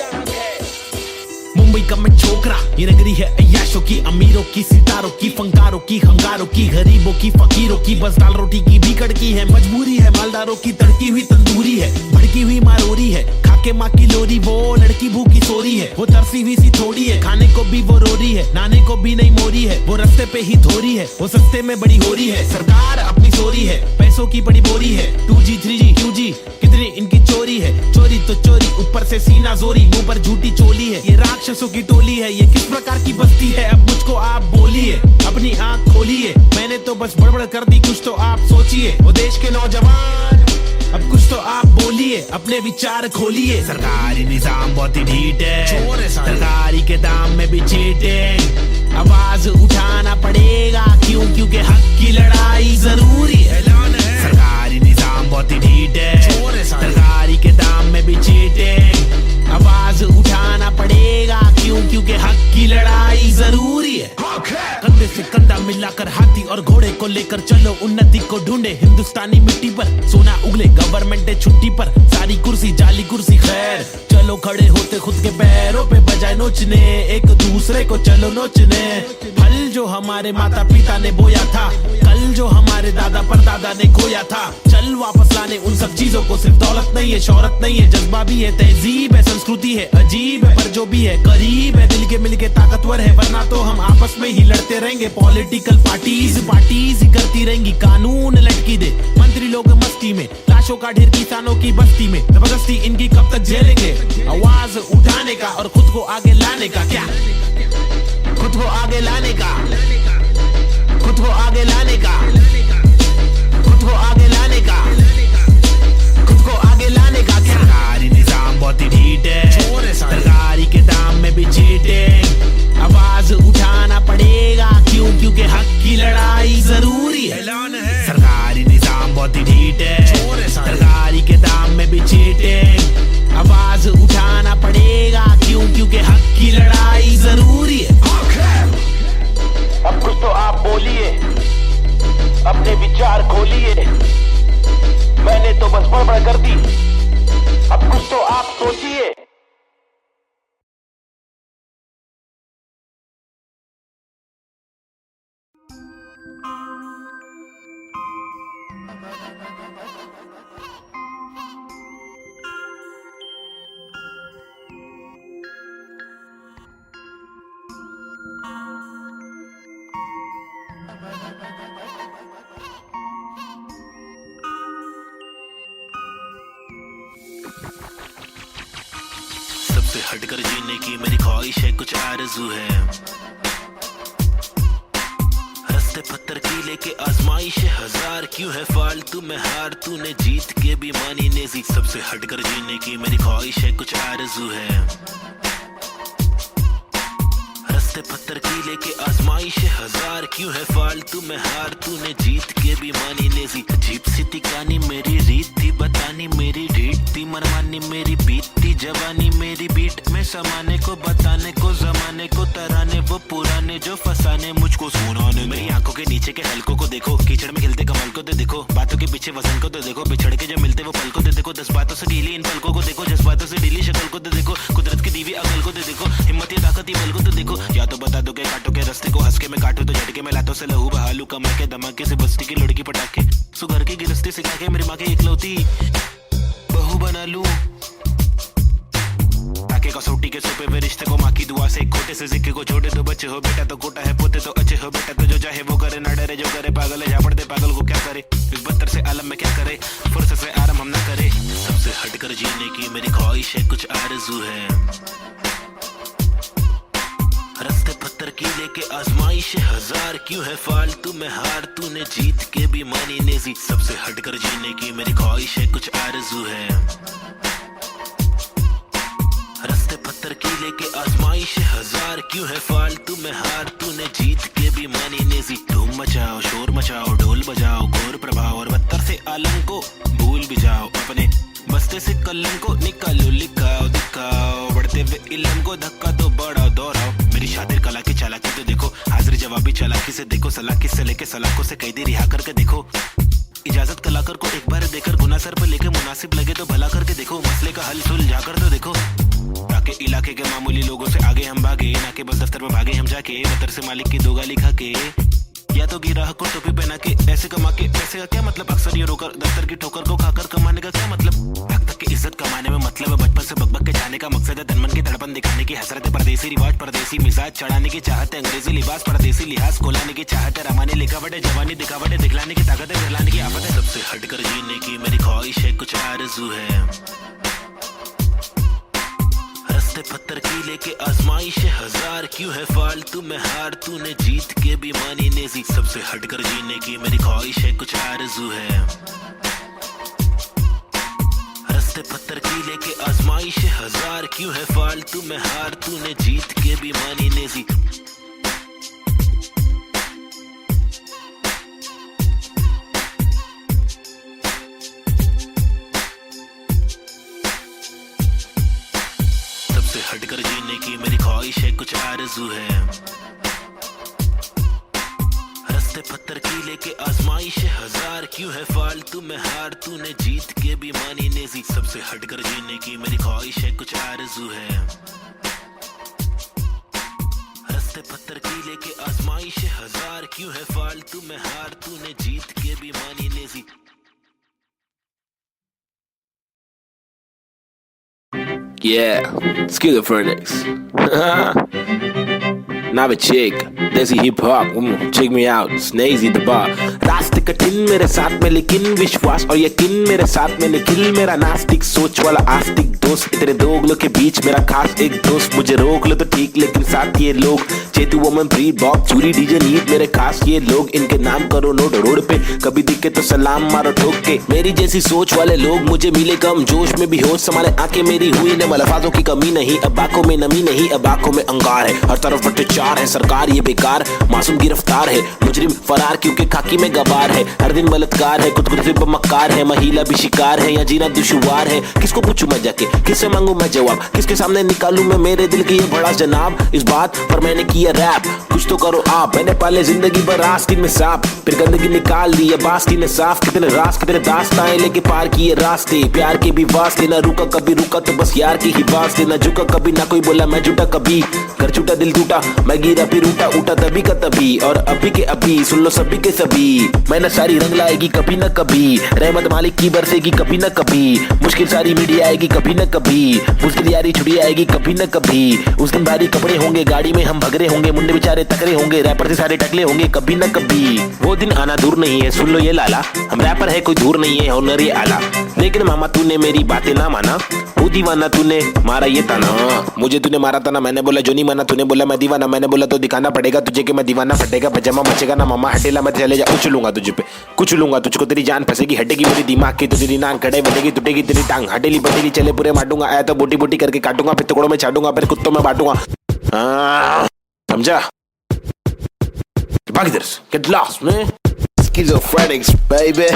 मुंबई का मैं छोकरा, ये नगरी है अय्याशों की, अमीरों की, सितारों की, फंकारों की, हंगारों की, गरीबों की, फकीरों की, बस दाल रोटी की भी कड़की है, मजबूरी है मालदारों की, तड़की हुई तंदूरी है, भड़की हुई मारोरी है, खाके माँ की लोरी, वो लड़की भूखी सोरी है, वो तरसी हुई सी थोड़ी है, खाने को भी वो रोरी है, नाने को भी नहीं मोरी है, वो रास्ते पे ही धोरी है, वो सस्ते में बड़ी हो रही है, सरकार अपनी सोरी है, पैसों की बड़ी बोरी है, 2G 3G QG कितनी इनकी चोरी है, चोरी तो चोरी ऊपर से सीना जोरी, मुंह पर झूठी चोली है, ये राक्षसों की टोली है, ये किस प्रकार की बस्ती है, अब मुझको आप बोलिए, अपनी आंख खोलिए, मैंने तो बस बड़बड़ कर दी, कुछ तो आप सोचिए, वो देश के नौजवान अब कुछ तो आप बोलिए, अपने विचार खोलिए, सरकारी निजाम बहुत ही ढीठ है, सरकारी के दाम में भी चीटिंग, आवाज उठाना पड़ेगा क्यों, क्योंकि हक की लड़ाई जरूरी है, सरकारी निजाम बहुत ही ढीठ है, सरकारी के दाम में भी चीटिंग, आवाज घोड़ा मिलाकर हाथी और घोड़े को लेकर चलो उन्नति को ढूंढे। हिंदुस्तानी मिट्टी पर सोना उगले, गवर्नमेंट है छुट्टी पर, सारी कुर्सी जाली कुर्सी खैर। चलो खड़े होते खुद के पैरों पे बजाय नोचने, एक दूसरे को चलो नोचने। फल जो हमारे माता पिता ने बोया था, कल जो हमारे दादा परदादा ने खोया था, चल वापस लाने उन सब चीजों को। सिर्फ दौलत नहीं है, शोहरत नहीं है, जज्बा भी है, तहजीब है, संस्कृति है, अजीब है पर जो भी है करीब है, दिल के मिलके ताकतवर है। वरना तो हम आपस में ही लड़ते रहेंगे। पॉलिटिकल पार्टीज ही करती रहेंगी, कानून लटकी दे मंत्री लोग मस्ती में, लाशों का ढेर किसानों की बस्ती में। जबरदस्ती इनकी कब तक झेलेंगे, आवाज उठाने का और खुद को आगे लाने का। क्या खुद को आगे लाने का, खुद को आगे लाने का, खुद को आगे लाने का, खुद को आगे लाने का। क्या सरकारी निजाम बहुत ही ढीठ है, सरकारी के दाम में भी चीटिंग। आवाज उठाना पड़ेगा क्यों, क्योंकि हक की लड़ाई जरूरी है। सरकारी निजाम बहुत ही ढीठ है, सरकारी के दाम में भी चीटिंग। आवाज उठाना पड़ेगा क्यों, क्योंकि हक की लड़ाई जरूरी है। अब कुछ तो आप बोलिए, अपने विचार खोलिए। मैंने तो बस बड़बड़ कर दी, अब कुछ तो आप सोचिए। सबसे हटकर जीने की मेरी ख्वाहिश है, कुछ आरज़ू है। रास्ते पत्थर की लेके आजमाइश है हजार, क्यों है फालतू में हार, तूने जीत के भी मानी नेजी। सबसे हटकर जीने की मेरी ख्वाहिश है, कुछ आरज़ू है। रास्ते पत्थर की लेके आजमाइश है हजार, क्यों है फालतू में हार, तूने जीत के भी मानी नेजी। अजीब सी थी कहानी मेरी, रीत थी बतानी मेरी, ढीठ थी मनमानी मेरी, बीतती जवानी मेरी, बीट में समाने को बताने को, जमाने को तराने वो पुराने जो फसाने मुझको सुनाने। मेरी आंखों के नीचे के हलकों को देखो, कीचड़ में खिलते कमल को तो देखो, बातों के पीछे वजन को तो देखो, बिछड़ के जो मिलते वो पल को तो देखो, 10 बातों से ढीली इन पलकों को देखो, जज्बातों से ढीली शक्ल को तो देखो, कुदरत की दीवी अकल को तो देखो, हिम्मत या ताकत बल को तो देखो। या तो बता दो के काटो के रास्ते को, हंस के मैं काटू तो झटके में लातों से लहू बहालू, कमर के धमाके से बस्ती की लड़की पटाखे, सुगर की गिरस्ती सिखा के मेरी माँ के इकलौती बहू बना लूं। ताकि कसौटी के सोपे वे रिश्ते को माँ की दुआ से, खोटे से सिक्के को छोटे तो बच्चे हो बेटा, तो कोटा है पोते तो अच्छे हो बेटा, तो जो चाहे वो करे, ना डरे जो करे पागल है, जा पड़ते पागल को क्या करे, इस बदतर से आलम में क्या करे, फुर्सत से आराम हम ना करे। सबसे हटकर जीने की मेरी ख्वाहिश है, कुछ आरज़ू है। रास्ते पत्थर की लेके आजमाइश है हजार, क्यों है फालतू में हार, तूने जीत के भी मानी नेजी। सबसे हटकर जीने की मेरी ख्वाहिश है, कुछ आरज़ू है। रास्ते पत्थर की लेके आजमाइश है हजार, क्यों है फालतू में हार, तूने जीत के भी मानी नेजी। धूम मचाओ, शोर मचाओ, ढोल बजाओ, घोर प्रभाव और बदतर से आलम को भूल भी जाओ, अपने बस्ते से कलम को निकालो, लिखाओ दिखाओ, बढ़ते हुए इल्म को धक्का तो बढ़ाओ दोहराओ। मेरी शातिर कला की चालाकी तो देखो, हाजिर जवाबी चालाकी से देखो, सलाखी से लेके सलाखों से कैदी रिहा करके देखो। इजाजत कलाकार को एक बार देकर गुना सर पे लेके मुनासिब लगे तो भला करके देखो, मसले का हल सुलझा कर तो देखो। ताकि इलाके के मामूली लोगों से आगे हम भागे, ना कि बस दफ्तर में भागे हम जाके, बदतर से मालिक की दो गाली खा के, या तो गिराह को टोपी पहना के पैसे कमा के। पैसे का क्या मतलब, अक्सर ये रोकर दफ्तर की ठोकर को खाकर कमाने का क्या मतलब। हक तक की इज्जत कमाने में मतलब है बचपन से बकबक के जाने का मकसद है, तनमन की धड़पन दिखाने की हसरत है, परदेसी रिवाज परदेसी मिजाज चढ़ाने की चाहत है, अंग्रेजी लिबास परदेसी लिहाज खोलाने की चाहत है, रमानी लिखावट है, जवानी दिखावट है, दिखलाने की ताकत है, दिखलाने की आफत है। सबसे हटकर जीने की मेरी ख्वाहिश है, कुछ आरज़ू है। रास्ते पत्थर की लेके आजमाइश है हजार, क्यों है फालतू में हार, तूने जीत के भी मानी नेजी। सबसे हटकर जीने की मेरी ख्वाहिश है, कुछ आरज़ू है। रास्ते पत्थर की लेके आजमाइश है हजार, क्यों है फालतू में हार, तूने जीत के भी मानी नेजी। हटकर जीने की मेरी ख्वाहिश है, कुछ आरज़ू है। रास्ते पत्थर की लेके आजमाइश हजार, क्यों है फालतू में हार, तूने जीत के भी मानी नेजी, सबसे हटकर जीने की मेरी ख्वाहिश है, कुछ आरज़ू है। रास्ते पत्थर की लेके आजमाइश हजार, क्यों है फालतू में हार, तूने जीत के भी मानी Naezy. Yeah, schizophrenics. Now a chick, desi hip hop, check me out, Snazy the bar. रास्ते कठिन मेरे साथ में लेकिन विश्वास और यकीन मेरे साथ में निखिल, मेरा नास्तिक सोच वाला आस्तिक दोस्त, इतने दोगलों के बीच मेरा खास एक दोस्त, मुझे रोक लो तो ठीक लेकिन साथ ये लोग, चेतु वोमन प्री बॉब चूरी डीजे नीट, मेरे खास ये लोग, इनके नाम करो नोट रोड पे, कभी दिखे तो सलाम मारो ठोक के, मेरी जैसी सोच वाले लोग मुझे मिले कम, जोश में भी होश संभाले आंखें मेरी हुई न अल्फाजों की कमी नहीं, अब आंखों में नमी नहीं, अब आंखों में अंगार है, हर तरफ अत्याचार है, सरकार ये बेकार, मासूम गिरफ्तार है, मुजरिम फरार क्योंकि खाकी में गवार है, हर दिन बलात्कार है, खुद पे मक्कार है, महिला भी शिकार है, या जीना दुश्वार है, किसको पूछूं मैं जाके, किससे मांगू मैं जवाब, किसके सामने निकालूं मैं मेरे दिल की ये बड़ा जनाब, इस बात पर मैंने किया रैप, कुछ तो करो आप, मैंने पाले जिंदगी भर आस्तीन में सांप, फिर गंदगी निकाल दी अब आस्तीन ने साफ, कितने रास कितने दास्ताएं लेके पार किए रास्ते, प्यार के भी वास्ते, ना रुका कभी रुका तो बस यार की ही वास्ते, ना झुका कभी ना कोई बोला मैं झूठा कभी, घर छूटा दिल टूटा मैं गिरा फिर उठा उठा तभी का तभी, और अभी के अभी सुन लो सभी के सभी, मेहनत सारी रंग लाएगी कभी न कभी, रहमत मालिक की बरसेगी कभी न कभी, मुश्किल सारी मीडिया आएगी कभी न कभी, मुश्किल यारी छुड़ी आएगी कभी न कभी, उस दिन भारी कपड़े होंगे गाड़ी में हम भगरे होंगे, मुंडे बेचारे तकरे होंगे, रैपर से सारे टकले होंगे कभी न कभी, वो दिन आना दूर नहीं है सुन लो ये लाला, हम रैपर है कोई दूर नहीं है हुनर ये आला, लेकिन मामा तूने मेरी बातें ना माना, वो दीवाना तूने मारा ये ताना, मुझे तूने मारा ताना, मैंने बोला जो नहीं माना, तूने बोला मैं दीवाना, मैंने बोला तो दिखाना पड़ेगा तुझे कि मैं दीवाना, फटेगा पजामा मचेगा ना मामा हटेला मैं चले जा, उछलूंगा तुझे पे कुचलूंगा तुझको, तेरी जान फंसेगी हटेगी मेरी दिमाग की, तो तेरी नाक खड़े बढ़ेगी टूटेगी तेरी टांग, हटेली बटेली चले पूरे मारूंगा, आया तो बोटी बोटी करके काटूंगा, फिर टुकड़ों में छाटूंगा, फिर कुत्तों में बांटूंगा, समझा? भाग इधर से, get lost man, schizophrenics baby,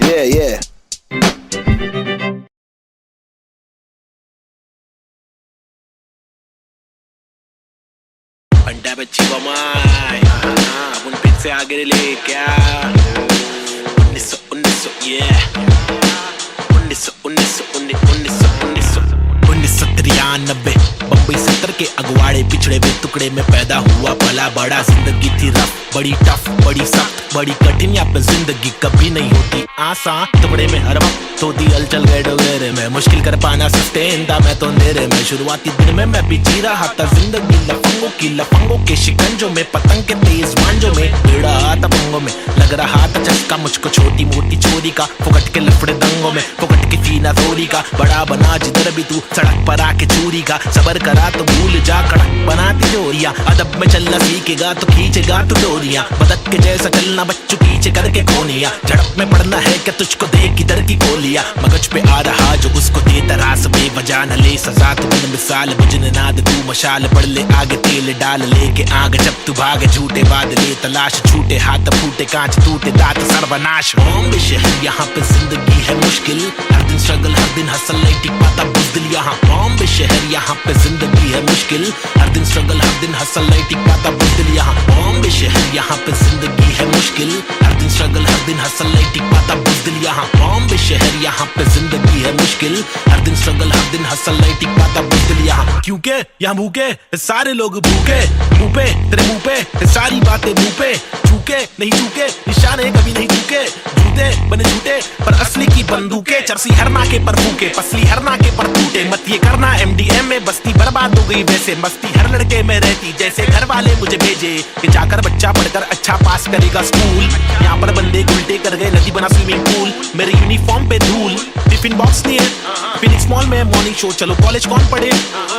yeah. अंडा बच्ची बमाई, अपन फिर से आगे ले क्या, 1993 बम्बई 70 के अगवाड़े पिछड़े हुए टुकड़े में पैदा हुआ पला बड़ा, जिंदगी थी रफ बड़ी टफ बड़ी सख्त बड़ी कठिन, यहाँ पे जिंदगी कभी नहीं होती आसान, टुकड़े में हर वक्त तो दी अलचल गए डोगरे में, मुश्किल कर पाना सस्टेन था मैं तो अंधेरे में, शुरुआती दिन में मैं भी जी रहा था जिंदगी लफंगों के शिकंजों में, पतंग के तेज मांझों में, भिड़ा था पंगों में, लग रहा था चस्का मुझको छोटी मोटी चोरी का, फुकट के लफड़े दंगों में, फुकट की फीना थोड़ी का, बड़ा बना जिधर भी तू सड़क पर आके चूरी का, सबर करा तो भूल जा कड़क बनाती जोरिया, अदब में चलना सीखेगा तो खींचेगा तू डोरिया, बदक के जैसा चलना बच्चों पीछे करके कोनिया, झड़प में पड़ना है क्या तुझको देख किधर की गोलियां, मगज पे आ रहा जो उसको दे तरास बेवजह न ले सजा, तू बन मिसाल बुझने नाद तू मशाल, बढ़ ले आगे तेल डाल लेके आग, जब तू भागे झूठे बादले तलाश, छूटे हाथ फूटे कांच टूटे दांत सर्वनाश, बॉम्बे शहर यहाँ पे जिंदगी है मुश्किल, हर दिन स्ट्रगल हर दिन हसल नहीं टिक पाता बुज़दिल, यहाँ बॉम्बे शहर यहाँ पे जिंदगी है मुश्किल, हर दिन स्ट्रगल हर दिन हसल नहीं टिक पाता बुज़दिल, यहाँ बॉम्बे शहर यहाँ पे जिंदगी है मुश्किल, हर दिन स्ट्रगल हर दिन हसल नहीं टिक पाता बुज़दिल, यहाँ बॉम्बे शहर यहाँ पे जिंदगी है मुश्किल, हर दिन स्ट्रगल हर दिन हसल नहीं टिक पाता बुज़दिल, यहाँ क्योंकि यहाँ भूखे सारे लोग भूखे, मुंह पे तेरे मुंह पे सारी बातें मुंह पे, चूके नहीं चूके निशाने कभी नहीं चूके, जूते बने झूठे पर असली की बंदूकें, चरसी हर नाके पर फूके पसली हर नाके पर टूटे, मत ये करना MDM में बस्ती बर्बाद हो गई वैसे, मस्ती हर लड़के में रहती जैसे घर वाले मुझे भेजे कि जाकर बच्चा पढ़कर अच्छा पास करेगा स्कूल, यहाँ पर बंदे उल्टे कर गए नदी बना स्विमिंग पूल, मेरे यूनिफॉर्म पे धूल, टिफिन बॉक्स नहीं है फिनिक्स मॉल में मॉर्निंग शो, चलो कॉलेज कौन पढ़े,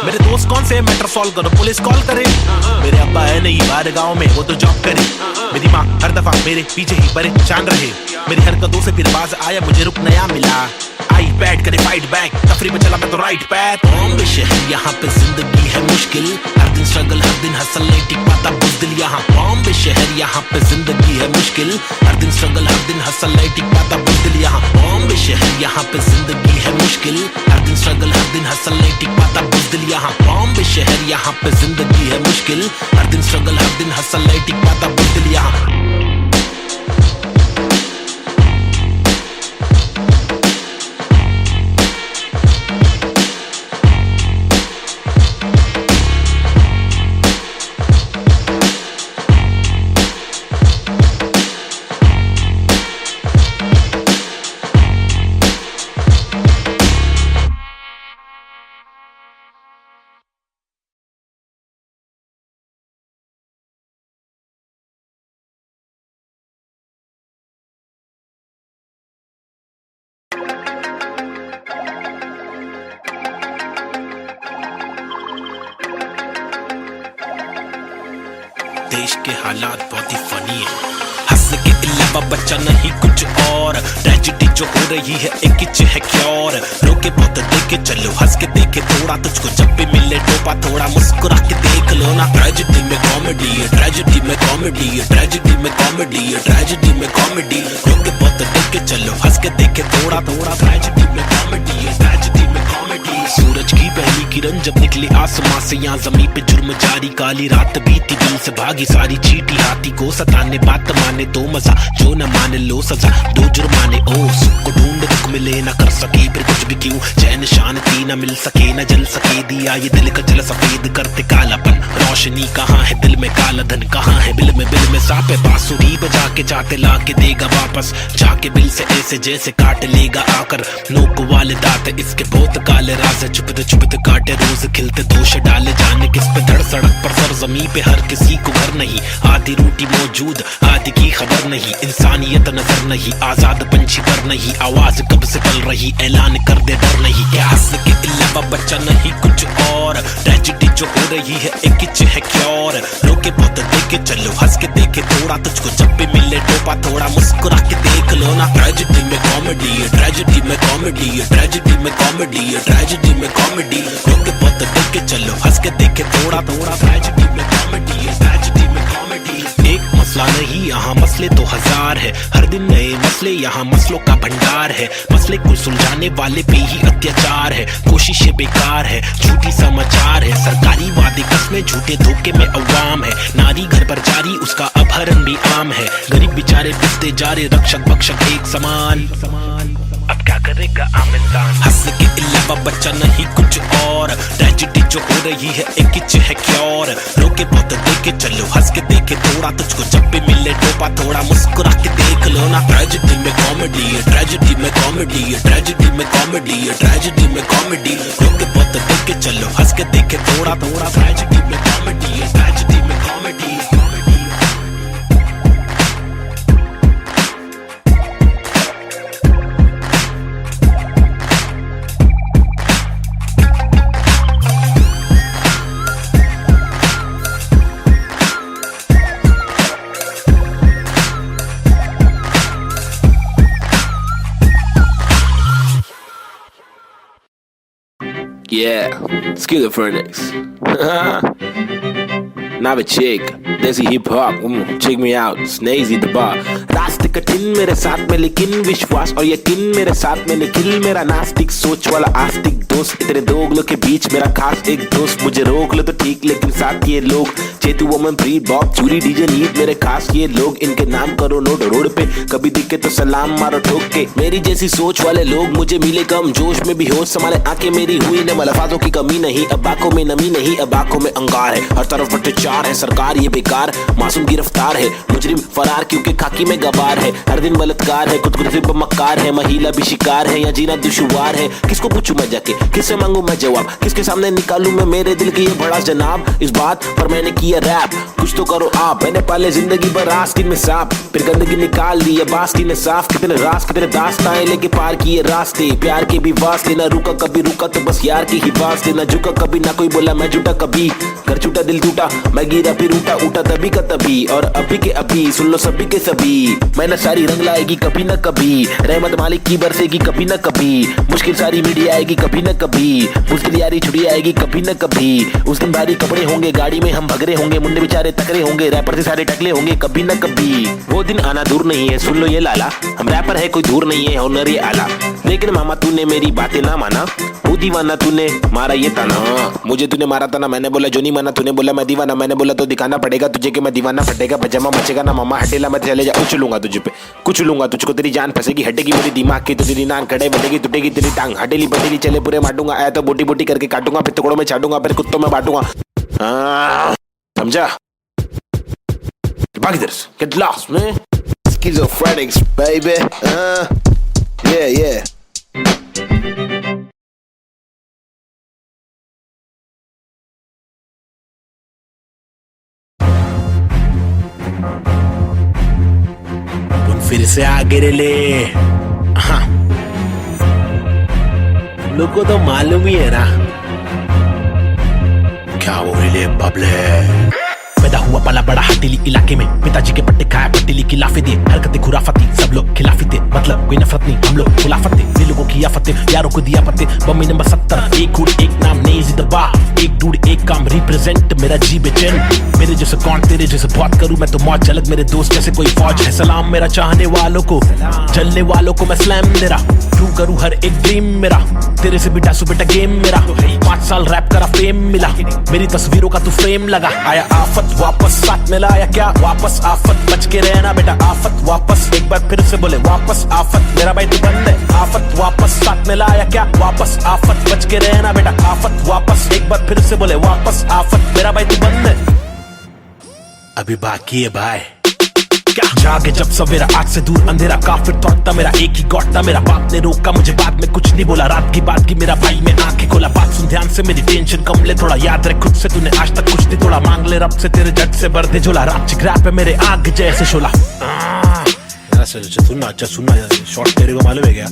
मेरे दोस्त कौन से मैटर सॉल्व करो पुलिस कॉल करे, मेरे अब्बा है नहीं बाहर गाँव में वो तो जॉब करे, मेरी माँ हर दफा मेरे पीछे ही परेशान रहे, मेरी हरकतों से फिर बाज आया मुझे रुक नया मिला, आई बैट करे फाइट बैक, तफरी में चला मैं तो राइट पैथ। बॉम्बे शहर यहाँ पे जिंदगी है मुश्किल, हर दिन स्ट्रगल हर दिन हसल नहीं टिक पाता बुज़दिल यहाँ। बॉम्बे शहर यहाँ पे जिंदगी है मुश्किल, हर दिन स्ट्रगल हर दिन हसल नहीं टिक पाता बुज़दिल यहाँ। बॉम्बे शहर यहाँ पे जिंदगी है मुश्किल, हर दिन स्ट्रगल हर दिन हसल नहीं टिक पाता बुज़दिल यहाँ। बॉम्बे शहर यहाँ पे जिंदगी है मुश्किल, हर दिन स्ट्रगल हर दिन हसल नहीं टिक पाता बुज़दिल यहाँ। देश के हालात बहुत ही फनी है, हंस के अलावा बच्चा नहीं कुछ और। ट्रेजेडी जो हो रही है एक किच है क्योर, रोके बहुत देखे चलो हंस के देखे थोड़ा, तुझको जब भी मिले टोपा थोड़ा मुस्कुरा के देख लो ना। ट्रेजेडी में कॉमेडी है, ट्रेजेडी में कॉमेडी है, ट्रेजेडी में कॉमेडी है, ट्रेजेडी में कॉमेडी। रोके बहुत देखे चलो हंस के देखे थोड़ा थोड़ा, ट्रेजेडी में कॉमेडी है, ट्रेजेडी में कॉमेडी। सूरज की पहली किरण जब निकली आसमां से, यहाँ जमीन पे जुर्म जारी, काली रात बीती दिल से भागी सारी चीटी। हाथी को सताने बात माने तो मजा, जो न माने लो सजा, दो जुर्माने। ओ सुख को ढूंढ दुख मिले न कर सके फिर कुछ भी क्यों, चैन शांति न मिल सके न जल सके दिया ये दिल का जल सफेद करते कालापन। रोशनी कहाँ है दिल में, काला धन कहाँ है बिल में सांप है। बांसुरी बजा के चाहते ला के देगा वापस, जाके बिल से ऐसे जैसे काट लेगा आकर। नोक वाले दांत इसके बहुत काले राज है, चुपते चुपते काटे रोज खिलते दोष डाले। जाने किस पे धड़ सड़क पर सर जमी पे हर किसी को घर नहीं, आधी रोटी मौजूद आधी की खबर नहीं। इंसानियत नजर नहीं, आजाद पंछी पर नहीं, आवाज कब से पल रही ऐलान कर दे डर नहीं। क्या हंस के अलावा बच्चा नहीं कुछ और, ट्रेजेडी जो हो रही है एक किच है क्योर। रोके बहुत देखे चलो हंस के देखे थोड़ा, तुझको जब भी मिले टोपा थोड़ा मुस्कुरा के देख लो ना। ट्रेजेडी में कॉमेडी है, ट्रेजेडी में कॉमेडी है, ट्रेजेडी में कॉमेडी है, ट्रेजेडी में कॉमेडी। रोके बहुत देखे चलो हंस के देखे थोड़ा थोड़ा, ट्रेजेडी में कॉमेडी है, ट्रेजेडी में कॉमेडी। एक मसला नहीं यहाँ मसले तो हजार है, हर दिन नए मसले यहाँ मसलों का भंडार है। मसले को सुलझाने वाले पे ही अत्याचार है, कोशिशें बेकार है, झूठी समाचार है। सरकारी वादे कसमें झूठे धोखे में अवाम है, नारी घर पर जारी उसका अपहरण भी आम है। गरीब बेचारे पिसते जा रहे रक्षक भक्षक एक समान, अब क्या करेगा आम इंसान। हंस के अलावा बच्चा नहीं कुछ और, ट्रेजेडी जो हो रही है एक किच है क्योर। रोके बहुत देखे चलो हंस के देखे थोड़ा, तुझको जब भी मिले टोपा थोड़ा मुस्कुरा के देख लो ना। ट्रेजेडी में कॉमेडी है, ट्रेजेडी में कॉमेडी है, ट्रेजेडी में कॉमेडी है, ट्रेजेडी में कॉमेडी। रोके बहुत देखे चलो हंस के देखे थोड़ा थोड़ा, ट्रेजेडी में कॉमेडी है, ट्रेजेडी में comedy. Yeah, schizophrenics. Now a chick, desi hip hop, check me out, Snazy the bar. रास्ते कठिन मेरे साथ में लेकिन विश्वास और यकीन मेरे साथ में निखिल। मेरा नास्तिक सोच वाला आस्तिक दोस्त, इतने दोगलों के बीच मेरा खास एक दोस्त। मुझे रोक लो तो ठीक लेकिन साथ ये लोग, चेतु वोमन प्री बॉब चूरी डीजे नीट मेरे खास ये लोग। इनके नाम करो नोट रोड पे, कभी दिखे तो सलाम मारो ठोक के। मेरी जैसी सोच वाले लोग मुझे मिले कम, जोश में भी होश संभाले आंखें मेरी हुई न मलफाजों की कमी नहीं। अब आंखों में नमी नहीं, अब आंखों में अंगार है, हर तरफ भ्रष्टाचार है। सरकार ये बेकार, मासूम गिरफ्तार है, मुजरिम फरार क्योंकि खाकी में गवार है। हर दिन बलात्कार है, खुदकुशी पर मक्कार है, महिला भी शिकार है, या जीना दुश्वार है। किसको पूछूं मैं जाके, किससे मांगू मैं जवाब, किसके सामने निकालूं मैं मेरे दिल की ये बड़ा जनाब। इस बात पर मैंने किया रैप, कुछ तो करो आप। मैंने पाले जिंदगी भर आस्तीन में सांप, फिर गंदगी निकाल दी अब आस्तीन ने साफ। कितने रास कितने दास्ताएं लेके पार किए रास्ते, प्यार के भी वास्ते। ना रुका कभी रुका तो बस यार की ही वास्ते, ना झुका कभी ना कोई बोला मैं झूठा कभी। घर छूटा दिल टूटा, मैं गिरा फिर उठा, उठा तभी का तभी और अभी के अभी, सुन लो सभी के सभी। मेहनत सारी रंग लाएगी कभी न कभी, रहमत मालिक की बरसेगी कभी न कभी, मुश्किल सारी मीडी आएगी कभी न कभी, मुश्किल यारी छुट्टी आएगी कभी न कभी। उस दिन भारी कपड़े होंगे, गाड़ी में हम भगरे होंगे, मुंडे बेचारे तकरे होंगे, रैपर से सारे टकले होंगे कभी न कभी। वो दिन आना दूर नहीं है, सुन लो ये लाला, हम रैपर है कोई दूर नहीं है, हुनर ये आला। लेकिन मामा तूने मेरी बातें ना माना, वो दीवाना तूने मारा ये ताना। मुझे तूने मारा था ना, मैंने बोला जो नहीं माना, तूने बोला मैं दीवाना, मैंने बोला तो दिखाना पड़ेगा तुझे कि मैं दीवाना। फटेगा पजामा मचेगा ना मामा, हटेला मैं चले जा, उछलूंगा तुझे पे, कुचलूंगा तुझको, तेरी जान फंसेगी, हटेगी मेरी दिमाग की तो तेरी नान खड़े बढ़ेगी, टूटेगी तेरी टांग, हटेली बटेली चले पूरे माटूंगा, आया तो बोटी बोटी करके काटूंगा, फिर टुकड़ों में छाटूंगा, फिर कुत्तों में बांटूंगा। समझा? भाग इधर से, get lost man. Schizophrenics baby. Yeah. फिर से आगे ले। हाँ, लोग को तो मालूम ही है ना क्या वो ले बबले। पैदा हुआ पला बड़ा हटीली इलाके में, पिताजी के पट्टे खाया पट्टीली की लाफे दिए, हरकतें खुराफती सब लोग खिलाफी थे, मतलब कोई नफरत नहीं हम लोग खुलाफत थे, दिल लोगों की आफतें यारों को दिया पत्ते। बम्मी नंबर 70, एक हुड एक नाम नहीं जिंदबा, एक डूड एक काम रिप्रेजेंट मेरा जी बेचैन। मेरे जैसे कौन तेरे जैसे बात करूं मैं तो मौज अलग, मेरे दोस्त जैसे कोई फौज है। सलाम मेरा चाहने वालों को, जलने वालों को मैं स्लैम तेरा, ट्रू करूं हर एक ड्रीम मेरा, तेरे से बिटा सु बेटा गेम मेरा। 5 साल रैप करा फेम मिला, मेरी तस्वीरों का तू फ्रेम लगा। आया आफत वापस साथ में लाया क्या वापस, आफत बच के रहना बेटा, आफत वापस एक बार फिर से बोले वापस, आफत मेरा भाई तू बंद है, आफत वापस साथ में लाया क्या वापस, आफत बच के रहना बेटा, आफत वापस एक बार फिर से बोले वापस, आफत मेरा भाई तू बंद है। अभी बाकी है भाई क्या जागे जब सवेरा, आग से दूर अंधेरा, काफिर तोड़ता मेरा एक ही गौटता, मेरा बाप ने रोका मुझे बाद में कुछ नहीं बोला, रात की बात की मेरा भाई मैं आंखें खोला, बात सुन ध्यान से मेरी टेंशन कम ले, थोड़ा याद रख खुद से तूने आज तक कुछ नहीं तोड़ा, मांग ले रब से तेरे जट से भर दे झोला, रात चिक रैप है मेरे आग जैसे शोला। सुनना अच्छा सुनना, शॉर्ट तेरे को मालूम है क्या?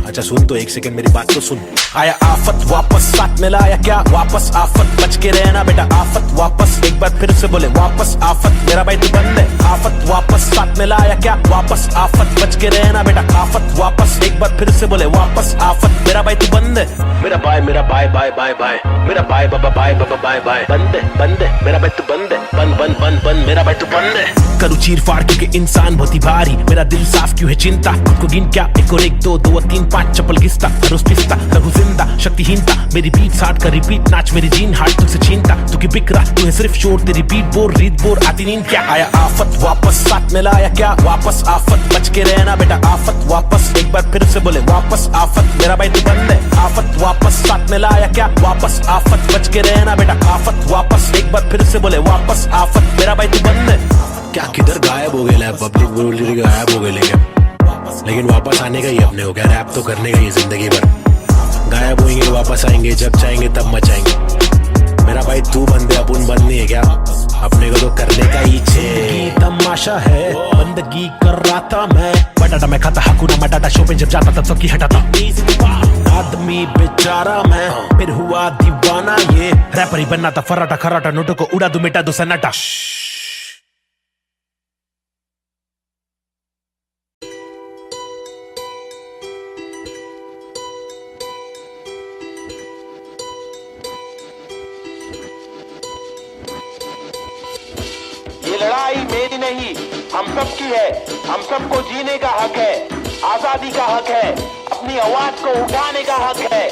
अच्छा सुन तो एक सेकंड मेरी बात तो सुन। आया आफत वापस साथ में लाया क्या वापस, आफत बच के रहना बेटा, आफत वापस एक बार फिर से बोले वापस, आफत मेरा भाई तू बंद है, आफत वापस साथ में लाया क्या वापस, आफत बच के रहना बेटा, आफत वापस एक बार फिर से बोले वापस, आफत मेरा भाई तू बंद है। मेरा भाई बाय बाय, मेरा भाई बाबा बाय बाय, बंद है मेरा भाई तू बंद है, बंद मेरा भाई तू बंद है। करूँ चीर फाड़ क्योंकि इंसान बहुत ही भारी, मेरा दिल साफ क्यों है चिंता, खुद को गिन क्या 1 और 1 2 2 और 3 5 चप्पल घिसता, रोज पिसता रहूं जिंदा, शक्तिहीनता मेरी बीट साठ का रिपीट, नाच मेरी जीन हार्ट तुझसे छीनता, तू की बिक रहा तू है सिर्फ शोर, तेरी बीट बोर रीत बोर आती नींद क्या। आया आफत वापस साथ में लाया क्या वापस, आफत बच के रहना बेटा, आफत वापस एक बार फिर से बोले वापस, आफत मेरा भाई तू बंद है, आफत वापस साथ में लाया क्या वापस, आफत बच के रहना बेटा, आफत वापस एक बार फिर से बोले वापस, आफत मेरा भाई तू बंद है। क्या किधर गायब हो गया पब्लिक बोली गायब हो गए, लेकिन वापस आने का ही अपने हो गया, रैप तो करने का ही जिंदगी भर, गायब होंगे वापस आएंगे जब चाहेंगे तब मचाएंगे। मेरा भाई तू बंदे अपन बंद नहीं है क्या, अपने को तो करने का ही छे तमाशा है, बंदगी कर रहा था मैं, बटाटा मैं खाता हकूना मटाटा, शो पे जब जाता तब सबकी हटाता, आदमी बेचारा मैं फिर हुआ दीवाना, ये रैपर ही बनना था फर्राटा खर्राटा, नोटों को उड़ा दू मिटा दो सन्नाटा। ये लड़ाई मेरी नहीं हम सब की है, हम सबको जीने का हक है, आजादी का हक है, अपनी आवाज को उठाने का हक है।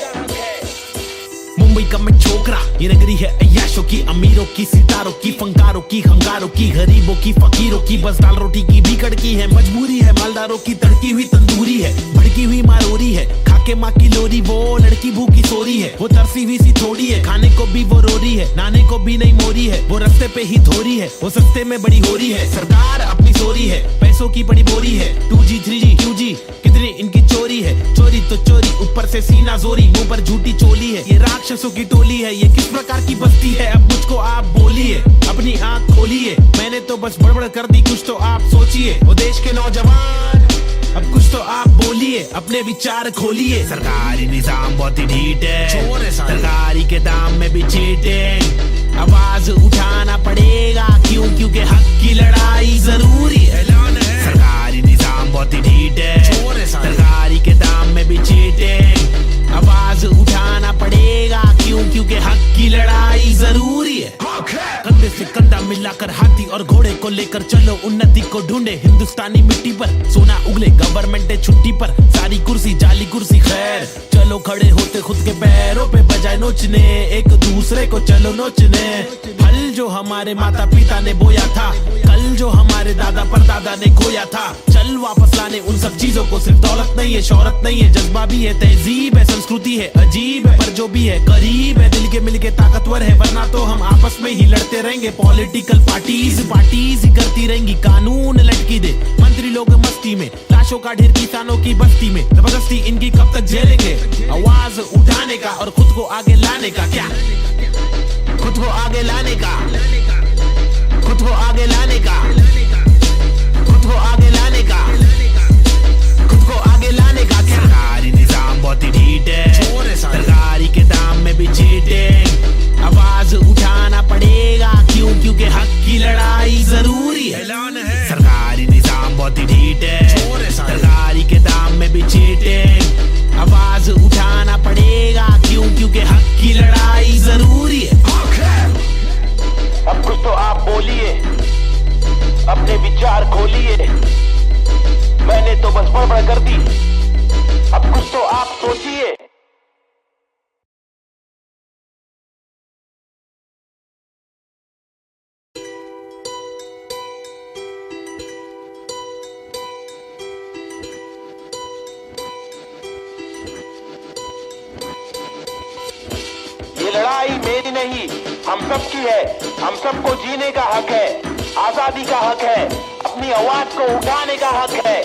मुंबई का मैं छोकरा, ये नगरी है अय्याशों की, अमीरों की, सितारों की, फंकारों की, हंगारों की, गरीबों की, फकीरों की, बस दाल रोटी की बीकड़ की है, मजबूरी है मालदारों की, तड़की हुई तंदूरी है, भड़की हुई मारोरी है, खाके माँ की लोरी, वो लड़की भूखी सोरी है, वो तरसी हुई सी थोड़ी है, खाने को भी वो रोरी है, नाने को भी नहीं मोरी है, वो रास्ते पे ही धोरी है, वो सस्ते में बड़ी हो रही है, सरकार अपनी सोरी है, पैसों की बड़ी बोरी है, 2G 3G QG कितनी इनकी चोरी है, चोरी तो चोरी ऊपर से सीना जोरी, मुंह पर झूठी चोली है, ये राक्षसों की टोली है, ये किस प्रकार की बस्ती है, अब मुझको आप बोलिए, अपनी आंख खोलिए, मैंने तो बस बड़बड़ कर दी, कुछ तो आप सोचिए, वो देश के नौजवान अब कुछ तो आप बोलिए, अपने विचार खोलिए। सरकारी निजाम बहुत ही ढीठ है, सरकारी के दाम में भी चीटिंग, आवाज उठाना पड़ेगा, क्यों? क्योंकि हक की लड़ाई जरूरी है। सरकारी निजाम बहुत ही ढीठ है, सरकारी के दाम में भी चीटिंग। आवाज उठाना पड़ेगा, क्यों? क्योंकि हक की लड़ाई जरूरी है। कंधे से कंधा मिलाकर हाथी और घोड़े को लेकर चलो, उन्नति को ढूंढे हिंदुस्तानी मिट्टी पर। सोना उगले गवर्नमेंट है छुट्टी पर, सारी कुर्सी जाली कुर्सी खैर। चलो खड़े होते खुद के पैरों पे बजाय नोचने, एक दूसरे को चलो नोचने। फल जो हमारे माता पिता ने बोया था, कल जो हमारे दादा परदादा ने खोया था, चल वापस लाने उन सब चीजों को। सिर्फ दौलत नहीं है, शोहरत नहीं है, जज्बा भी है, तहजीब है, संस्कृति है, अजीब है, पर जो भी है करीब है, दिल के मिलके ताकतवर है। वरना तो हम आपस में ही लड़ते रहेंगे। पॉलिटिकल पार्टीज ही करती रहेंगी, कानून लटकी दे मंत्री लोग मस्ती में, लाशों का ढेर किसानों की बस्ती में। जबरदस्ती इनकी कब तक झेलेंगे? आवाज उठाने का और खुद को आगे लाने का, क्या खुद को आगे लाने का, खुद को आगे लाने का, खुद को आगे लाने का, खुद को आगे लाने का। क्या सरकारी निजाम बहुत ही ढीठ है, सरकारी के दाम में भी चीटिंग। आवाज उठाना पड़ेगा, क्यों? क्योंकि हक की लड़ाई जरूरी है। सरकारी निजाम बहुत ही ढीठ है, सरकारी के दाम में भी चीटिंग। आवाज उठाना पड़ेगा, क्यों? क्योंकि हक की लड़ाई जरूरी है। अब कुछ तो आप बोलिए, अपने विचार खोलिए। मैंने तो बस बड़बड़ कर दी, अब कुछ तो आप सोचिए। ये लड़ाई मेरी नहीं, हम सब की है। हम सबको जीने का हक है, आजादी का हक है, अपनी आवाज को उठाने का हक है।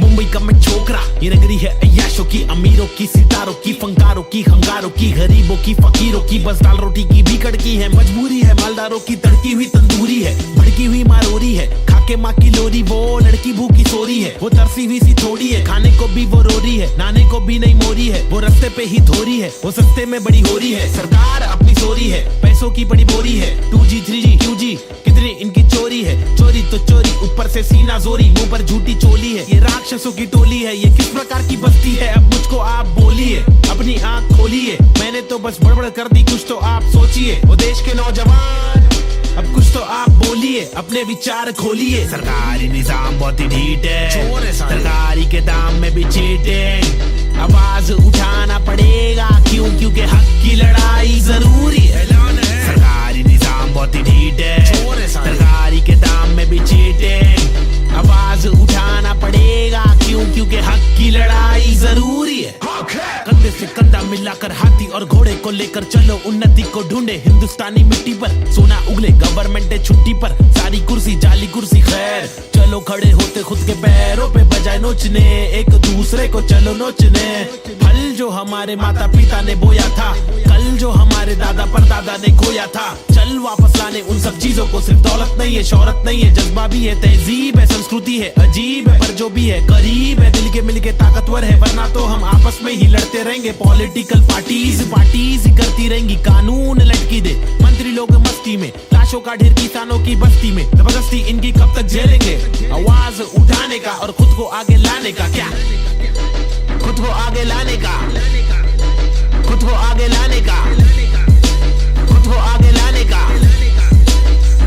मुंबई का मैं छोकरा, ये नगरी है अय्याशों की, अमीरों की, सितारों की, फंकारों की, हंगारों की, गरीबों की, फकीरों की। बस दाल रोटी की भी कड़की है, मजबूरी है मालदारों की, तड़की हुई तंदूरी है, भड़की हुई मारोरी है, खाके माँ की लोरी। वो लड़की भूखी सोरी है, वो तरसी हुई सी थोड़ी है, खाने को भी वो रोरी है, नाने को भी नहीं मोरी है। वो रास्ते पे ही धोरी है, वो सस्ते में बड़ी हो रही है। सरकार अपनी सोरी है, पैसों की बड़ी बोरी है। 2G 3G QG कितनी इनकी चोरी है, चोरी तो चोरी, ऊपर से सीना जोरी, मुंह पर झूठी चोली है। ये राक्षसों की टोली है, ये किस प्रकार की बस्ती है? अब मुझको आप बोलिए, अपनी आंख खोलिए। मैंने तो बस बड़बड़ कर दी, कुछ तो आप सोचिए। वो देश के नौजवान, अब कुछ तो आप बोलिए, अपने विचार खोलिए। सरकारी निजाम बहुत ही ढीठ है, सरकारी के दाम में भी चीटिंग। आवाज उठाना पड़ेगा, क्यों? क्योंकि हक की लड़ाई जरूरी है। सरकारी निजाम बहुत ही ढीठ है, सरकारी के दाम में भी चीटिंग। आवाज उठाना पड़ेगा, क्यों? क्योंकि हक की लड़ाई जरूरी है। कंधे से कंधा मिलाकर हाथी और घोड़े को लेकर चलो, उन्नति को ढूंढे हिंदुस्तानी मिट्टी पर। सोना उगले गवर्नमेंट है छुट्टी पर, सारी कुर्सी जाली कुर्सी खैर। चलो खड़े होते खुद के पैरों पे बजाय नोचने, एक दूसरे को चलो नोचने। फल जो हमारे माता पिता ने बोया था, कल जो हमारे दादा परदादा ने खोया था, चल वापस लाने उन सब चीजों को। सिर्फ दौलत नहीं है, शोहरत नहीं है, जज्बा भी है, तहजीब है, संस्कृति है, अजीब है, पर जो भी है करीब है, दिल के मिलके ताकतवर है। वरना तो हम आपस में ही लड़ते रहेंगे। पॉलिटिकल पार्टीज ही करती रहेंगी, कानून लटकी दे मंत्री लोग मस्ती में, लाशों का ढेर किसानों की बस्ती में। जबरदस्ती इनकी कब तक झेलेंगे? आवाज उठाने का और खुद को आगे लाने का, क्या खुद को आगे लाने का, खुद को आगे लाने का, खुद को आगे लाने का,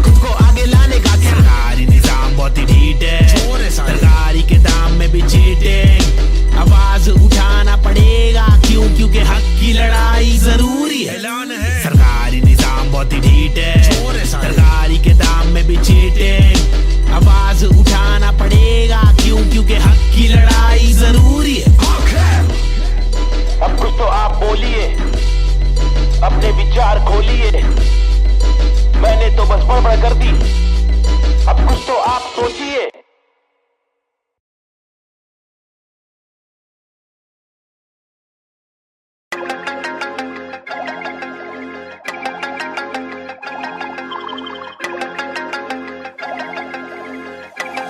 खुद को आगे लाने का। सरकारी निजाम बहुत ही ढीठ है, सरकारी के दाम में भी चीटिंग। आवाज उठाना पड़ेगा, क्यों? क्योंकि हक की लड़ाई जरूरी है। सरकारी निजाम बहुत ही ढीठ है, सरकारी के दाम में भी चीटिंग। आवाज उठाना पड़ेगा, क्यों? क्योंकि हक की लड़ाई जरूरी है। अब कुछ तो आप बोलिए, अपने विचार खोलिए। मैंने तो बस बड़बड़ कर दी, अब कुछ तो आप सोचिए।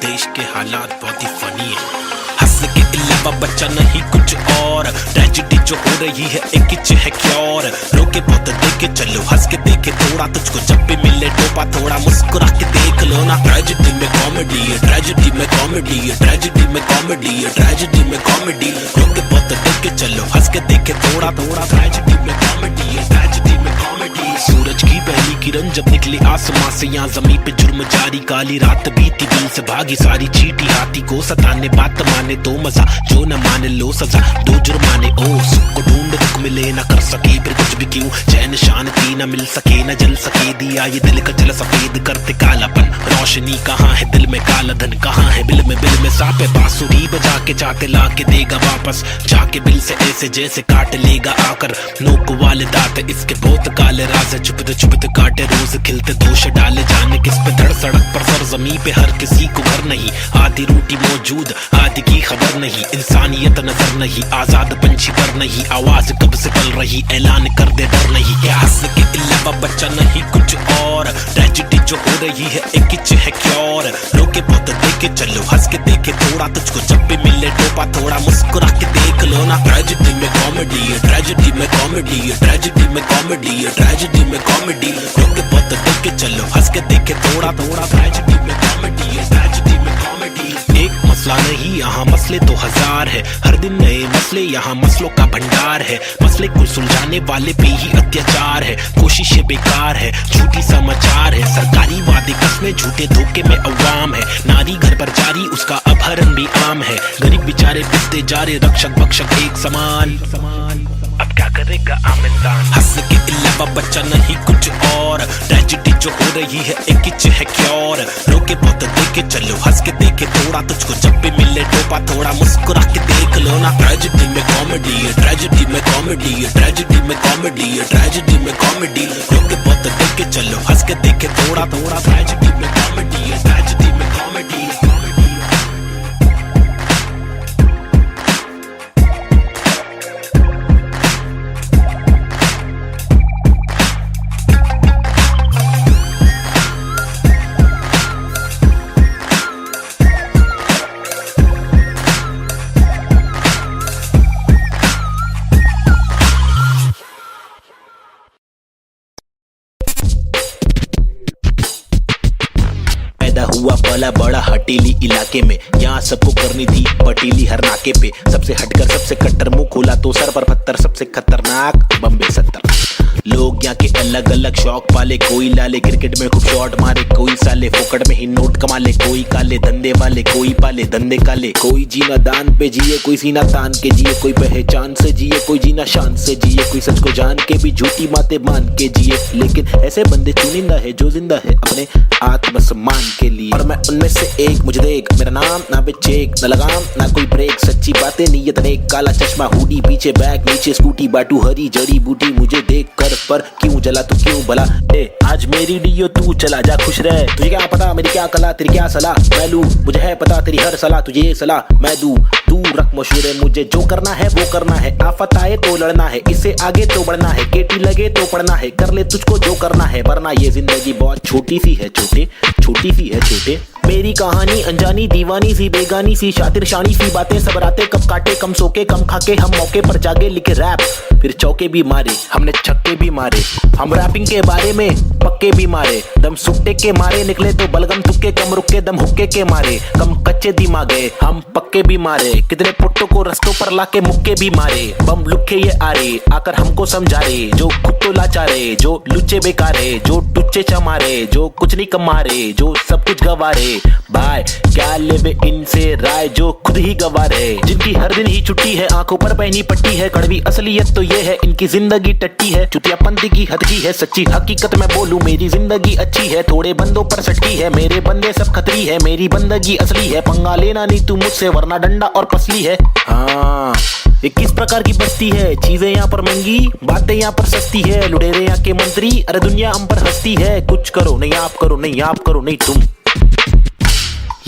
देश के हालात बहुत ही फनी है। हंस के अलावा अलावा बच्चा नहीं कुछ और। ट्रेजेडी जो हो रही है एक इच है क्योर। रोके बहुत देखे चलो हंस के देखे थोड़ा, तुझको जब भी मिले टोपा थोड़ा मुस्कुरा के देख लो ना। ट्रेजेडी में कॉमेडी है, ट्रेजेडी में कॉमेडी है, ट्रेजेडी में कॉमेडी है, ट्रेजेडी में कॉमेडी। रोके बहुत देखे चलो हंस के देखे थोड़ा थोड़ा, ट्रेजेडी में कॉमेडी है, ट्रेजेडी में कॉमेडी। सूरज की पहली किरण जब निकली आसमां से, यहाँ जमीन पे जुर्म जारी, काली रात बीती दिल से भागी सारी चीटी। हाथी को सताने बात माने तो मजा, जो न माने लो सजा, दो जुर्माने। ओ सुख को ढूंढ दुख मिले ना कर सके फिर कुछ भी क्यों, चैन शांति न मिल सके न जल सके दिया ये दिल का जल सफेद करते कालापन। रोशनी कहाँ है दिल में, काला धन कहाँ है बिल में सापे। बांसुरी बजा के चाहते ला के देगा वापस, जाके बिल से ऐसे जैसे काट लेगा आकर। नोक वाले दांत इसके बहुत काले राज है, चुपते काटे रोज खिलते दोष डाले। जाने किस पे धड़ सड़क पर सर जमी पे हर किसी को घर नहीं, आधी रोटी मौजूद आधी की खबर नहीं। इंसानियत नजर नहीं, आजाद पंछी पर नहीं, आवाज कब से पल रही ऐलान कर दे डर नहीं। क्या हंस के अलावा बच्चा नहीं कुछ और। ट्रेजेडी जो हो रही है एक इच है क्योर। रोके बहुत देखे चलो हंस के देखे थोड़ा, तुझको जब भी मिले टोपा थोड़ा मुस्कुरा के देख लो ना। ट्रेजेडी में कॉमेडी है, ट्रेजेडी में कॉमेडी है, ट्रेजेडी में कॉमेडी है, ट्रेजेडी में कॉमेडी। रोके बहुत देखे चलो हंस के देखे थोड़ा थोड़ा, ट्रेजेडी में कॉमेडी है, ट्रेजेडी में कॉमेडी। एक मसला नहीं यहाँ मसले तो हजार है, हर दिन नए मसले यहाँ मसलों का भंडार है। मसले को सुलझाने वाले पे ही अत्याचार है, कोशिशें बेकार है, झूठी समाचार है। सरकारी वादे कस्में झूठे धोखे में अवाम है, नारी घर पर जारी उसका अपहरण भी आम है। गरीब बेचारे पिसते जा रहे रक्षक भक्षक एक समान, अब क्या करेगा आम इंसान। हंस के अलावा बच्चा नहीं कुछ और। ट्रेजेडी जो हो रही है एक इच है क्योर। रोके बहुत देखे चलो हंस के देखे थोड़ा, तुझको जब भी मिले टोपा थोड़ा मुस्कुरा के देख लो ना। ट्रेजेडी में कॉमेडी है, ट्रेजेडी में कॉमेडी है, ट्रेजेडी में कॉमेडी है, ट्रेजेडी में कॉमेडी। रोके बहुत देखे चलो हंस के देखे थोड़ा थोड़ा, ट्रेजेडी में कॉमेडी है, ट्रेजेडी में कॉमेडी। हुआ पला बड़ा हटीली इलाके में, यहाँ सबको करनी थी पटीली हर नाके पे। सबसे हटकर सबसे कट्टर मुंह खोला तो सर पर पत्थर, सबसे खतरनाक बम्बे 70। लोग यहाँ के अलग अलग शौक पाले, कोई लाले क्रिकेट में खूब शॉट मारे, कोई साले फोकट में ही नोट कमा ले, कोई काले धंधे वाले, कोई पाले धंधे काले। कोई जीना दान पे जिए, कोई सीना तान के जिए, कोई पहचान से जिए, कोई जीना शान से जिए, कोई सच को जान के भी झूठी बातें मान के जिए। लेकिन ऐसे बंदे चुनिंदा है जो जिंदा है अपने आत्मसम्मान के लिए, और मैं उनमें से एक। मुझे देख मेरा नाम ना पे चेक, ना लगाम ना कोई ब्रेक, सच्ची बातें नीयत नेक, काला चश्मा हुडी पीछे बैग नीचे स्कूटी, बाटू हरी जड़ी बूटी। मुझे देख कर पर क्यों जला तू क्यों भला, आज मेरी डियो तू चला जा खुश रह। तुझे क्या पता मेरी क्या कला, तेरी क्या सलाह मैं लूं, मुझे है पता तेरी हर सलाह, तुझे ये सलाह मैं दूं। तू रख मशहूर, मुझे जो करना है वो करना है, आफत आए तो लड़ना है, इससे आगे तो बढ़ना है, केटी लगे तो पढ़ना है, कर ले तुझको जो करना है, वरना ये जिंदगी बहुत छोटी सी है छोटे, छोटी सी है छोटे। मेरी कहानी अनजानी दीवानी सी बेगानी सी, शातिर शानी सी बातें सब रातें कब काटे, कम सोके कम खाके हम मौके पर जागे, लिखे रैप फिर चौके भी मारे, हमने छक्के भी मारे। हम रैपिंग के बारे में पक्के भी मारे, दम सुट्टे के मारे निकले तो बलगम तुक्के, कम रुके दम हुक्के के मारे, कम कच्चे दिमागे हम पक्के भी मारे। कितने पुट्टों को रस्तों पर लाके मुक्के भी मारे, बम लुक्के ये आरे आकर हमको समझा रे, जो खुद तो लाचारे, जो लुच्चे बेकारे, जो टुच्चे चमारे, जो कुछ नहीं कमारे, जो सब कुछ गवारे। भाई क्या लेवे इनसे राय, जो खुद ही गवार है, जिनकी हर दिन ही छुट्टी है, आंखों पर पहनी पट्टी है। कड़वी असलियत तो ये है इनकी जिंदगी टट्टी है, चुतियापंथी की हद की है, सच्ची हकीकत मैं बोलूं मेरी जिंदगी अच्छी है। थोड़े बंदों पर सटकी है, मेरे बंदे सब खतरी है, मेरी बंदगी असली है। पंगा लेना नहीं तू मुझसे वरना डंडा और पसली है। हाँ ये किस प्रकार की बस्ती है, चीजें यहाँ पर महंगी बातें यहाँ पर सस्ती है। लुटेरे यहाँ के मंत्री, अरे दुनिया हम पर हंसती है। कुछ करो नहीं आप करो, नहीं आप करो नहीं तुम,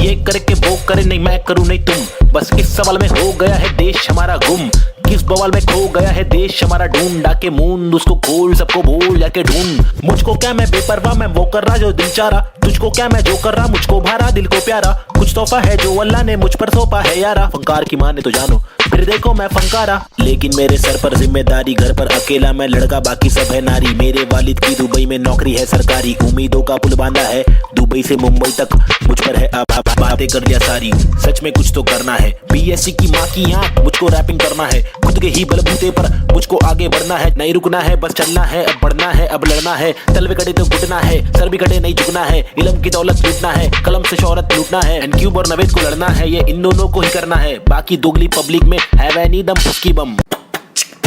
ये करके वो करे नहीं मैं करूं नहीं तुम। बस इस सवाल में हो गया है देश हमारा गुम, किस बवाल में खो गया है देश हमारा। ढूंढा के मूंद उसको खोल, सबको बोल जाके ढूंढ। मुझको क्या मैं बेपरवाह, मैं वो कर रहा जो दिल चाह रहा, तुझको क्या मैं जो कर रहा, मुझको भारा दिल को प्यारा। कुछ तोहफा है जो अल्लाह ने मुझ पर सौंपा है यारा, फंकार की माने तो जानो फिर देखो मैं फंकारा। लेकिन मेरे सर पर जिम्मेदारी, घर पर अकेला मैं लड़का बाकी सब है नारी। मेरे वालिद की दुबई में नौकरी है सरकारी, उम्मीदों का पुल बांधा है दुबई से मुंबई तक, मुझ पर है अब बातें कर दिया सारी। सच में कुछ तो करना है, बीएससी की माँ की आंख, मुझको रैपिंग करना है खुद के ही बलबूते पर, मुझको आगे बढ़ना है, नहीं रुकना है बस चलना है, अब बढ़ना है अब लड़ना है। तल भी कटे तो घुटना है, सर भी कटे नहीं झुकना है, इल्म की दौलत लूटना है, कलम से शोहरत लूटना है, एंड क्यूब और नवेद को लड़ना है, ये इन दोनों को ही करना है। बाकी दोगली पब्लिक में हैव एनी दम फुस्की बम,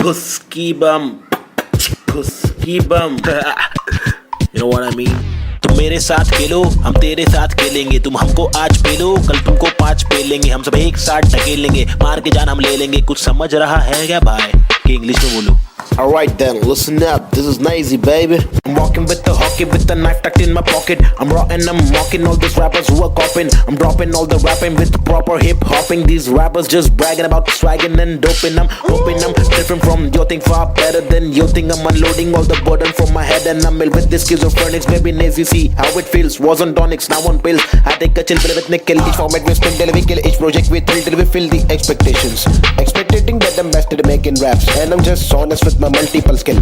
फुस्की बम, फुस्की बम। You know what I mean? तुम मेरे साथ खेलो, हम तेरे साथ खेलेंगे, तुम हमको आज पेलो, कल तुमको 5 पेलेंगे, हम सब एक साथ ढकेलेंगे, मार के जान हम ले लेंगे। कुछ समझ रहा है क्या भाई कि इंग्लिश में बोलो? Alright then, listen up, this is Nazy baby. I'm walking with the hockey with the knife tucked in my pocket. I'm raw and I'm mocking all these rappers who are copying. I'm dropping all the rapping with proper hip hopping. These rappers just bragging about swagging and doping. I'm hoping I'm different from your thing, far better than your thing. I'm unloading all the burden from my head and I'm ill with this schizophrenics. Baby Nazy, see how it feels. Was on tonics, now on pills. I take a chill pill with nickel. Each format we spin till we kill. Each project we thrill till we fill the expectations. Expectating that I'm best at making raps, and I'm just honest with my multiple skill.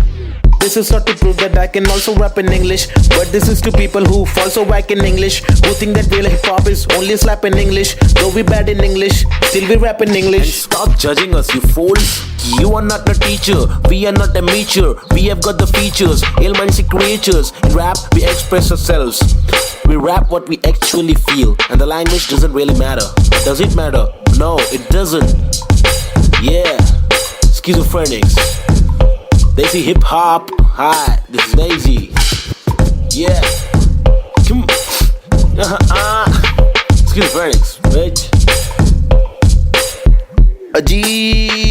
This is not to prove that I can also rap in English, but this is to people who fall so whack in English, who think that real hip hop is only slap in English. Though we bad in English, still we rap in English. And stop judging us, you fools. You are not a teacher, we are not amateur. We have got the features, ill-minded creatures. In rap, we express ourselves. We rap what we actually feel, and the language doesn't really matter. Does it matter? No, it doesn't. Yeah, schizophrenics. Desi hip hop. Hi, this is Daisy. Yeah. Come. Schizophrenics, bitch. Ajee.